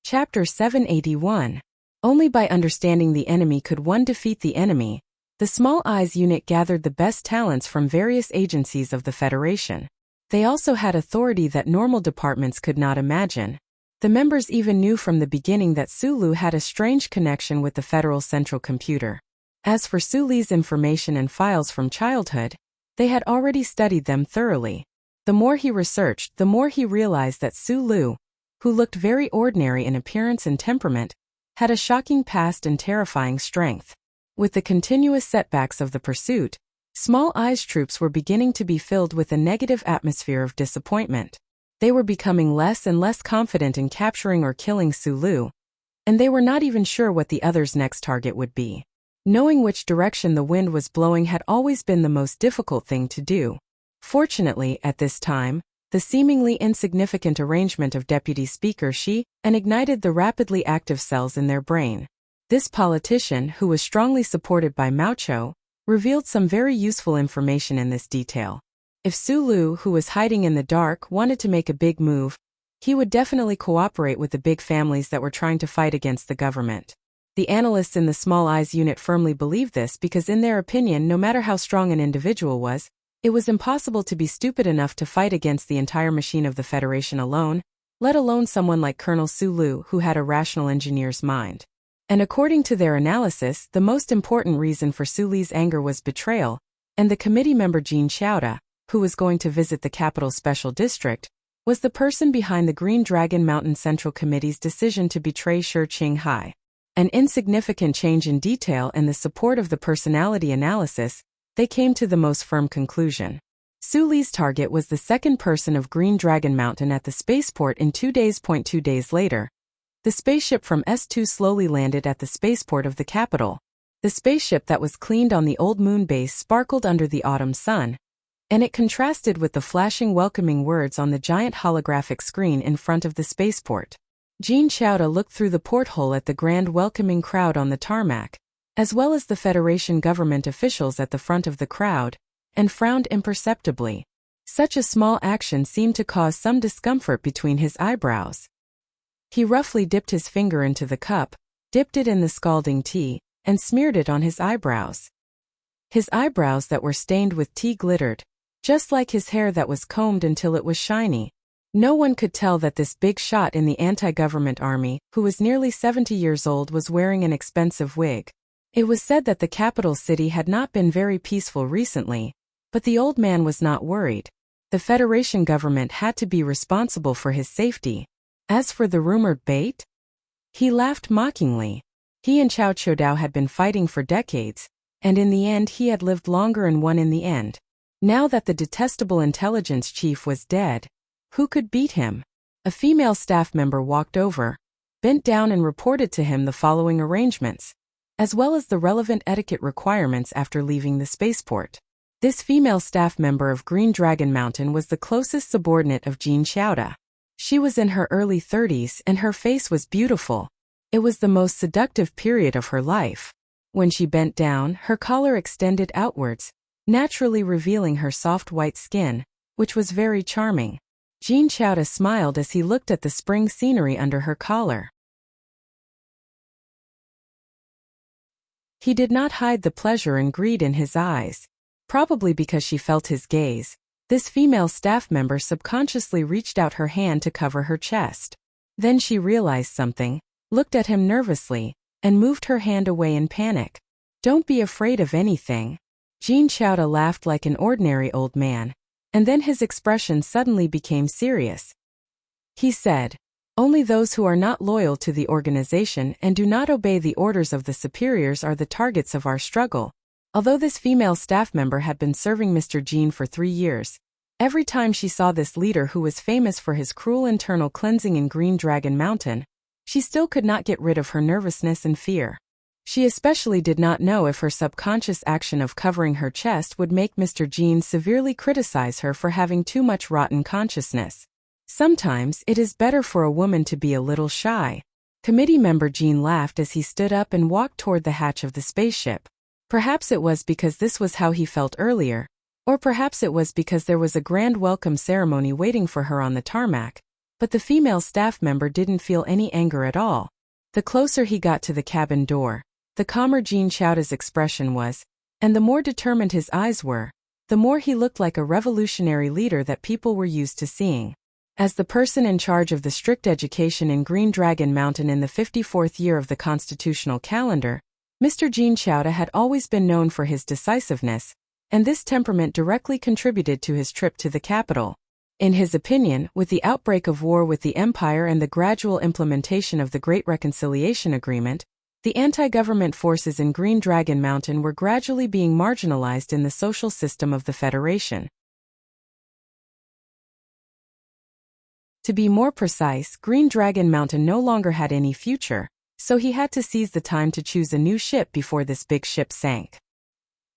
A: Chapter 781. Only by understanding the enemy could one defeat the enemy. The Small Eyes unit gathered the best talents from various agencies of the Federation. They also had authority that normal departments could not imagine. The members even knew from the beginning that Sulu had a strange connection with the Federal Central Computer. As for Suli's information and files from childhood, they had already studied them thoroughly. The more he researched, the more he realized that Sulu, who looked very ordinary in appearance and temperament, had a shocking past and terrifying strength. With the continuous setbacks of the pursuit, Small Eyes troops were beginning to be filled with a negative atmosphere of disappointment. They were becoming less and less confident in capturing or killing Sulu, and they were not even sure what the other's next target would be. Knowing which direction the wind was blowing had always been the most difficult thing to do. Fortunately, at this time, the seemingly insignificant arrangement of Deputy Speaker Xi ignited the rapidly active cells in their brain. This politician, who was strongly supported by Mao Chou, revealed some very useful information in this detail. If Sulu, who was hiding in the dark, wanted to make a big move, he would definitely cooperate with the big families that were trying to fight against the government. The analysts in the Small Eyes unit firmly believed this because in their opinion, no matter how strong an individual was, it was impossible to be stupid enough to fight against the entire machine of the Federation alone, let alone someone like Colonel Sulu who had a rational engineer's mind. And according to their analysis, the most important reason for Suli's anger was betrayal, and the committee member Jin Xiaoda, who was going to visit the capital special district, was the person behind the Green Dragon Mountain Central Committee's decision to betray Shi Qinghai. An insignificant change in detail and the support of the personality analysis, they came to the most firm conclusion. Suli's target was the second person of Green Dragon Mountain at the spaceport in 2 days. 2 days later, the spaceship from S2 slowly landed at the spaceport of the capital. The spaceship that was cleaned on the old moon base sparkled under the autumn sun, and it contrasted with the flashing welcoming words on the giant holographic screen in front of the spaceport. Jin Xiaoda looked through the porthole at the grand welcoming crowd on the tarmac, as well as the Federation government officials at the front of the crowd, and frowned imperceptibly. Such a small action seemed to cause some discomfort between his eyebrows. He roughly dipped his finger into the cup, dipped it in the scalding tea, and smeared it on his eyebrows. His eyebrows that were stained with tea glittered, just like his hair that was combed until it was shiny. No one could tell that this big shot in the anti-government army, who was nearly 70 years old, was wearing an expensive wig. It was said that the capital city had not been very peaceful recently, but the old man was not worried. The Federation government had to be responsible for his safety. As for the rumored bait, he laughed mockingly. He and Qiao Chodao had been fighting for decades, and in the end he had lived longer and won in the end. Now that the detestable intelligence chief was dead, who could beat him? A female staff member walked over, bent down and reported to him the following arrangements, as well as the relevant etiquette requirements after leaving the spaceport. This female staff member of Green Dragon Mountain was the closest subordinate of Jin Xiaoda. She was in her early 30s and her face was beautiful. It was the most seductive period of her life. When she bent down, her collar extended outwards, naturally revealing her soft white skin, which was very charming. Jean Chowda smiled as he looked at the spring scenery under her collar. He did not hide the pleasure and greed in his eyes. Probably because she felt his gaze, this female staff member subconsciously reached out her hand to cover her chest. Then she realized something, looked at him nervously, and moved her hand away in panic. "Don't be afraid of anything." Jean Chowda laughed like an ordinary old man, and then his expression suddenly became serious. He said, "Only those who are not loyal to the organization and do not obey the orders of the superiors are the targets of our struggle." Although this female staff member had been serving Mr. Jean for 3 years, every time she saw this leader who was famous for his cruel internal cleansing in Green Dragon Mountain, she still could not get rid of her nervousness and fear. She especially did not know if her subconscious action of covering her chest would make Mr. Jean severely criticize her for having too much rotten consciousness. Sometimes it is better for a woman to be a little shy. Committee member Jean laughed as he stood up and walked toward the hatch of the spaceship. Perhaps it was because this was how he felt earlier, or perhaps it was because there was a grand welcome ceremony waiting for her on the tarmac, but the female staff member didn't feel any anger at all. The closer he got to the cabin door, the calmer Jean Chowda's expression was, and the more determined his eyes were, the more he looked like a revolutionary leader that people were used to seeing. As the person in charge of the strict education in Green Dragon Mountain in the 54th year of the constitutional calendar, Mr. Jean Chowda had always been known for his decisiveness, and this temperament directly contributed to his trip to the capital. In his opinion, with the outbreak of war with the Empire and the gradual implementation of the Great Reconciliation Agreement, the anti-government forces in Green Dragon Mountain were gradually being marginalized in the social system of the Federation. To be more precise, Green Dragon Mountain no longer had any future, so he had to seize the time to choose a new ship before this big ship sank.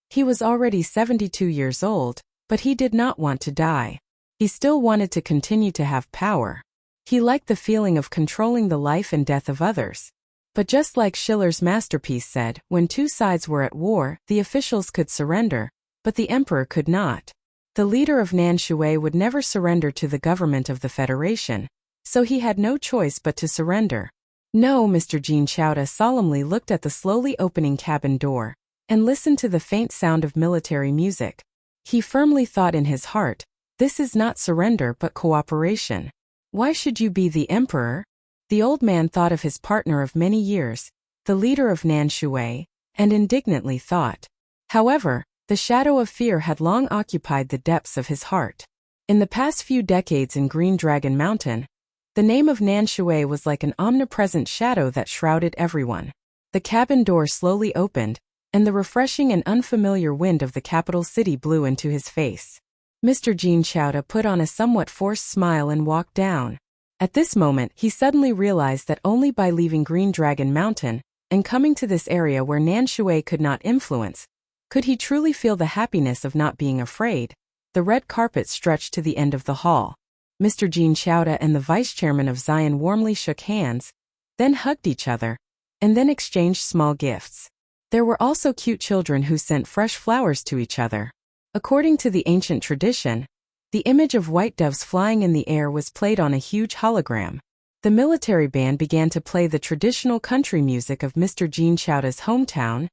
A: He was already 72 years old, but he did not want to die. He still wanted to continue to have power. He liked the feeling of controlling the life and death of others. But just like Schiller's masterpiece said, when two sides were at war, the officials could surrender, but the emperor could not. The leader of Nan Shui would never surrender to the government of the Federation, so he had no choice but to surrender. "No." Mr. Jean Chowda solemnly looked at the slowly opening cabin door, and listened to the faint sound of military music. He firmly thought in his heart, "This is not surrender but cooperation. Why should you be the emperor?" The old man thought of his partner of many years, the leader of Nan Shui, and indignantly thought. However, the shadow of fear had long occupied the depths of his heart. In the past few decades in Green Dragon Mountain, the name of Nan Shui was like an omnipresent shadow that shrouded everyone. The cabin door slowly opened, and the refreshing and unfamiliar wind of the capital city blew into his face. Mr. Jean Chowda put on a somewhat forced smile and walked down. At this moment, he suddenly realized that only by leaving Green Dragon Mountain, and coming to this area where Nan Shui could not influence, could he truly feel the happiness of not being afraid. The red carpet stretched to the end of the hall. Mr. Jean Chowda and the vice-chairman of Zion warmly shook hands, then hugged each other, and then exchanged small gifts. There were also cute children who sent fresh flowers to each other. According to the ancient tradition, the image of white doves flying in the air was played on a huge hologram. The military band began to play the traditional country music of Mr. Jean Chowda's hometown,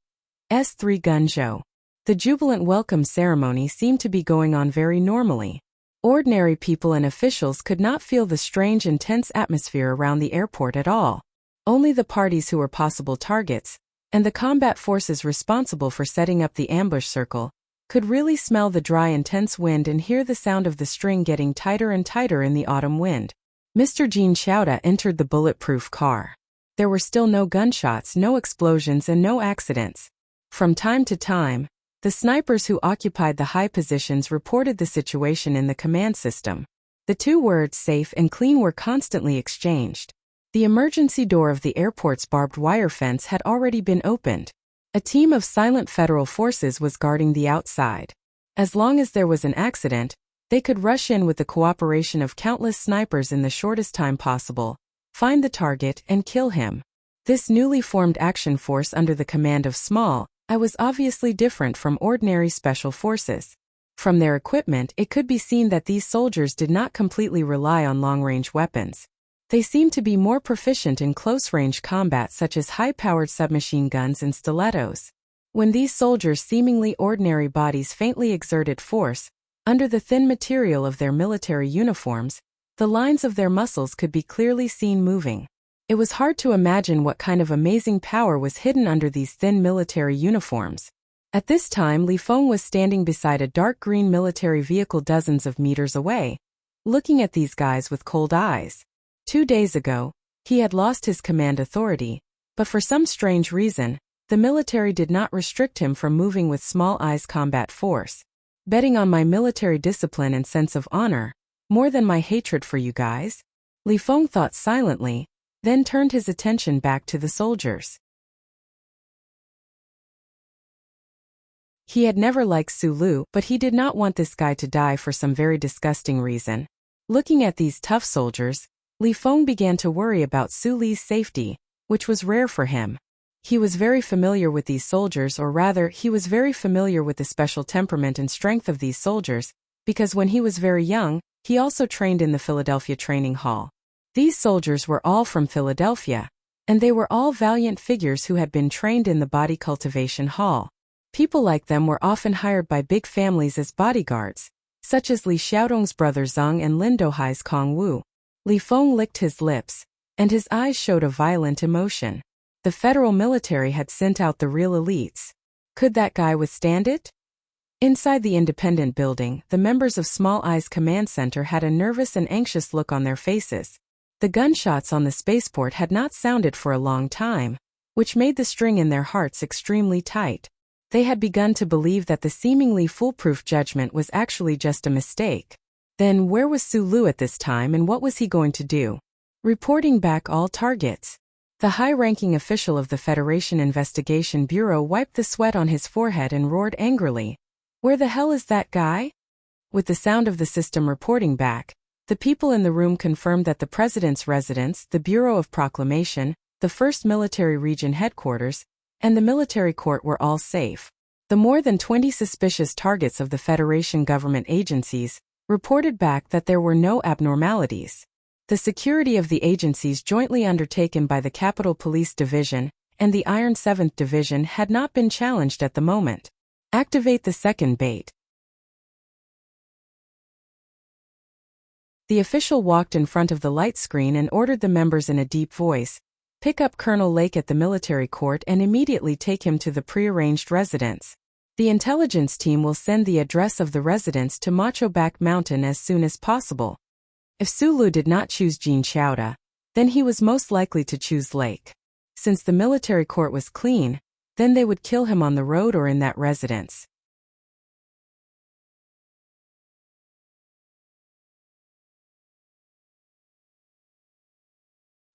A: S3 Gunzhou. The jubilant welcome ceremony seemed to be going on very normally. Ordinary people and officials could not feel the strange and tense atmosphere around the airport at all. Only the parties who were possible targets, and the combat forces responsible for setting up the ambush circle, could really smell the dry intense wind and hear the sound of the string getting tighter and tighter in the autumn wind. Mr. Jean Chowda entered the bulletproof car. There were still no gunshots, no explosions, and no accidents. From time to time, the snipers who occupied the high positions reported the situation in the command system. The two words safe and clean were constantly exchanged. The emergency door of the airport's barbed wire fence had already been opened. A team of silent federal forces was guarding the outside. As long as there was an accident, they could rush in with the cooperation of countless snipers in the shortest time possible, find the target and kill him. This newly formed action force under the command of Small, I was obviously different from ordinary special forces. From their equipment, it could be seen that these soldiers did not completely rely on long-range weapons. They seemed to be more proficient in close-range combat such as high-powered submachine guns and stilettos. When these soldiers' seemingly ordinary bodies faintly exerted force, under the thin material of their military uniforms, the lines of their muscles could be clearly seen moving. It was hard to imagine what kind of amazing power was hidden under these thin military uniforms. At this time, Li Feng was standing beside a dark green military vehicle dozens of meters away, looking at these guys with cold eyes. 2 days ago, he had lost his command authority, but for some strange reason, the military did not restrict him from moving with small eyes combat force. Betting on my military discipline and sense of honor, more than my hatred for you guys? Li Feng thought silently, then turned his attention back to the soldiers. He had never liked Su Lu, but he did not want this guy to die for some very disgusting reason. Looking at these tough soldiers, Li Feng began to worry about Su Li's safety, which was rare for him. He was very familiar with these soldiers, or rather, he was very familiar with the special temperament and strength of these soldiers, because when he was very young, he also trained in the Philadelphia Training Hall. These soldiers were all from Philadelphia, and they were all valiant figures who had been trained in the Body Cultivation Hall. People like them were often hired by big families as bodyguards, such as Li Xiaodong's brother Zhang and Lin Dohai's Kong Wu. Li Feng licked his lips, and his eyes showed a violent emotion. The federal military had sent out the real elites. Could that guy withstand it? Inside the independent building, the members of Small Eyes Command Center had a nervous and anxious look on their faces. The gunshots on the spaceport had not sounded for a long time, which made the string in their hearts extremely tight. They had begun to believe that the seemingly foolproof judgment was actually just a mistake. Then where was Su Lu at this time, and what was he going to do? Reporting back all targets. The high-ranking official of the Federation Investigation Bureau wiped the sweat on his forehead and roared angrily. Where the hell is that guy? With the sound of the system reporting back, the people in the room confirmed that the President's residence, the Bureau of Proclamation, the 1st Military Region Headquarters, and the military court were all safe. The more than 20 suspicious targets of the Federation government agencies reported back that there were no abnormalities. The security of the agencies jointly undertaken by the Capitol Police Division and the Iron 7th Division had not been challenged at the moment. Activate the second bait. The official walked in front of the light screen and ordered the members in a deep voice, pick up Colonel Lake at the military court and immediately take him to the prearranged residence. The intelligence team will send the address of the residence to Macho Back Mountain as soon as possible. If Su Lu did not choose Jin Xiaoda, then he was most likely to choose Lake. Since the military court was clean, then they would kill him on the road or in that residence.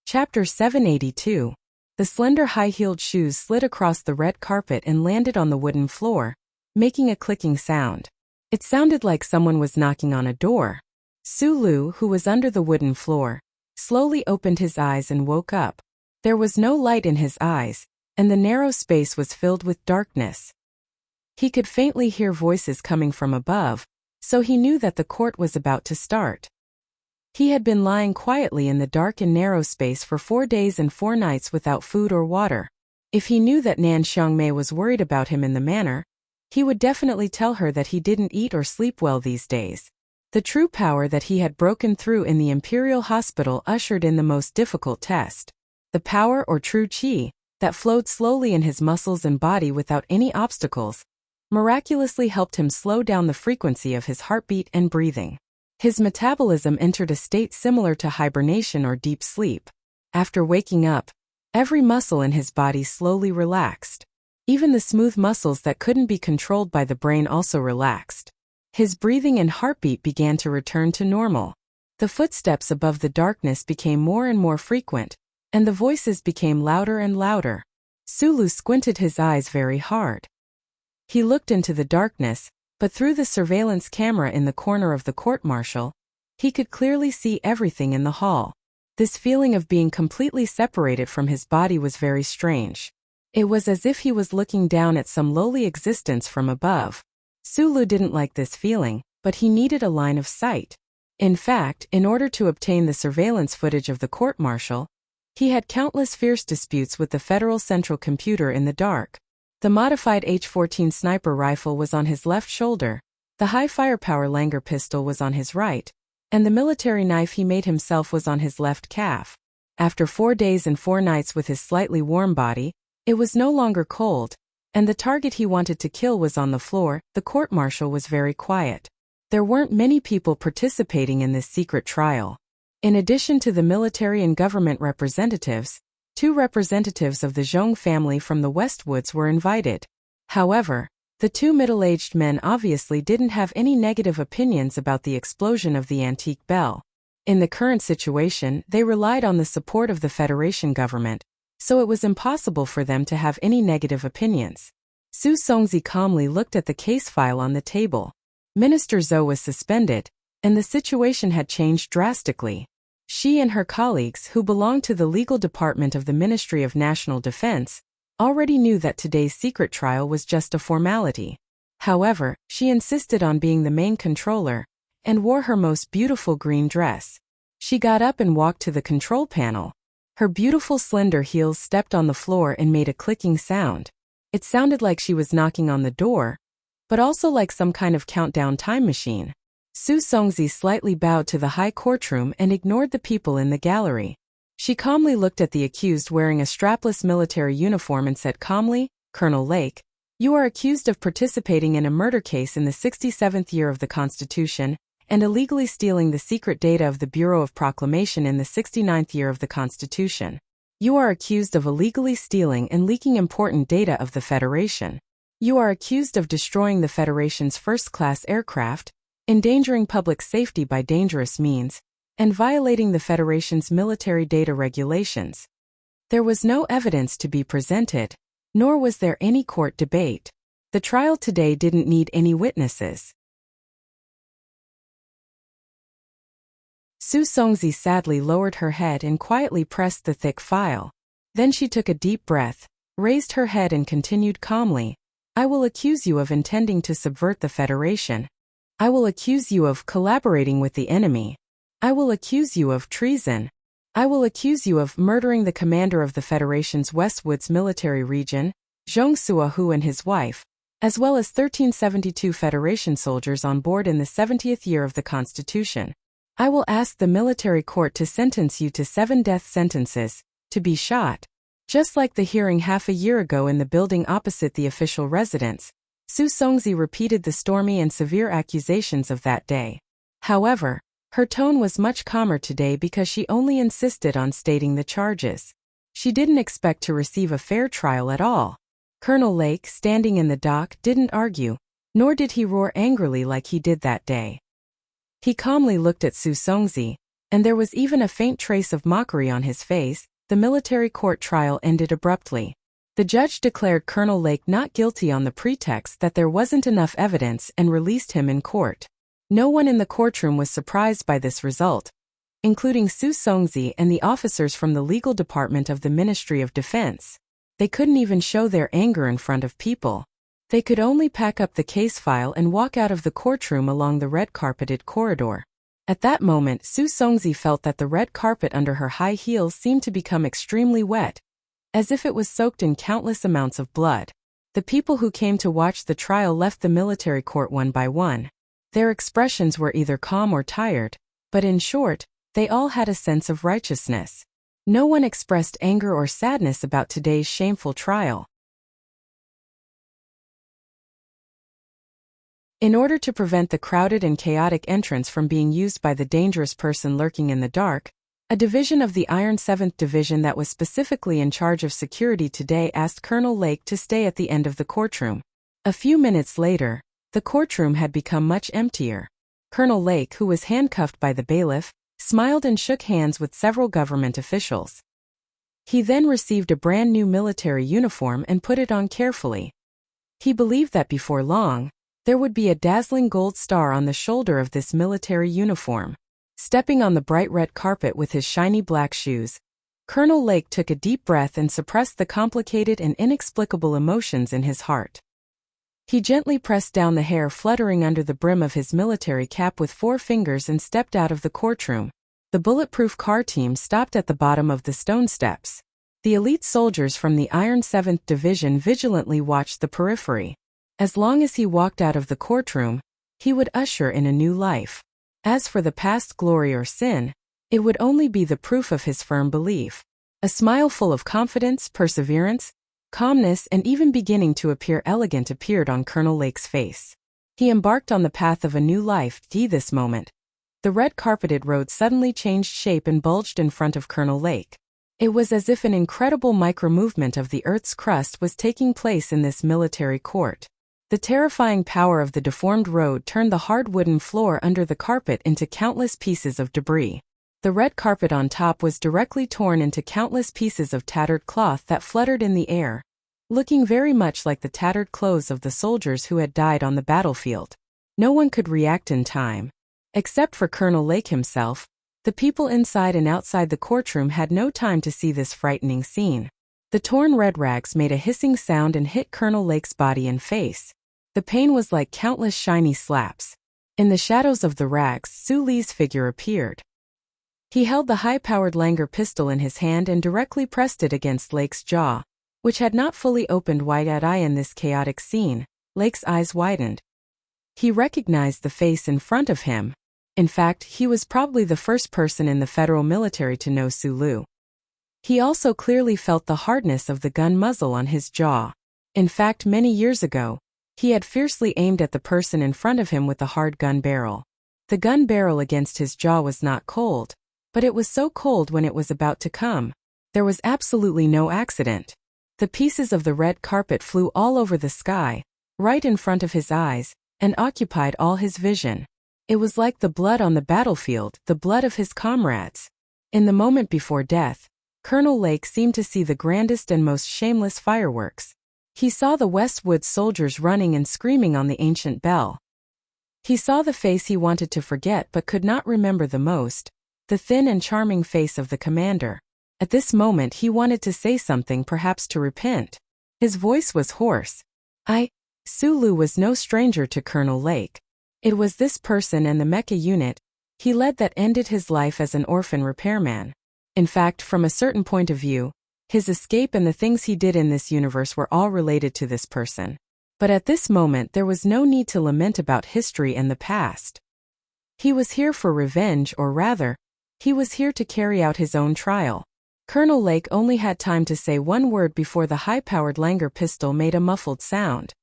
A: Chapter 782. The slender high-heeled shoes slid across the red carpet and landed on the wooden floor, making a clicking sound. It sounded like someone was knocking on a door. Su Lu, who was under the wooden floor, slowly opened his eyes and woke up. There was no light in his eyes, and the narrow space was filled with darkness. He could faintly hear voices coming from above, so he knew that the court was about to start. He had been lying quietly in the dark and narrow space for 4 days and 4 nights without food or water. If he knew that Nan Xiangmei was worried about him in the manner, he would definitely tell her that he didn't eat or sleep well these days. The true power that he had broken through in the Imperial Hospital ushered in the most difficult test. The power or true qi, that flowed slowly in his muscles and body without any obstacles, miraculously helped him slow down the frequency of his heartbeat and breathing. His metabolism entered a state similar to hibernation or deep sleep. After waking up, every muscle in his body slowly relaxed. Even the smooth muscles that couldn't be controlled by the brain also relaxed. His breathing and heartbeat began to return to normal. The footsteps above the darkness became more and more frequent, and the voices became louder and louder. Su Lu squinted his eyes very hard. He looked into the darkness, but through the surveillance camera in the corner of the court-martial, he could clearly see everything in the hall. This feeling of being completely separated from his body was very strange. It was as if he was looking down at some lowly existence from above. Sulu didn't like this feeling, but he needed a line of sight. In fact, in order to obtain the surveillance footage of the court-martial, he had countless fierce disputes with the Federal Central Computer in the dark. The modified H-14 sniper rifle was on his left shoulder, the high firepower Langer pistol was on his right, and the military knife he made himself was on his left calf. After 4 days and 4 nights with his slightly warm body, it was no longer cold, and the target he wanted to kill was on the floor. The court-martial was very quiet. There weren't many people participating in this secret trial. In addition to the military and government representatives, 2 representatives of the Zhong family from the Westwoods were invited. However, the 2 middle-aged men obviously didn't have any negative opinions about the explosion of the antique bell. In the current situation, they relied on the support of the Federation government, so it was impossible for them to have any negative opinions. Su Songzi calmly looked at the case file on the table. Minister Zhou was suspended, and the situation had changed drastically. She and her colleagues, who belonged to the legal department of the Ministry of National Defense, already knew that today's secret trial was just a formality. However, she insisted on being the main controller, and wore her most beautiful green dress. She got up and walked to the control panel. Her beautiful slender heels stepped on the floor and made a clicking sound. It sounded like she was knocking on the door, but also like some kind of countdown time machine. Su Songzi slightly bowed to the high courtroom and ignored the people in the gallery. She calmly looked at the accused wearing a strapless military uniform and said calmly, "Colonel Lake, you are accused of participating in a murder case in the 67th year of the Constitution, and illegally stealing the secret data of the Bureau of Proclamation in the 69th year of the Constitution. You are accused of illegally stealing and leaking important data of the Federation. You are accused of destroying the Federation's first-class aircraft, endangering public safety by dangerous means, and violating the Federation's military data regulations." There was no evidence to be presented, nor was there any court debate. The trial today didn't need any witnesses. Su Songzi sadly lowered her head and quietly pressed the thick file. Then she took a deep breath, raised her head and continued calmly, "I will accuse you of intending to subvert the Federation. I will accuse you of collaborating with the enemy. I will accuse you of treason. I will accuse you of murdering the commander of the Federation's Westwoods military region, Zhong Suahu, and his wife, as well as 1372 Federation soldiers on board in the 70th year of the Constitution. I will ask the military court to sentence you to 7 death sentences, to be shot." Just like the hearing half a year ago in the building opposite the official residence, Su Songzi repeated the stormy and severe accusations of that day. However, her tone was much calmer today because she only insisted on stating the charges. She didn't expect to receive a fair trial at all. Colonel Lake, standing in the dock, didn't argue, nor did he roar angrily like he did that day. He calmly looked at Su Songzi, and there was even a faint trace of mockery on his face. The military court trial ended abruptly. The judge declared Colonel Lake not guilty on the pretext that there wasn't enough evidence and released him in court. No one in the courtroom was surprised by this result, including Su Songzi and the officers from the legal department of the Ministry of Defense. They couldn't even show their anger in front of people. They could only pack up the case file and walk out of the courtroom along the red-carpeted corridor. At that moment, Su Songzi felt that the red carpet under her high heels seemed to become extremely wet, as if it was soaked in countless amounts of blood. The people who came to watch the trial left the military court one by one. Their expressions were either calm or tired, but in short, they all had a sense of righteousness. No one expressed anger or sadness about today's shameful trial. In order to prevent the crowded and chaotic entrance from being used by the dangerous person lurking in the dark, a division of the Iron 7th Division that was specifically in charge of security today asked Colonel Lake to stay at the end of the courtroom. A few minutes later, the courtroom had become much emptier. Colonel Lake, who was handcuffed by the bailiff, smiled and shook hands with several government officials. He then received a brand new military uniform and put it on carefully. He believed that before long, there would be a dazzling gold star on the shoulder of this military uniform. Stepping on the bright red carpet with his shiny black shoes, Colonel Lake took a deep breath and suppressed the complicated and inexplicable emotions in his heart. He gently pressed down the hair fluttering under the brim of his military cap with 4 fingers and stepped out of the courtroom. The bulletproof car team stopped at the bottom of the stone steps. The elite soldiers from the Iron 7th Division vigilantly watched the periphery. As long as he walked out of the courtroom, he would usher in a new life. As for the past glory or sin, it would only be the proof of his firm belief. A smile full of confidence, perseverance, calmness, and even beginning to appear elegant appeared on Colonel Lake's face. He embarked on the path of a new life. This moment, the red-carpeted road suddenly changed shape and bulged in front of Colonel Lake. It was as if an incredible micro-movement of the Earth's crust was taking place in this military court. The terrifying power of the deformed road turned the hard wooden floor under the carpet into countless pieces of debris. The red carpet on top was directly torn into countless pieces of tattered cloth that fluttered in the air, looking very much like the tattered clothes of the soldiers who had died on the battlefield. No one could react in time. Except for Colonel Lake himself, the people inside and outside the courtroom had no time to see this frightening scene. The torn red rags made a hissing sound and hit Colonel Lake's body and face. The pain was like countless shiny slaps. In the shadows of the rags, Su Li's figure appeared. He held the high-powered Langer pistol in his hand and directly pressed it against Lake's jaw, which had not fully opened wide-eyed in this chaotic scene. Lake's eyes widened. He recognized the face in front of him. In fact, he was probably the first person in the federal military to know Su Lu. He also clearly felt the hardness of the gun muzzle on his jaw. In fact, many years ago, he had fiercely aimed at the person in front of him with the hard gun barrel. The gun barrel against his jaw was not cold, but it was so cold when it was about to come. There was absolutely no accident. The pieces of the red carpet flew all over the sky, right in front of his eyes, and occupied all his vision. It was like the blood on the battlefield, the blood of his comrades. In the moment before death, Colonel Lake seemed to see the grandest and most shameless fireworks. He saw the Westwood soldiers running and screaming on the ancient bell. He saw the face he wanted to forget but could not remember the most, the thin and charming face of the commander. At this moment he wanted to say something, perhaps to repent. His voice was hoarse. Su Lu was no stranger to Colonel Lake. It was this person and the mecha unit he led that ended his life as an orphan repairman. In fact, from a certain point of view, his escape and the things he did in this universe were all related to this person. But at this moment there was no need to lament about history and the past. He was here for revenge, or rather, he was here to carry out his own trial. Colonel Lake only had time to say one word before the high-powered Langer pistol made a muffled sound.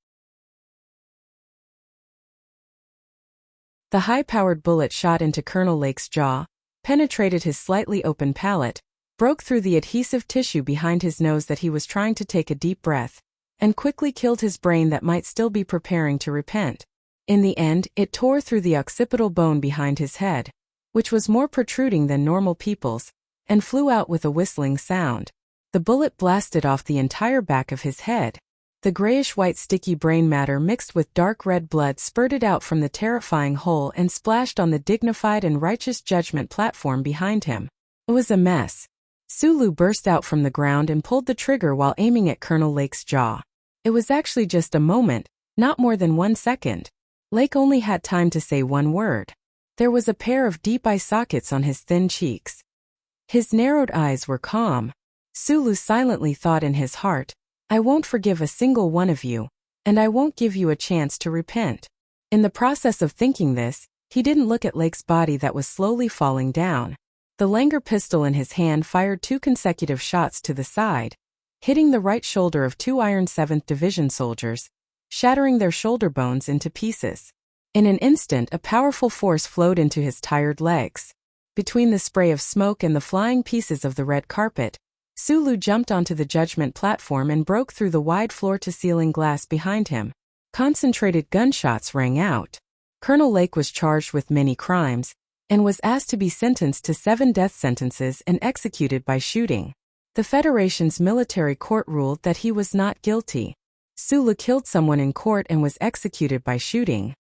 A: The high-powered bullet shot into Colonel Lake's jaw, penetrated his slightly open palate, broke through the adhesive tissue behind his nose that he was trying to take a deep breath, and quickly killed his brain that might still be preparing to repent. In the end, it tore through the occipital bone behind his head, which was more protruding than normal people's, and flew out with a whistling sound. The bullet blasted off the entire back of his head. The grayish-white sticky brain matter mixed with dark red blood spurted out from the terrifying hole and splashed on the dignified and righteous judgment platform behind him. It was a mess. Su Lu burst out from the ground and pulled the trigger while aiming at Colonel Lake's jaw. It was actually just a moment, not more than 1 second. Lake only had time to say one word. There was a pair of deep eye sockets on his thin cheeks. His narrowed eyes were calm. Su Lu silently thought in his heart, "I won't forgive a single one of you, and I won't give you a chance to repent." In the process of thinking this, he didn't look at Lake's body that was slowly falling down. The Langer pistol in his hand fired 2 consecutive shots to the side, hitting the right shoulder of 2 Iron 7th Division soldiers, shattering their shoulder bones into pieces. In an instant, a powerful force flowed into his tired legs. Between the spray of smoke and the flying pieces of the red carpet, Su Lu jumped onto the judgment platform and broke through the wide floor-to-ceiling glass behind him. Concentrated gunshots rang out. Colonel Lake was charged with many crimes, and was asked to be sentenced to 7 death sentences and executed by shooting. The Federation's military court ruled that he was not guilty. Su Lu killed someone in court and was executed by shooting.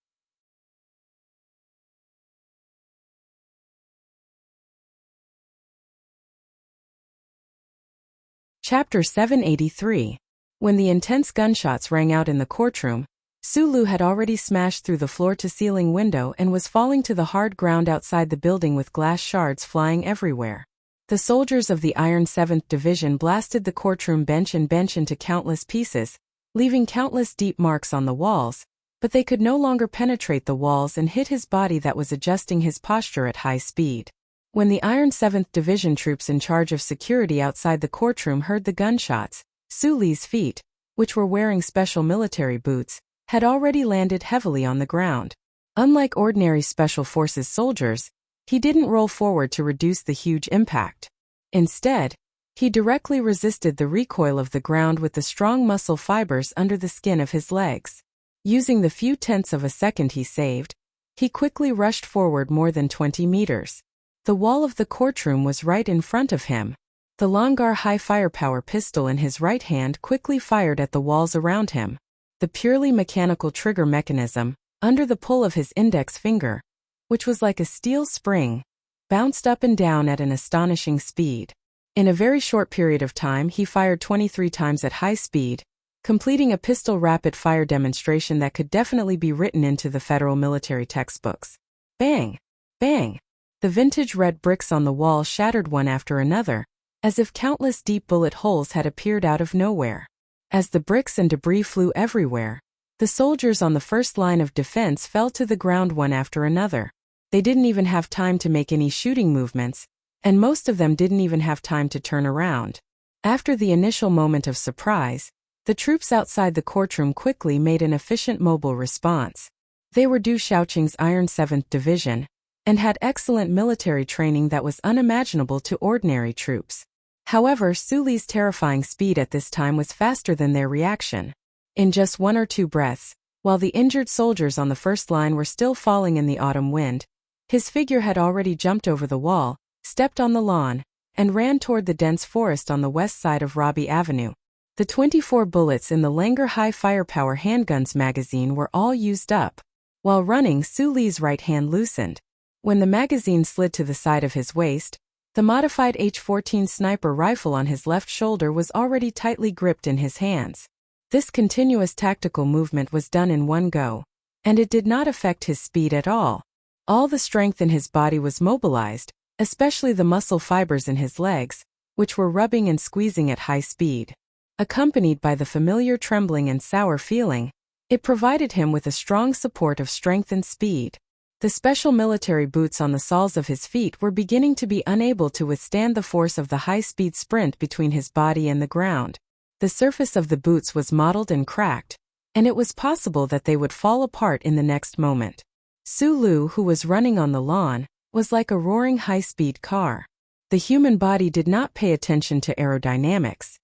A: Chapter 783. When the intense gunshots rang out in the courtroom, Sulu had already smashed through the floor-to-ceiling window and was falling to the hard ground outside the building with glass shards flying everywhere. The soldiers of the Iron 7th Division blasted the courtroom bench into countless pieces, leaving countless deep marks on the walls, but they could no longer penetrate the walls and hit his body that was adjusting his posture at high speed. When the Iron 7th Division troops in charge of security outside the courtroom heard the gunshots, Sulu's feet, which were wearing special military boots, had already landed heavily on the ground. Unlike ordinary Special Forces soldiers, he didn't roll forward to reduce the huge impact. Instead, he directly resisted the recoil of the ground with the strong muscle fibers under the skin of his legs. Using the few tenths of a second he saved, he quickly rushed forward more than 20 meters. The wall of the courtroom was right in front of him. The Longar high firepower pistol in his right hand quickly fired at the walls around him. The purely mechanical trigger mechanism, under the pull of his index finger, which was like a steel spring, bounced up and down at an astonishing speed. In a very short period of time he fired 23 times at high speed, completing a pistol rapid-fire demonstration that could definitely be written into the federal military textbooks. Bang! Bang! The vintage red bricks on the wall shattered one after another, as if countless deep bullet holes had appeared out of nowhere. As the bricks and debris flew everywhere, the soldiers on the first line of defense fell to the ground one after another. They didn't even have time to make any shooting movements, and most of them didn't even have time to turn around. After the initial moment of surprise, the troops outside the courtroom quickly made an efficient mobile response. They were Du Shaoqing's Iron 7th Division, and had excellent military training that was unimaginable to ordinary troops. However, Sulu's terrifying speed at this time was faster than their reaction. In just 1 or 2 breaths, while the injured soldiers on the first line were still falling in the autumn wind, his figure had already jumped over the wall, stepped on the lawn, and ran toward the dense forest on the west side of Robbie Avenue. The 24 bullets in the Langer high firepower handgun's magazine were all used up. While running, Sulu's right hand loosened. When the magazine slid to the side of his waist, the modified H-14 sniper rifle on his left shoulder was already tightly gripped in his hands. This continuous tactical movement was done in one go, and it did not affect his speed at all. All the strength in his body was mobilized, especially the muscle fibers in his legs, which were rubbing and squeezing at high speed. Accompanied by the familiar trembling and sour feeling, it provided him with a strong support of strength and speed. The special military boots on the soles of his feet were beginning to be unable to withstand the force of the high-speed sprint between his body and the ground. The surface of the boots was mottled and cracked, and it was possible that they would fall apart in the next moment. Sulu, who was running on the lawn, was like a roaring high-speed car. The human body did not pay attention to aerodynamics.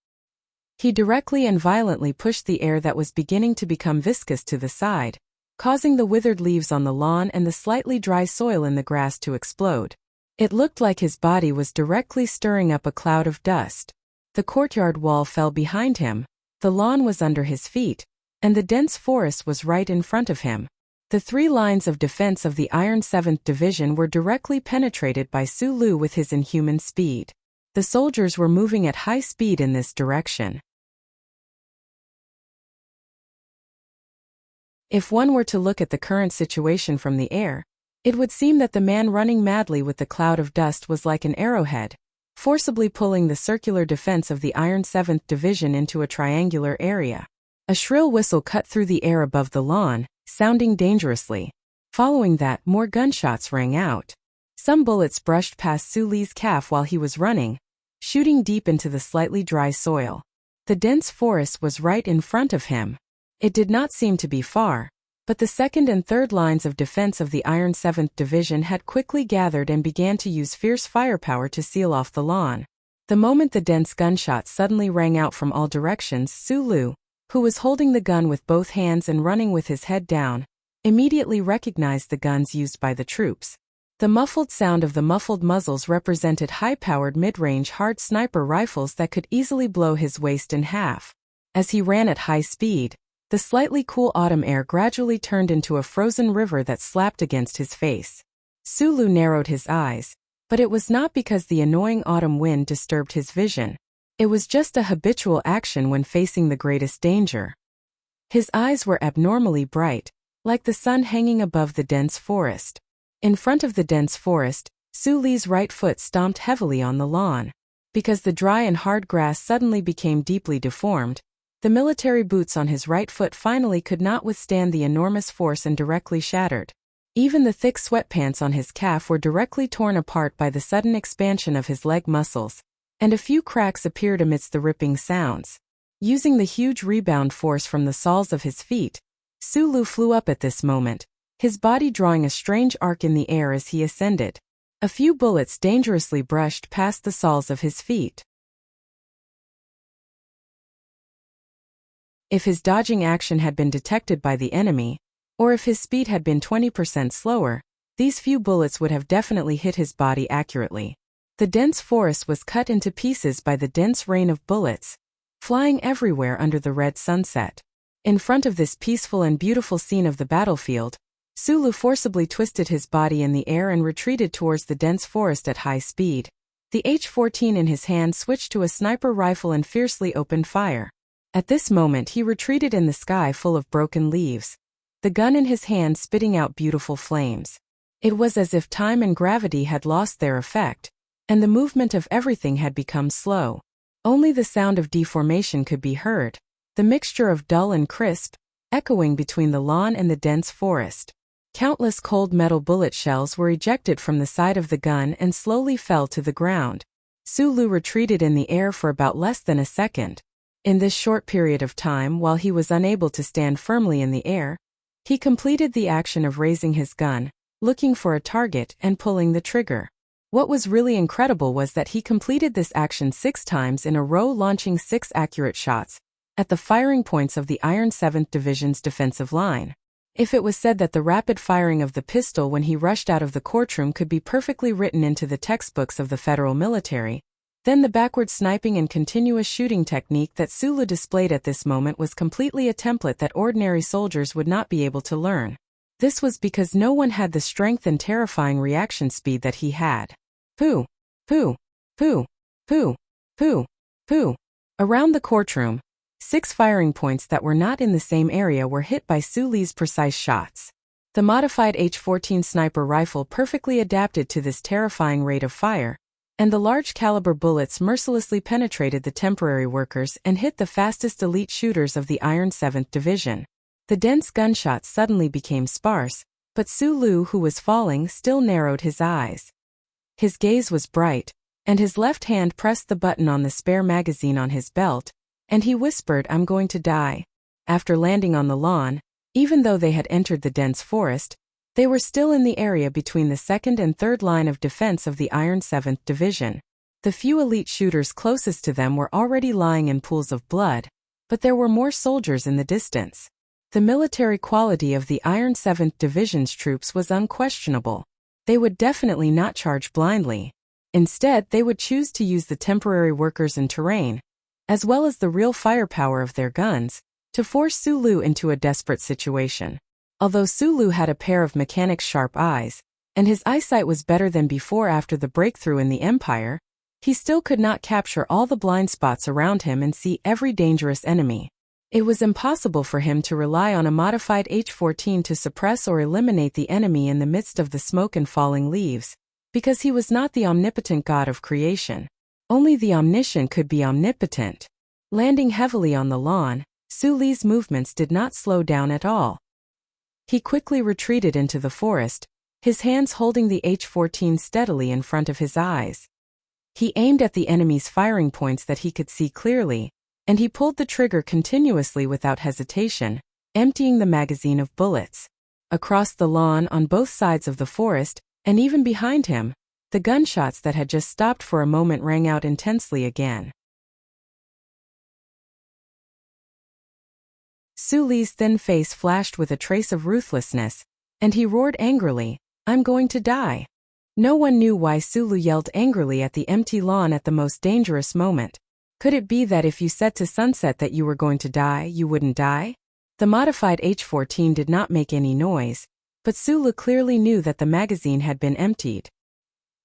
A: He directly and violently pushed the air that was beginning to become viscous to the side, causing the withered leaves on the lawn and the slightly dry soil in the grass to explode. It looked like his body was directly stirring up a cloud of dust. The courtyard wall fell behind him, the lawn was under his feet, and the dense forest was right in front of him. The 3 lines of defense of the Iron 7th Division were directly penetrated by Sulu with his inhuman speed. The soldiers were moving at high speed in this direction. If one were to look at the current situation from the air, it would seem that the man running madly with the cloud of dust was like an arrowhead, forcibly pulling the circular defense of the Iron 7th Division into a triangular area. A shrill whistle cut through the air above the lawn, sounding dangerously. Following that, more gunshots rang out. Some bullets brushed past Sulu's calf while he was running, shooting deep into the slightly dry soil. The dense forest was right in front of him. It did not seem to be far, but the 2nd and 3rd lines of defense of the Iron 7th Division had quickly gathered and began to use fierce firepower to seal off the lawn. The moment the dense gunshots suddenly rang out from all directions, Sulu, who was holding the gun with both hands and running with his head down, immediately recognized the guns used by the troops. The muffled sound of the muffled muzzles represented high-powered mid-range hard sniper rifles that could easily blow his waist in half. As he ran at high speed, the slightly cool autumn air gradually turned into a frozen river that slapped against his face. Sulu narrowed his eyes, but it was not because the annoying autumn wind disturbed his vision. It was just a habitual action when facing the greatest danger. His eyes were abnormally bright, like the sun hanging above the dense forest. In front of the dense forest, Su Li's right foot stomped heavily on the lawn. Because the dry and hard grass suddenly became deeply deformed, the military boots on his right foot finally could not withstand the enormous force and directly shattered. Even the thick sweatpants on his calf were directly torn apart by the sudden expansion of his leg muscles, and a few cracks appeared amidst the ripping sounds. Using the huge rebound force from the soles of his feet, Su Lu flew up at this moment, his body drawing a strange arc in the air as he ascended. A few bullets dangerously brushed past the soles of his feet. If his dodging action had been detected by the enemy, or if his speed had been 20% slower, these few bullets would have definitely hit his body accurately. The dense forest was cut into pieces by the dense rain of bullets, flying everywhere under the red sunset. In front of this peaceful and beautiful scene of the battlefield, Su Lu forcibly twisted his body in the air and retreated towards the dense forest at high speed. The H-14 in his hand switched to a sniper rifle and fiercely opened fire. At this moment he retreated in the sky full of broken leaves, the gun in his hand spitting out beautiful flames. It was as if time and gravity had lost their effect, and the movement of everything had become slow. Only the sound of deformation could be heard, the mixture of dull and crisp, echoing between the lawn and the dense forest. Countless cold metal bullet shells were ejected from the side of the gun and slowly fell to the ground. Su Lu retreated in the air for about less than a second. In this short period of time, while he was unable to stand firmly in the air, he completed the action of raising his gun, looking for a target and pulling the trigger. What was really incredible was that he completed this action 6 times in a row, launching 6 accurate shots at the firing points of the Iron 7th Division's defensive line. If it was said that the rapid firing of the pistol when he rushed out of the courtroom could be perfectly written into the textbooks of the federal military, then the backward sniping and continuous shooting technique that Su Lu displayed at this moment was completely a template that ordinary soldiers would not be able to learn. This was because no one had the strength and terrifying reaction speed that he had. Pooh! Pooh! Pooh! Pooh! Pooh! Pooh! Around the courtroom, 6 firing points that were not in the same area were hit by Su Li's precise shots. The modified H-14 sniper rifle perfectly adapted to this terrifying rate of fire, and the large caliber bullets mercilessly penetrated the temporary workers and hit the fastest elite shooters of the Iron 7th Division. The dense gunshots suddenly became sparse, but Su Lu, who was falling, still narrowed his eyes. His gaze was bright, and his left hand pressed the button on the spare magazine on his belt, and he whispered, "I'm going to die." After landing on the lawn, even though they had entered the dense forest, they were still in the area between the 2nd and 3rd line of defense of the Iron 7th Division. The few elite shooters closest to them were already lying in pools of blood, but there were more soldiers in the distance. The military quality of the Iron 7th Division's troops was unquestionable. They would definitely not charge blindly. Instead, they would choose to use the temporary workers and terrain, as well as the real firepower of their guns, to force Su Lu into a desperate situation. Although Su Lu had a pair of mechanic's sharp eyes, and his eyesight was better than before after the breakthrough in the Empire, he still could not capture all the blind spots around him and see every dangerous enemy. It was impossible for him to rely on a modified H-14 to suppress or eliminate the enemy in the midst of the smoke and falling leaves, because he was not the omnipotent god of creation. Only the omniscient could be omnipotent. Landing heavily on the lawn, Su Li's movements did not slow down at all. He quickly retreated into the forest, his hands holding the H-14 steadily in front of his eyes. He aimed at the enemy's firing points that he could see clearly, and he pulled the trigger continuously without hesitation, emptying the magazine of bullets. Across the lawn, on both sides of the forest, and even behind him, the gunshots that had just stopped for a moment rang out intensely again. Su Li's thin face flashed with a trace of ruthlessness, and he roared angrily, "I'm going to die." No one knew why Su Lu yelled angrily at the empty lawn at the most dangerous moment. Could it be that if you said to sunset that you were going to die, you wouldn't die? The modified H-14 did not make any noise, but Su Lu clearly knew that the magazine had been emptied.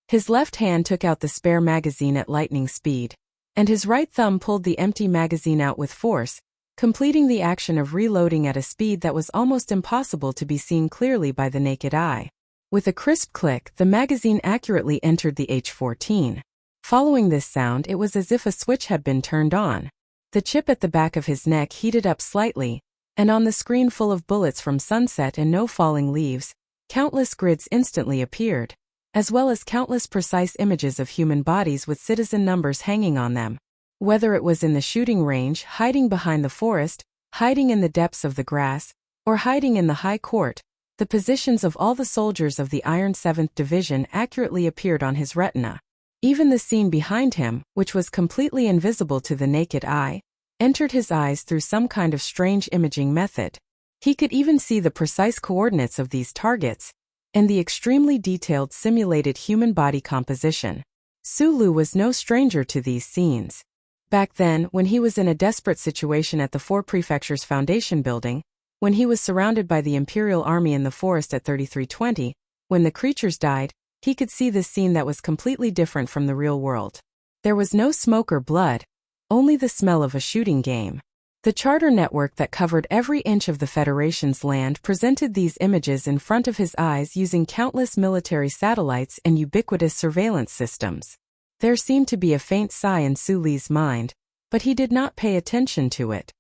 A: His left hand took out the spare magazine at lightning speed, and his right thumb pulled the empty magazine out with force, completing the action of reloading at a speed that was almost impossible to be seen clearly by the naked eye. With a crisp click, the magazine accurately entered the H-14. Following this sound, it was as if a switch had been turned on. The chip at the back of his neck heated up slightly, and on the screen full of bullets from sunset and no falling leaves, countless grids instantly appeared, as well as countless precise images of human bodies with citizen numbers hanging on them. Whether it was in the shooting range, hiding behind the forest, hiding in the depths of the grass, or hiding in the high court, the positions of all the soldiers of the Iron 7th Division accurately appeared on his retina. Even the scene behind him, which was completely invisible to the naked eye, entered his eyes through some kind of strange imaging method. He could even see the precise coordinates of these targets, and the extremely detailed simulated human body composition. Sulu was no stranger to these scenes. Back then, when he was in a desperate situation at the Four Prefectures Foundation building, when he was surrounded by the Imperial Army in the forest at 3320, when the creatures died, he could see this scene that was completely different from the real world. There was no smoke or blood, only the smell of a shooting game. The charter network that covered every inch of the Federation's land presented these images in front of his eyes using countless military satellites and ubiquitous surveillance systems. There seemed to be a faint sigh in Suli's mind, but he did not pay attention to it.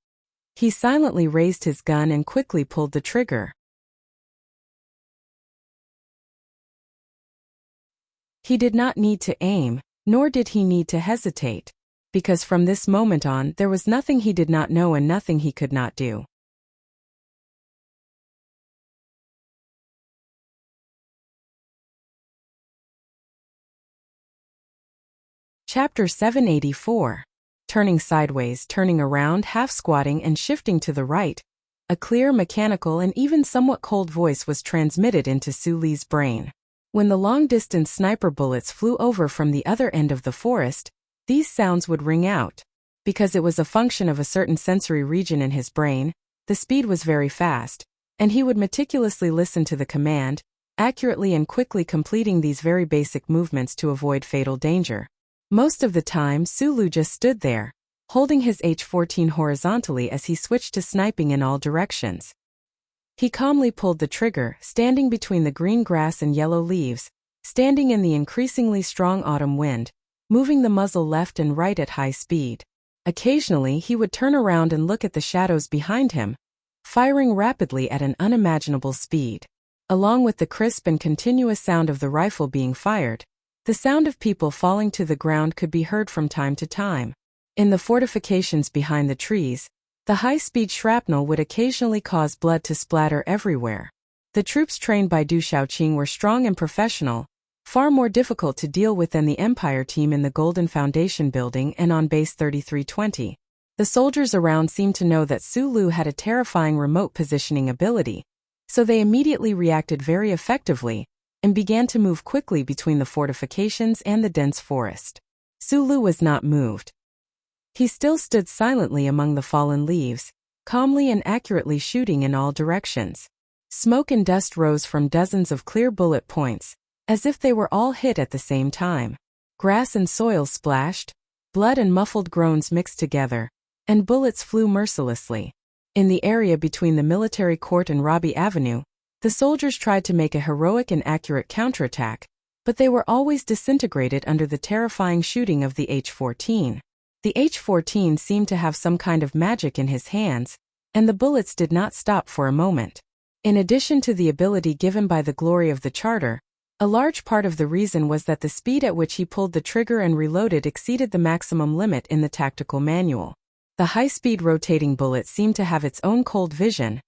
A: He silently raised his gun and quickly pulled the trigger. He did not need to aim, nor did he need to hesitate, because from this moment on there was nothing he did not know and nothing he could not do. Chapter 784. Turning sideways, turning around, half-squatting and shifting to the right, a clear, mechanical and even somewhat cold voice was transmitted into Suli's brain. When the long-distance sniper bullets flew over from the other end of the forest, these sounds would ring out. Because it was a function of a certain sensory region in his brain, the speed was very fast, and he would meticulously listen to the command, accurately and quickly completing these very basic movements to avoid fatal danger. Most of the time, Sulu just stood there, holding his H-14 horizontally as he switched to sniping in all directions. He calmly pulled the trigger, standing between the green grass and yellow leaves, standing in the increasingly strong autumn wind, moving the muzzle left and right at high speed. Occasionally he would turn around and look at the shadows behind him, firing rapidly at an unimaginable speed. Along with the crisp and continuous sound of the rifle being fired, the sound of people falling to the ground could be heard from time to time. In the fortifications behind the trees, the high-speed shrapnel would occasionally cause blood to splatter everywhere. The troops trained by Du Shaoqing were strong and professional, far more difficult to deal with than the Empire team in the Golden Foundation building and on base 3320. The soldiers around seemed to know that Sulu had a terrifying remote positioning ability, so they immediately reacted very effectively, and began to move quickly between the fortifications and the dense forest. Sulu was not moved. He still stood silently among the fallen leaves, calmly and accurately shooting in all directions. Smoke and dust rose from dozens of clear bullet points, as if they were all hit at the same time. Grass and soil splashed, blood and muffled groans mixed together, and bullets flew mercilessly. In the area between the military court and Robbie Avenue, the soldiers tried to make a heroic and accurate counterattack, but they were always disintegrated under the terrifying shooting of the H-14. The H-14 seemed to have some kind of magic in his hands, and the bullets did not stop for a moment. In addition to the ability given by the glory of the charter, a large part of the reason was that the speed at which he pulled the trigger and reloaded exceeded the maximum limit in the tactical manual. The high-speed rotating bullet seemed to have its own cold vision,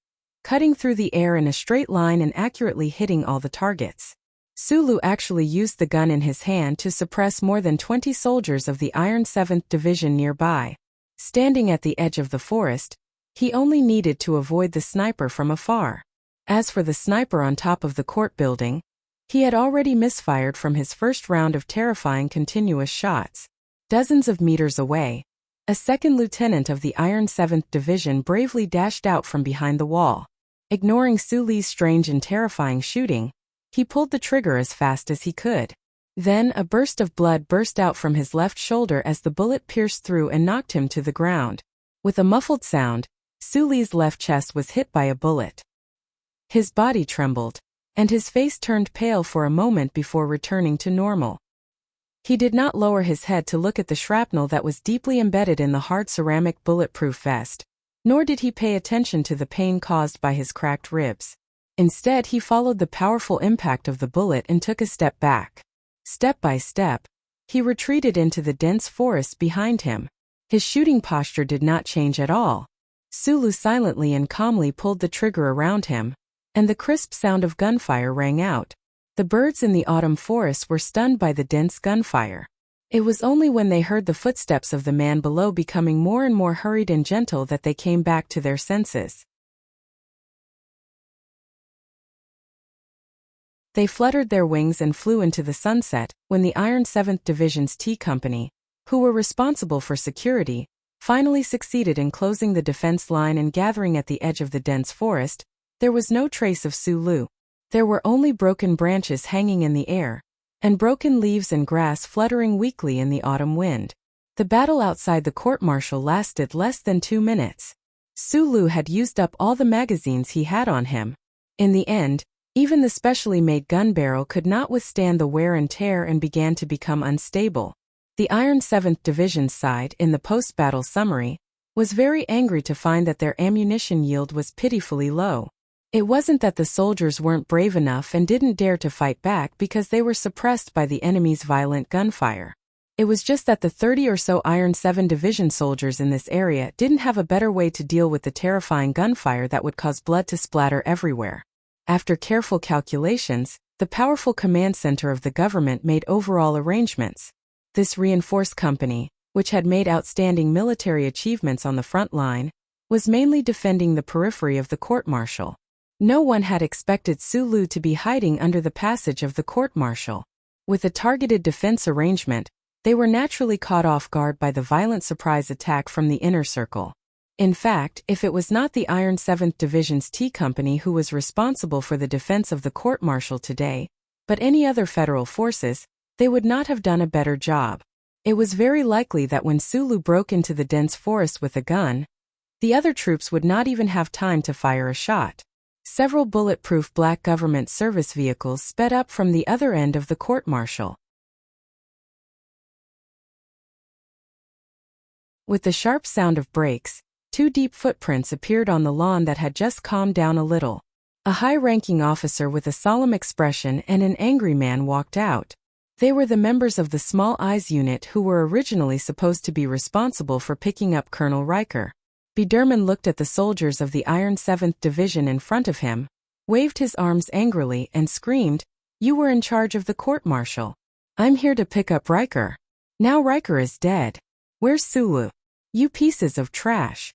A: cutting through the air in a straight line and accurately hitting all the targets. Sulu actually used the gun in his hand to suppress more than 20 soldiers of the Iron 7th Division nearby. Standing at the edge of the forest, he only needed to avoid the sniper from afar. As for the sniper on top of the court building, he had already misfired from his first round of terrifying continuous shots. Dozens of meters away, a second lieutenant of the Iron 7th Division bravely dashed out from behind the wall. Ignoring Suli's strange and terrifying shooting, he pulled the trigger as fast as he could. Then a burst of blood burst out from his left shoulder as the bullet pierced through and knocked him to the ground. With a muffled sound, Su Li's left chest was hit by a bullet. His body trembled, and his face turned pale for a moment before returning to normal. He did not lower his head to look at the shrapnel that was deeply embedded in the hard ceramic bulletproof vest, nor did he pay attention to the pain caused by his cracked ribs. Instead, he followed the powerful impact of the bullet and took a step back. Step by step, he retreated into the dense forest behind him. His shooting posture did not change at all. Su Li silently and calmly pulled the trigger around him, and the crisp sound of gunfire rang out. The birds in the autumn forest were stunned by the dense gunfire. It was only when they heard the footsteps of the man below becoming more and more hurried and gentle that they came back to their senses. They fluttered their wings and flew into the sunset when the Iron 7th Division's T Company, who were responsible for security, finally succeeded in closing the defense line and gathering at the edge of the dense forest. There was no trace of Su Li. There were only broken branches hanging in the air, and broken leaves and grass fluttering weakly in the autumn wind. The battle outside the court-martial lasted less than 2 minutes. Su Li had used up all the magazines he had on him. In the end, even the specially made gun barrel could not withstand the wear and tear and began to become unstable. The Iron 7th Division's side, in the post-battle summary, was very angry to find that their ammunition yield was pitifully low. It wasn't that the soldiers weren't brave enough and didn't dare to fight back because they were suppressed by the enemy's violent gunfire. It was just that the 30 or so Iron 7 Division soldiers in this area didn't have a better way to deal with the terrifying gunfire that would cause blood to splatter everywhere. After careful calculations, the powerful command center of the government made overall arrangements. This reinforced company, which had made outstanding military achievements on the front line, was mainly defending the periphery of the court-martial. No one had expected Su Li to be hiding under the passage of the court-martial. With a targeted defense arrangement, they were naturally caught off guard by the violent surprise attack from the inner circle. In fact, if it was not the Iron 7th Division's T Company who was responsible for the defense of the court-martial today, but any other federal forces, they would not have done a better job. It was very likely that when Su Li broke into the dense forest with a gun, the other troops would not even have time to fire a shot. Several bulletproof black government service vehicles sped up from the other end of the court-martial. With the sharp sound of brakes, 2 deep footprints appeared on the lawn that had just calmed down a little. A high-ranking officer with a solemn expression and an angry man walked out. They were the members of the Small Eyes unit who were originally supposed to be responsible for picking up Colonel Riker. Biederman looked at the soldiers of the Iron 7th Division in front of him, waved his arms angrily and screamed, "You were in charge of the court-martial. I'm here to pick up Riker. Now Riker is dead. Where's Su Li? You pieces of trash."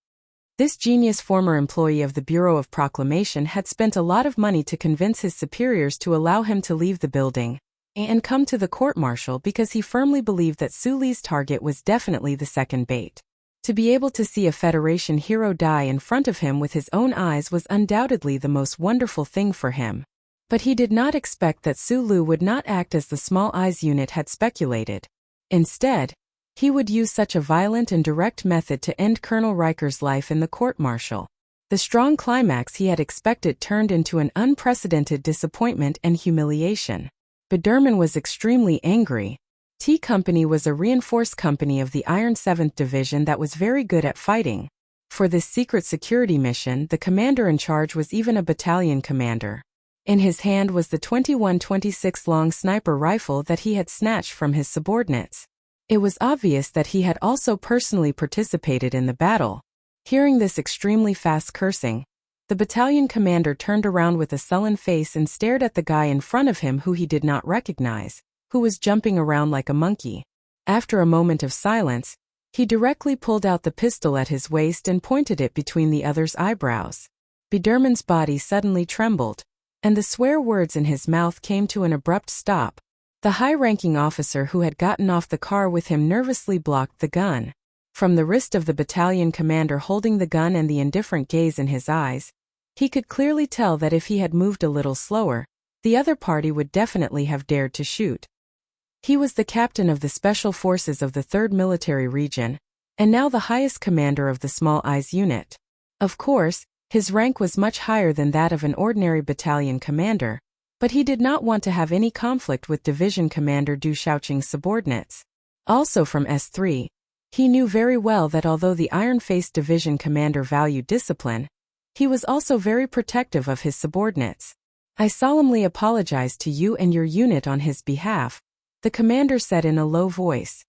A: This genius former employee of the Bureau of Proclamation had spent a lot of money to convince his superiors to allow him to leave the building and come to the court-martial because he firmly believed that Su Li's target was definitely the second bait. To be able to see a Federation hero die in front of him with his own eyes was undoubtedly the most wonderful thing for him. But he did not expect that Su Li would not act as the Small Eyes unit had speculated. Instead, he would use such a violent and direct method to end Colonel Riker's life in the court-martial. The strong climax he had expected turned into an unprecedented disappointment and humiliation. Biederman was extremely angry. T Company was a reinforced company of the Iron 7th Division that was very good at fighting. For this secret security mission, the commander in charge was even a battalion commander. In his hand was the 21-26 long sniper rifle that he had snatched from his subordinates. It was obvious that he had also personally participated in the battle. Hearing this extremely fast cursing, the battalion commander turned around with a sullen face and stared at the guy in front of him who he did not recognize, who was jumping around like a monkey. After a moment of silence, he directly pulled out the pistol at his waist and pointed it between the other's eyebrows. Biederman's body suddenly trembled, and the swear words in his mouth came to an abrupt stop. The high-ranking officer who had gotten off the car with him nervously blocked the gun. From the wrist of the battalion commander holding the gun and the indifferent gaze in his eyes, he could clearly tell that if he had moved a little slower, the other party would definitely have dared to shoot. He was the captain of the Special Forces of the 3rd Military Region, and now the highest commander of the Small Eyes unit. Of course, his rank was much higher than that of an ordinary battalion commander, but he did not want to have any conflict with Division Commander Du Shaoqing's subordinates. Also from S3, he knew very well that although the iron-faced division commander valued discipline, he was also very protective of his subordinates. "I solemnly apologize to you and your unit on his behalf," the commander said in a low voice.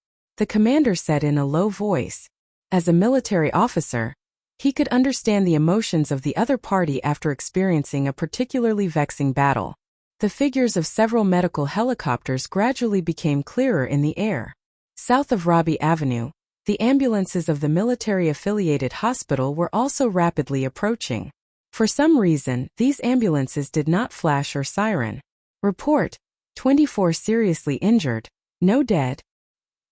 A: As a military officer, he could understand the emotions of the other party after experiencing a particularly vexing battle. The figures of several medical helicopters gradually became clearer in the air. South of Rabi Avenue, the ambulances of the military-affiliated hospital were also rapidly approaching. For some reason, these ambulances did not flash or siren. Report: 24 seriously injured, no dead.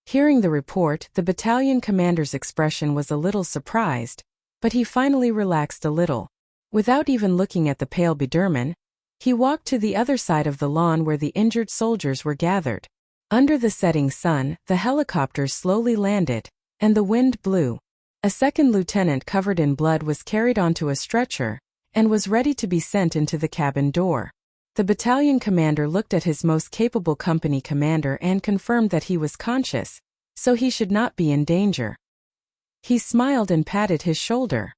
A: Hearing the report, the battalion commander's expression was a little surprised, but he finally relaxed a little. Without even looking at the pale Biderman, he walked to the other side of the lawn where the injured soldiers were gathered. Under the setting sun, the helicopters slowly landed, and the wind blew. A second lieutenant covered in blood was carried onto a stretcher, and was ready to be sent into the cabin door. The battalion commander looked at his most capable company commander and confirmed that he was conscious, so he should not be in danger. He smiled and patted his shoulder.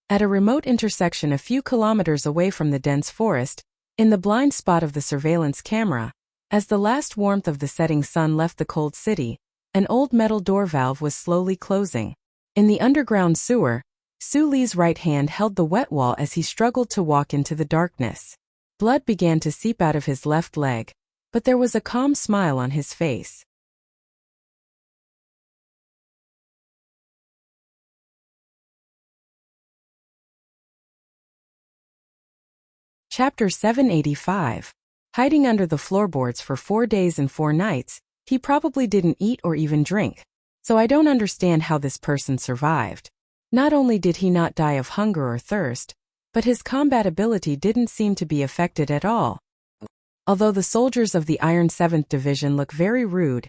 A: At a remote intersection a few kilometers away from the dense forest, in the blind spot of the surveillance camera, as the last warmth of the setting sun left the cold city, an old metal door valve was slowly closing. In the underground sewer, Su Li's right hand held the wet wall as he struggled to walk into the darkness. Blood began to seep out of his left leg, but there was a calm smile on his face. Chapter 785. Hiding under the floorboards for 4 days and 4 nights, he probably didn't eat or even drink. So I don't understand how this person survived. Not only did he not die of hunger or thirst, but his combat ability didn't seem to be affected at all. Although the soldiers of the Iron 7th Division look very rude,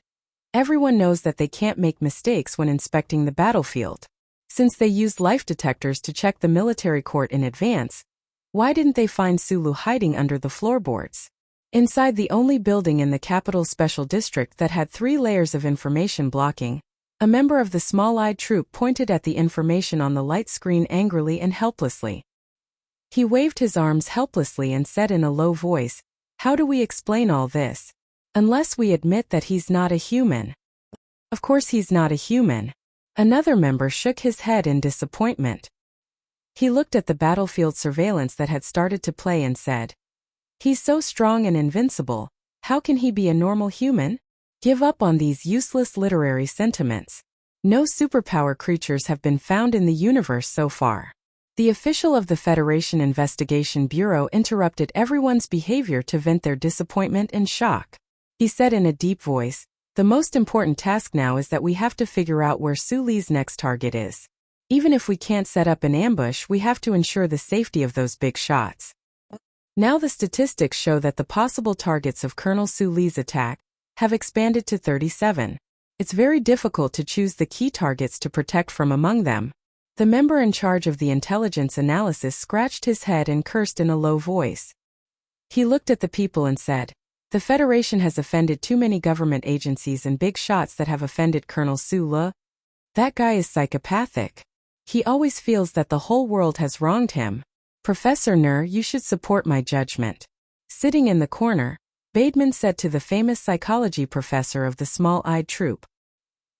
A: everyone knows that they can't make mistakes when inspecting the battlefield. Since they used life detectors to check the military court in advance, why didn't they find Sulu hiding under the floorboards? Inside the only building in the capital special district that had 3 layers of information blocking, a member of the small-eyed troop pointed at the information on the light screen angrily and helplessly. He waved his arms helplessly and said in a low voice, "How do we explain all this? Unless we admit that he's not a human." Of course he's not a human. Another member shook his head in disappointment. He looked at the battlefield surveillance that had started to play and said, "He's so strong and invincible, how can he be a normal human?" Give up on these useless literary sentiments. No superpower creatures have been found in the universe so far. The official of the Federation Investigation Bureau interrupted everyone's behavior to vent their disappointment and shock. He said in a deep voice, "The most important task now is that we have to figure out where Su Li's next target is. Even if we can't set up an ambush, we have to ensure the safety of those big shots." Now the statistics show that the possible targets of Colonel Su Li's attack have expanded to 37. It's very difficult to choose the key targets to protect from among them. The member in charge of the intelligence analysis scratched his head and cursed in a low voice. He looked at the people and said, "The Federation has offended too many government agencies and big shots that have offended Colonel Su Li. That guy is psychopathic. He always feels that the whole world has wronged him. Professor Nur, you should support my judgment." Sitting in the corner, Bateman said to the famous psychology professor of the small-eyed troop.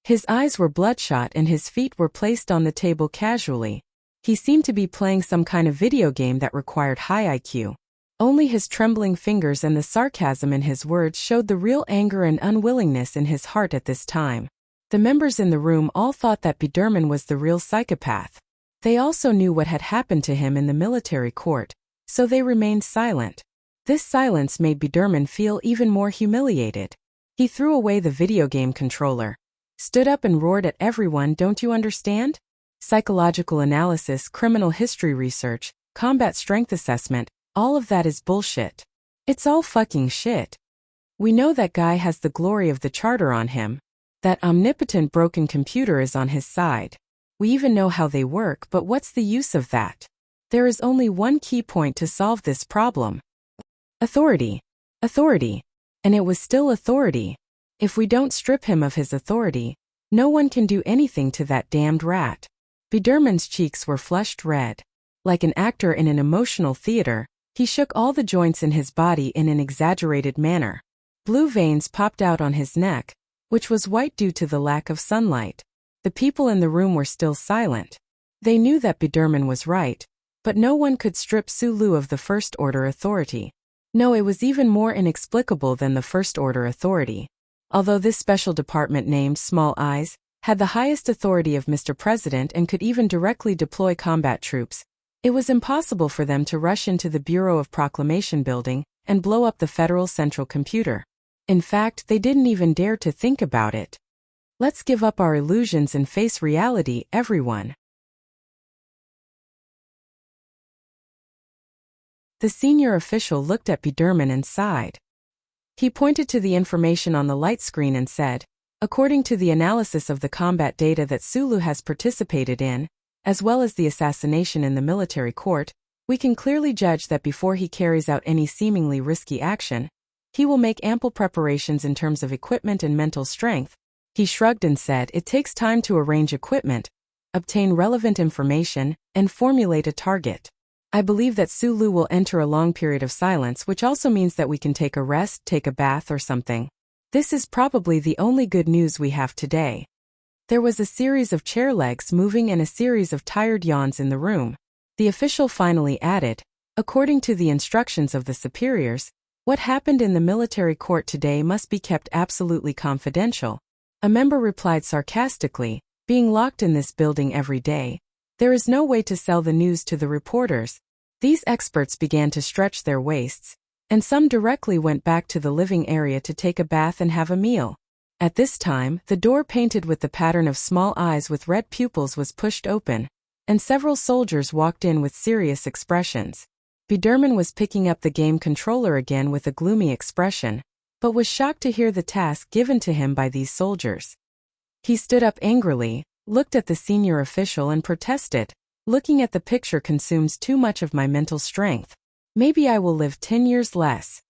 A: His eyes were bloodshot and his feet were placed on the table casually. He seemed to be playing some kind of video game that required high IQ. Only his trembling fingers and the sarcasm in his words showed the real anger and unwillingness in his heart at this time. The members in the room all thought that Biderman was the real psychopath. They also knew what had happened to him in the military court, so they remained silent. This silence made Biderman feel even more humiliated. He threw away the video game controller, stood up and roared at everyone, "Don't you understand? Psychological analysis, criminal history research, combat strength assessment, all of that is bullshit. It's all fucking shit. We know that guy has the glory of the charter on him. That omnipotent broken computer is on his side. We even know how they work, but what's the use of that? There is only one key point to solve this problem. Authority. Authority. And it was still authority. If we don't strip him of his authority, no one can do anything to that damned rat. Biderman's cheeks were flushed red. Like an actor in an emotional theater, he shook all the joints in his body in an exaggerated manner. Blue veins popped out on his neck, which was white due to the lack of sunlight. The people in the room were still silent. They knew that Biderman was right, but no one could strip Sulu of the First Order authority. No, it was even more inexplicable than the First Order authority. Although this special department named Small Eyes had the highest authority of Mr. President and could even directly deploy combat troops, it was impossible for them to rush into the Bureau of Proclamation building and blow up the Federal Central Computer. In fact, they didn't even dare to think about it. Let's give up our illusions and face reality, everyone. The senior official looked at Biderman and sighed. He pointed to the information on the light screen and said, according to the analysis of the combat data that Sulu has participated in, as well as the assassination in the military court, we can clearly judge that before he carries out any seemingly risky action, he will make ample preparations in terms of equipment and mental strength. He shrugged and said it takes time to arrange equipment, obtain relevant information, and formulate a target. I believe that Sulu will enter a long period of silence, which also means that we can take a rest, take a bath or something. This is probably the only good news we have today. There was a series of chair legs moving and a series of tired yawns in the room. The official finally added, according to the instructions of the superiors, what happened in the military court today must be kept absolutely confidential. A member replied sarcastically, being locked in this building every day, there is no way to sell the news to the reporters. These experts began to stretch their waists, and some directly went back to the living area to take a bath and have a meal. At this time, the door painted with the pattern of small eyes with red pupils was pushed open, and several soldiers walked in with serious expressions. Biderman was picking up the game controller again with a gloomy expression, but was shocked to hear the task given to him by these soldiers. He stood up angrily, looked at the senior official and protested, looking at the picture consumes too much of my mental strength. Maybe I will live 10 years less.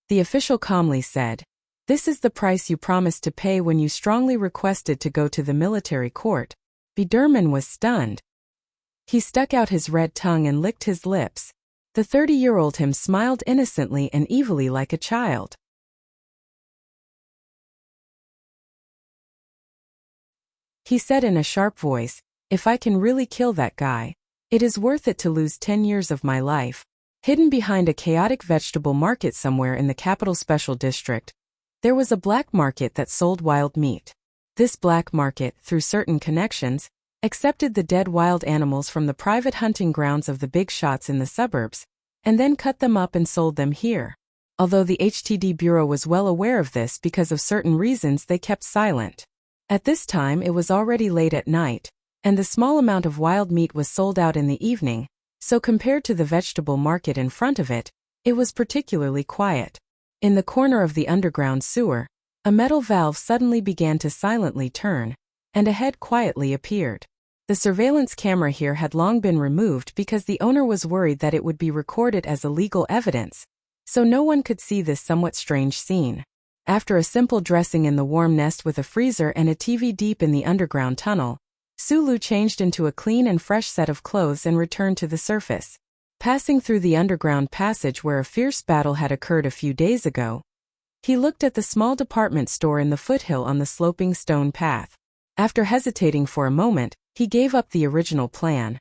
A: The official calmly said, this is the price you promised to pay when you strongly requested to go to the military court. Biderman was stunned. He stuck out his red tongue and licked his lips. The 30-year-old him smiled innocently and evilly like a child. He said in a sharp voice, if I can really kill that guy, it is worth it to lose 10 years of my life. Hidden behind a chaotic vegetable market somewhere in the capital special district, there was a black market that sold wild meat. This black market, through certain connections, accepted the dead wild animals from the private hunting grounds of the big shots in the suburbs, and then cut them up and sold them here. Although the HTD Bureau was well aware of this because of certain reasons, they kept silent. At this time it was already late at night, and the small amount of wild meat was sold out in the evening, so compared to the vegetable market in front of it, it was particularly quiet. In the corner of the underground sewer, a metal valve suddenly began to silently turn, and a head quietly appeared. The surveillance camera here had long been removed because the owner was worried that it would be recorded as illegal evidence, so no one could see this somewhat strange scene. After a simple dressing in the warm nest with a freezer and a TV deep in the underground tunnel, Sulu changed into a clean and fresh set of clothes and returned to the surface. Passing through the underground passage where a fierce battle had occurred a few days ago, he looked at the small department store in the foothill on the sloping stone path. After hesitating for a moment, he gave up the original plan,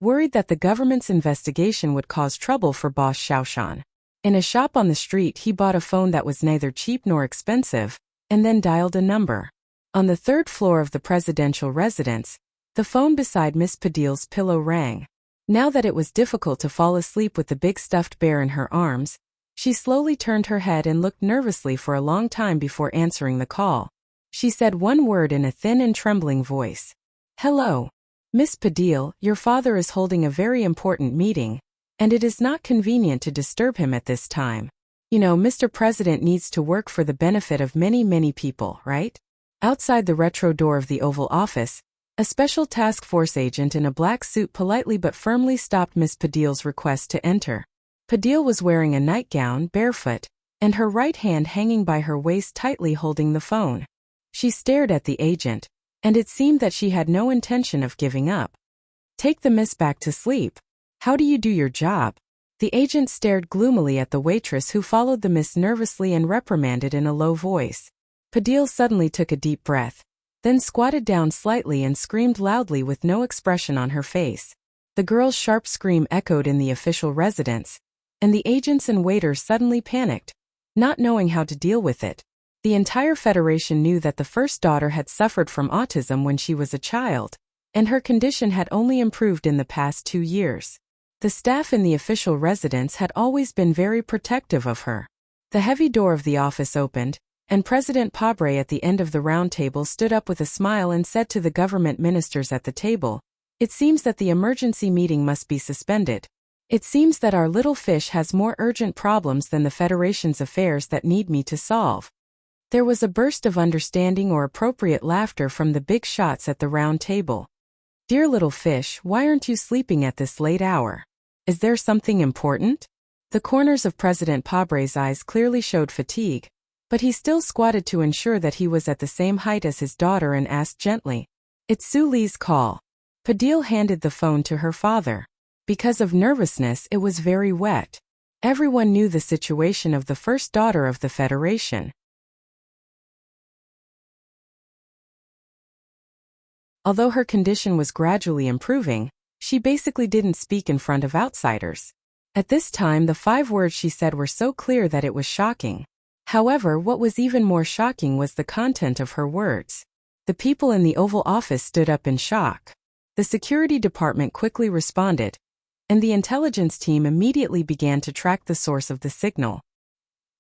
A: worried that the government's investigation would cause trouble for boss Xiaoshan. In a shop on the street he bought a phone that was neither cheap nor expensive, and then dialed a number. On the third floor of the presidential residence, the phone beside Miss Padil's pillow rang. Now that it was difficult to fall asleep with the big stuffed bear in her arms, she slowly turned her head and looked nervously for a long time before answering the call. She said one word in a thin and trembling voice. Hello. Miss Padil, your father is holding a very important meeting, and it is not convenient to disturb him at this time. Mr. President needs to work for the benefit of many, many people, right? Outside the retro door of the Oval Office, a special task force agent in a black suit politely but firmly stopped Miss Padil's request to enter. Padil was wearing a nightgown, barefoot, and her right hand hanging by her waist tightly holding the phone. She stared at the agent, and it seemed that she had no intention of giving up. "Take the miss back to sleep. How do you do your job?" The agent stared gloomily at the waitress who followed the miss nervously and reprimanded in a low voice. Padil suddenly took a deep breath, then squatted down slightly and screamed loudly with no expression on her face. The girl's sharp scream echoed in the official residence, and the agents and waiters suddenly panicked, not knowing how to deal with it. The entire Federation knew that the first daughter had suffered from autism when she was a child, and her condition had only improved in the past 2 years. The staff in the official residence had always been very protective of her. The heavy door of the office opened, and President Pabre at the end of the round table stood up with a smile and said to the government ministers at the table, "It seems that the emergency meeting must be suspended. It seems that our little fish has more urgent problems than the Federation's affairs that need me to solve." There was a burst of understanding or appropriate laughter from the big shots at the round table. "Dear little fish, why aren't you sleeping at this late hour? Is there something important?" The corners of President Pabre's eyes clearly showed fatigue, but he still squatted to ensure that he was at the same height as his daughter and asked gently, "It's Su Li's call." Padil handed the phone to her father. Because of nervousness, it was very wet. Everyone knew the situation of the first daughter of the Federation. Although her condition was gradually improving, she basically didn't speak in front of outsiders. At this time, the 5 words she said were so clear that it was shocking. However, what was even more shocking was the content of her words. The people in the Oval Office stood up in shock. The security department quickly responded, and the intelligence team immediately began to track the source of the signal.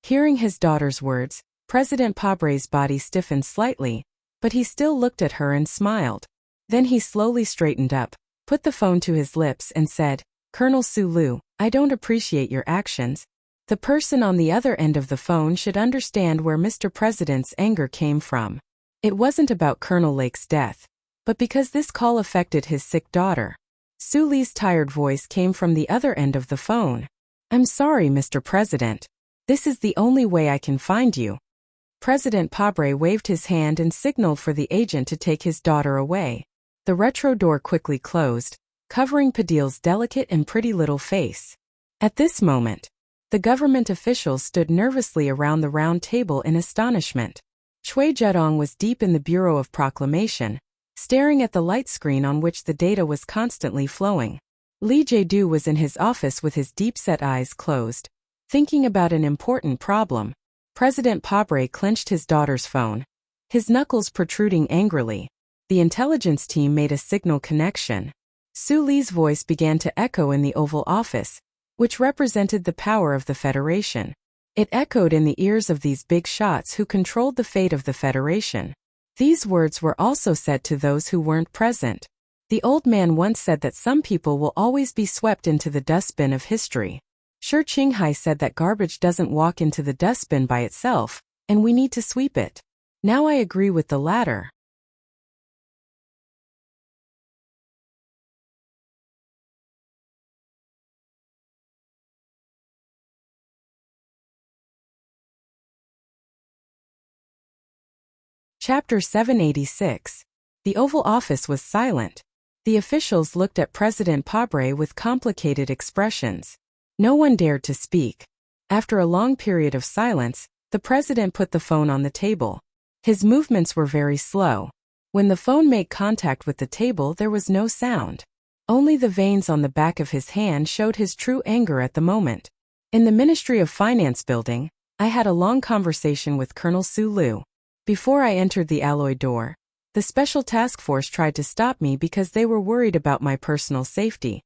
A: Hearing his daughter's words, President Pabre's body stiffened slightly, but he still looked at her and smiled. Then he slowly straightened up, put the phone to his lips and said, "Colonel Su Lu, I don't appreciate your actions. The person on the other end of the phone should understand where Mr. President's anger came from. It wasn't about Colonel Lake's death, but because this call affected his sick daughter." Su Li's tired voice came from the other end of the phone. "I'm sorry, Mr. President. This is the only way I can find you." President Pabre waved his hand and signaled for the agent to take his daughter away. The retro door quickly closed, covering Padil's delicate and pretty little face. At this moment, the government officials stood nervously around the round table in astonishment. Chui Zedong was deep in the Bureau of Proclamation, staring at the light screen on which the data was constantly flowing. Li Jiedu was in his office with his deep-set eyes closed, thinking about an important problem. President Pabre clenched his daughter's phone, his knuckles protruding angrily. The intelligence team made a signal connection. Su Li's voice began to echo in the Oval Office, which represented the power of the Federation. It echoed in the ears of these big shots who controlled the fate of the Federation. These words were also said to those who weren't present. The old man once said that some people will always be swept into the dustbin of history. Shi Qinghai said that garbage doesn't walk into the dustbin by itself, and we need to sweep it. Now I agree with the latter. Chapter 786. The Oval Office was silent. The officials looked at President Pabre with complicated expressions. No one dared to speak. After a long period of silence, the president put the phone on the table. His movements were very slow. When the phone made contact with the table, there was no sound. Only the veins on the back of his hand showed his true anger at the moment. In the Ministry of Finance building, I had a long conversation with Colonel Su Lu. Before I entered the alloy door, the Special Task Force tried to stop me because they were worried about my personal safety.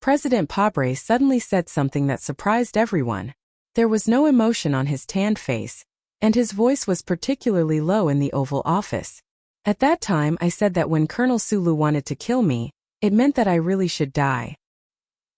A: President Pabre suddenly said something that surprised everyone. There was no emotion on his tanned face, and his voice was particularly low in the Oval Office. At that time I said that when Colonel Su Lu wanted to kill me, it meant that I really should die.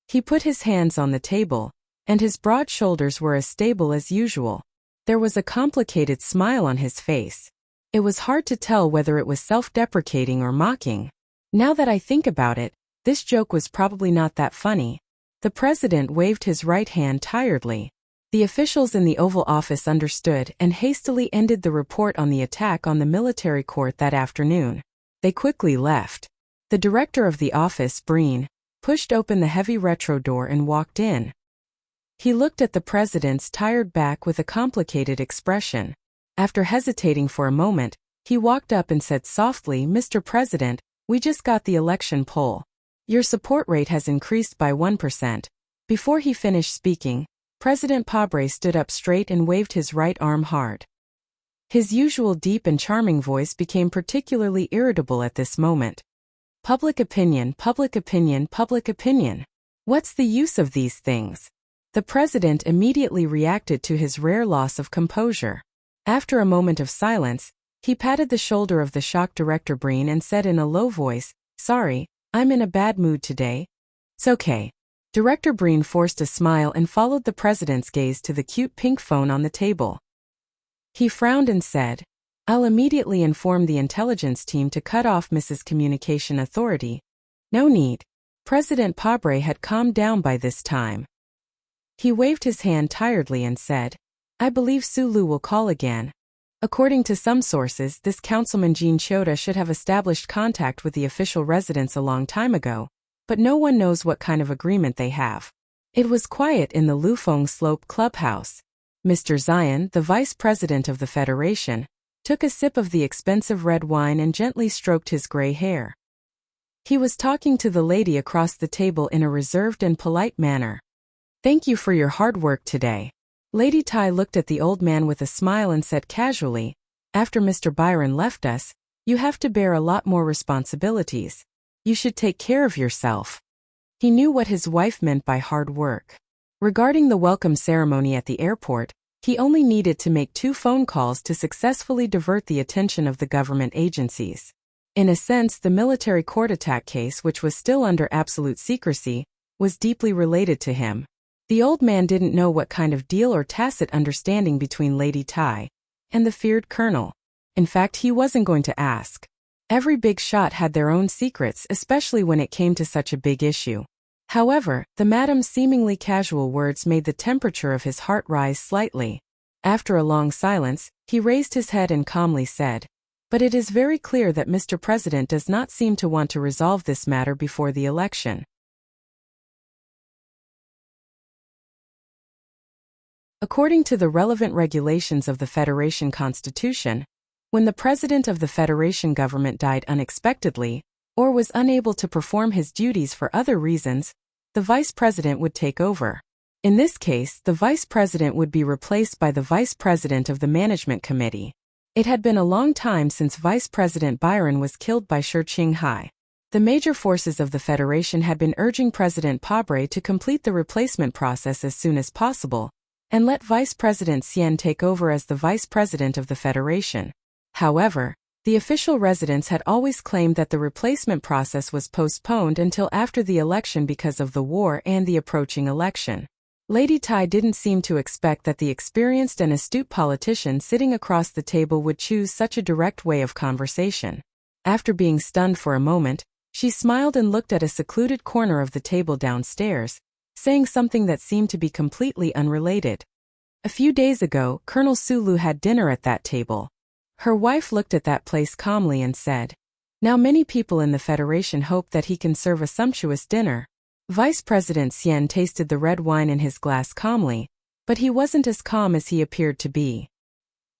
A: He put his hands on the table, and his broad shoulders were as stable as usual. There was a complicated smile on his face. It was hard to tell whether it was self-deprecating or mocking. Now that I think about it, this joke was probably not that funny. The president waved his right hand tiredly. The officials in the Oval Office understood and hastily ended the report on the attack on the military court that afternoon. They quickly left. The director of the office, Breen, pushed open the heavy retro door and walked in. He looked at the president's tired back with a complicated expression. After hesitating for a moment, he walked up and said softly, "Mr. President, we just got the election poll. Your support rate has increased by 1%. Before he finished speaking, President Pabre stood up straight and waved his right arm hard. His usual deep and charming voice became particularly irritable at this moment. Public opinion, public opinion, public opinion. What's the use of these things? The president immediately reacted to his rare loss of composure. After a moment of silence, he patted the shoulder of the shocked director Breen and said in a low voice, "Sorry, I'm in a bad mood today." "It's okay." Director Breen forced a smile and followed the president's gaze to the cute pink phone on the table. He frowned and said, "I'll immediately inform the intelligence team to cut off Mrs. Communication Authority." "No need." President Pabre had calmed down by this time. He waved his hand tiredly and said, "I believe Sulu will call again. According to some sources, this Councilman Jean Chota should have established contact with the official residents a long time ago, but no one knows what kind of agreement they have." It was quiet in the Lufeng Slope clubhouse. Mr. Zion, the vice president of the Federation, took a sip of the expensive red wine and gently stroked his gray hair. He was talking to the lady across the table in a reserved and polite manner. "Thank you for your hard work today." Lady Tai looked at the old man with a smile and said casually, "After Mr. Byron left us, you have to bear a lot more responsibilities. You should take care of yourself." He knew what his wife meant by hard work. Regarding the welcome ceremony at the airport, he only needed to make 2 phone calls to successfully divert the attention of the government agencies. In a sense, the military court attack case, which was still under absolute secrecy, was deeply related to him. The old man didn't know what kind of deal or tacit understanding between Lady Tai and the feared colonel. In fact, he wasn't going to ask. Every big shot had their own secrets, especially when it came to such a big issue. However, the madam's seemingly casual words made the temperature of his heart rise slightly. After a long silence, he raised his head and calmly said, "But it is very clear that Mr. President does not seem to want to resolve this matter before the election." According to the relevant regulations of the Federation Constitution, when the president of the Federation government died unexpectedly, or was unable to perform his duties for other reasons, the vice president would take over. In this case, the vice president would be replaced by the vice president of the management committee. It had been a long time since Vice President Byron was killed by Shi Qinghai. The major forces of the Federation had been urging President Pabre to complete the replacement process as soon as possible, and let Vice President Xian take over as the Vice President of the Federation. However, the official residents had always claimed that the replacement process was postponed until after the election because of the war and the approaching election. Lady Tai didn't seem to expect that the experienced and astute politician sitting across the table would choose such a direct way of conversation. After being stunned for a moment, she smiled and looked at a secluded corner of the table downstairs, saying something that seemed to be completely unrelated. "A few days ago, Colonel Sulu had dinner at that table." Her wife looked at that place calmly and said, "Now many people in the Federation hope that he can serve a sumptuous dinner." Vice President Xian tasted the red wine in his glass calmly, but he wasn't as calm as he appeared to be.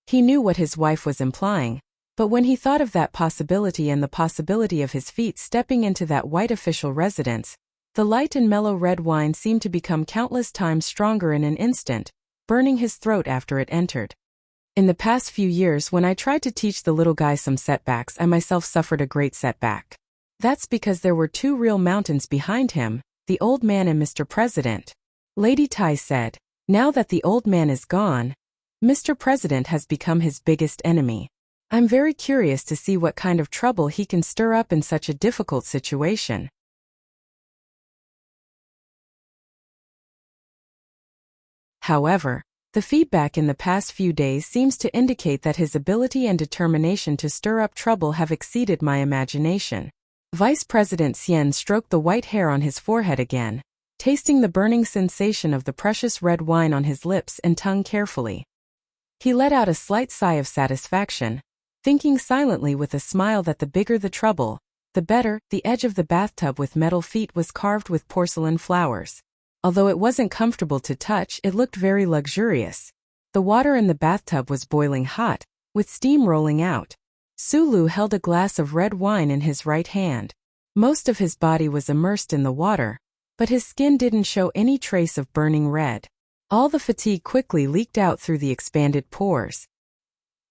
A: He knew what his wife was implying, but when he thought of that possibility and the possibility of his feet stepping into that white official residence, the light and mellow red wine seemed to become countless times stronger in an instant, burning his throat after it entered. "In the past few years, when I tried to teach the little guy some setbacks, I myself suffered a great setback. That's because there were 2 real mountains behind him, the old man and Mr. President." Lady Tai said, "Now that the old man is gone, Mr. President has become his biggest enemy. I'm very curious to see what kind of trouble he can stir up in such a difficult situation." However, the feedback in the past few days seems to indicate that his ability and determination to stir up trouble have exceeded my imagination. Vice President Xian stroked the white hair on his forehead again, tasting the burning sensation of the precious red wine on his lips and tongue carefully. He let out a slight sigh of satisfaction, thinking silently with a smile that the bigger the trouble, the better. The edge of the bathtub with metal feet was carved with porcelain flowers. Although it wasn't comfortable to touch, it looked very luxurious. The water in the bathtub was boiling hot, with steam rolling out. Sulu held a glass of red wine in his right hand. Most of his body was immersed in the water, but his skin didn't show any trace of burning red. All the fatigue quickly leaked out through the expanded pores.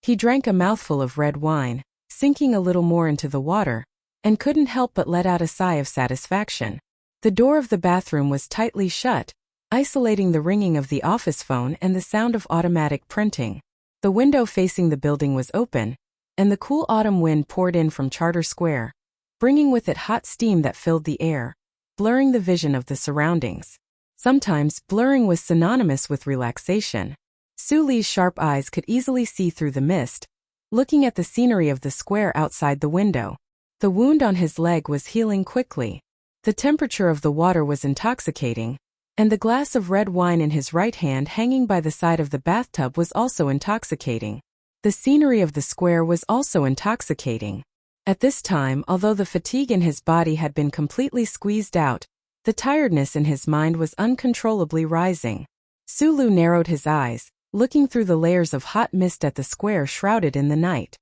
A: He drank a mouthful of red wine, sinking a little more into the water, and couldn't help but let out a sigh of satisfaction. The door of the bathroom was tightly shut, isolating the ringing of the office phone and the sound of automatic printing. The window facing the building was open, and the cool autumn wind poured in from Charter Square, bringing with it hot steam that filled the air, blurring the vision of the surroundings. Sometimes, blurring was synonymous with relaxation. Suli's sharp eyes could easily see through the mist, looking at the scenery of the square outside the window. The wound on his leg was healing quickly. The temperature of the water was intoxicating, and the glass of red wine in his right hand hanging by the side of the bathtub was also intoxicating. The scenery of the square was also intoxicating. At this time, although the fatigue in his body had been completely squeezed out, the tiredness in his mind was uncontrollably rising. Sulu narrowed his eyes, looking through the layers of hot mist at the square shrouded in the night.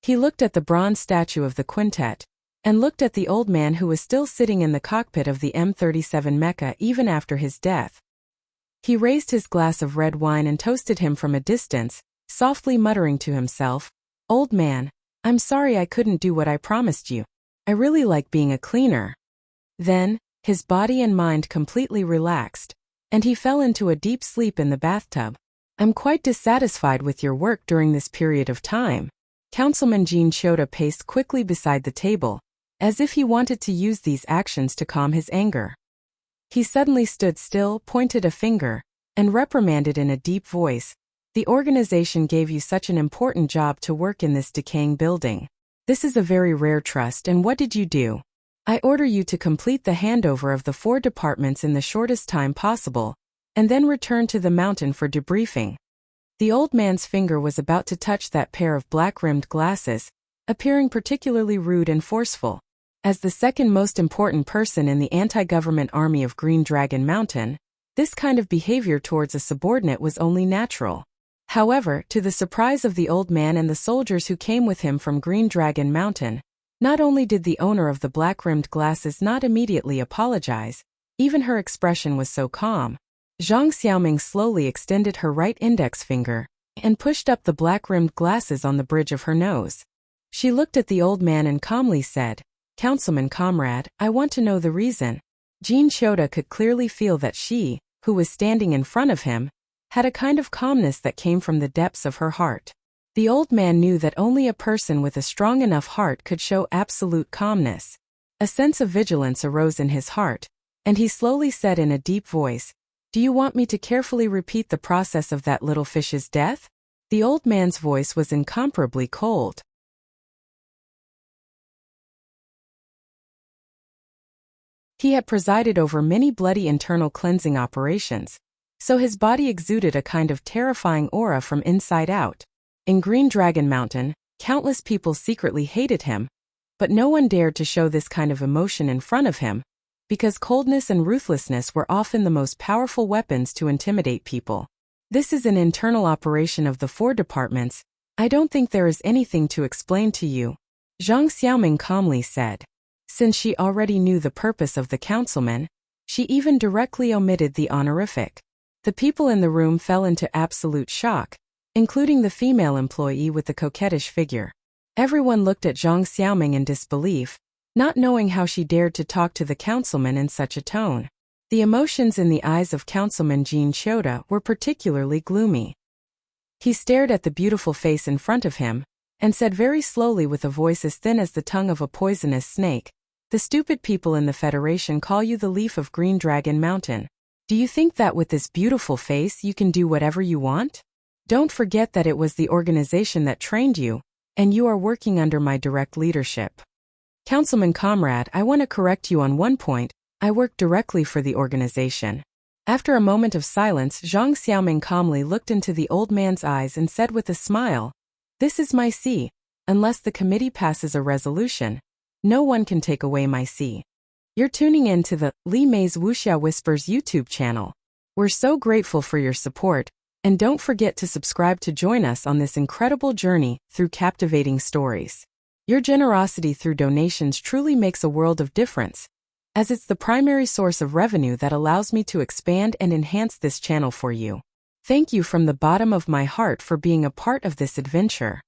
A: He looked at the bronze statue of the quintet, and looked at the old man who was still sitting in the cockpit of the M37 Mecha even after his death. He raised his glass of red wine and toasted him from a distance, softly muttering to himself, "Old man, I'm sorry I couldn't do what I promised you. I really like being a cleaner." Then, his body and mind completely relaxed, and he fell into a deep sleep in the bathtub. "I'm quite dissatisfied with your work during this period of time." Councilman Jean Chota paced quickly beside the table, as if he wanted to use these actions to calm his anger. He suddenly stood still, pointed a finger, and reprimanded in a deep voice, "The organization gave you such an important job to work in this decaying building. This is a very rare trust, and what did you do? I order you to complete the handover of the 4 departments in the shortest time possible, and then return to the mountain for debriefing." The old man's finger was about to touch that pair of black-rimmed glasses, appearing particularly rude and forceful. As the second most important person in the anti-government army of Green Dragon Mountain, this kind of behavior towards a subordinate was only natural. However, to the surprise of the old man and the soldiers who came with him from Green Dragon Mountain, not only did the owner of the black-rimmed glasses not immediately apologize, even her expression was so calm. Zhang Xiaoming slowly extended her right index finger and pushed up the black-rimmed glasses on the bridge of her nose. She looked at the old man and calmly said, "Councilman comrade, I want to know the reason." Jean Chota could clearly feel that she, who was standing in front of him, had a kind of calmness that came from the depths of her heart. The old man knew that only a person with a strong enough heart could show absolute calmness. A sense of vigilance arose in his heart, and he slowly said in a deep voice, "Do you want me to carefully repeat the process of that little fish's death?" The old man's voice was incomparably cold. He had presided over many bloody internal cleansing operations, so his body exuded a kind of terrifying aura from inside out. In Green Dragon Mountain, countless people secretly hated him, but no one dared to show this kind of emotion in front of him, because coldness and ruthlessness were often the most powerful weapons to intimidate people. "This is an internal operation of the 4 departments. I don't think there is anything to explain to you," Zhang Xiaoming calmly said. Since she already knew the purpose of the councilman, she even directly omitted the honorific. The people in the room fell into absolute shock, including the female employee with the coquettish figure. Everyone looked at Zhang Xiaoming in disbelief, not knowing how she dared to talk to the councilman in such a tone. The emotions in the eyes of Councilman Jean Chota were particularly gloomy. He stared at the beautiful face in front of him, and said very slowly with a voice as thin as the tongue of a poisonous snake, "The stupid people in the Federation call you the leaf of Green Dragon Mountain. Do you think that with this beautiful face you can do whatever you want? Don't forget that it was the organization that trained you, and you are working under my direct leadership. Councilman Comrade, I want to correct you on one point. I work directly for the organization. After a moment of silence, Zhang Xiaoming calmly looked into the old man's eyes and said with a smile, "This is my C. Unless the committee passes a resolution, no one can take away my C." You're tuning in to the Li Mei's Wuxia Whispers YouTube channel. We're so grateful for your support, and don't forget to subscribe to join us on this incredible journey through captivating stories. Your generosity through donations truly makes a world of difference, as it's the primary source of revenue that allows me to expand and enhance this channel for you. Thank you from the bottom of my heart for being a part of this adventure.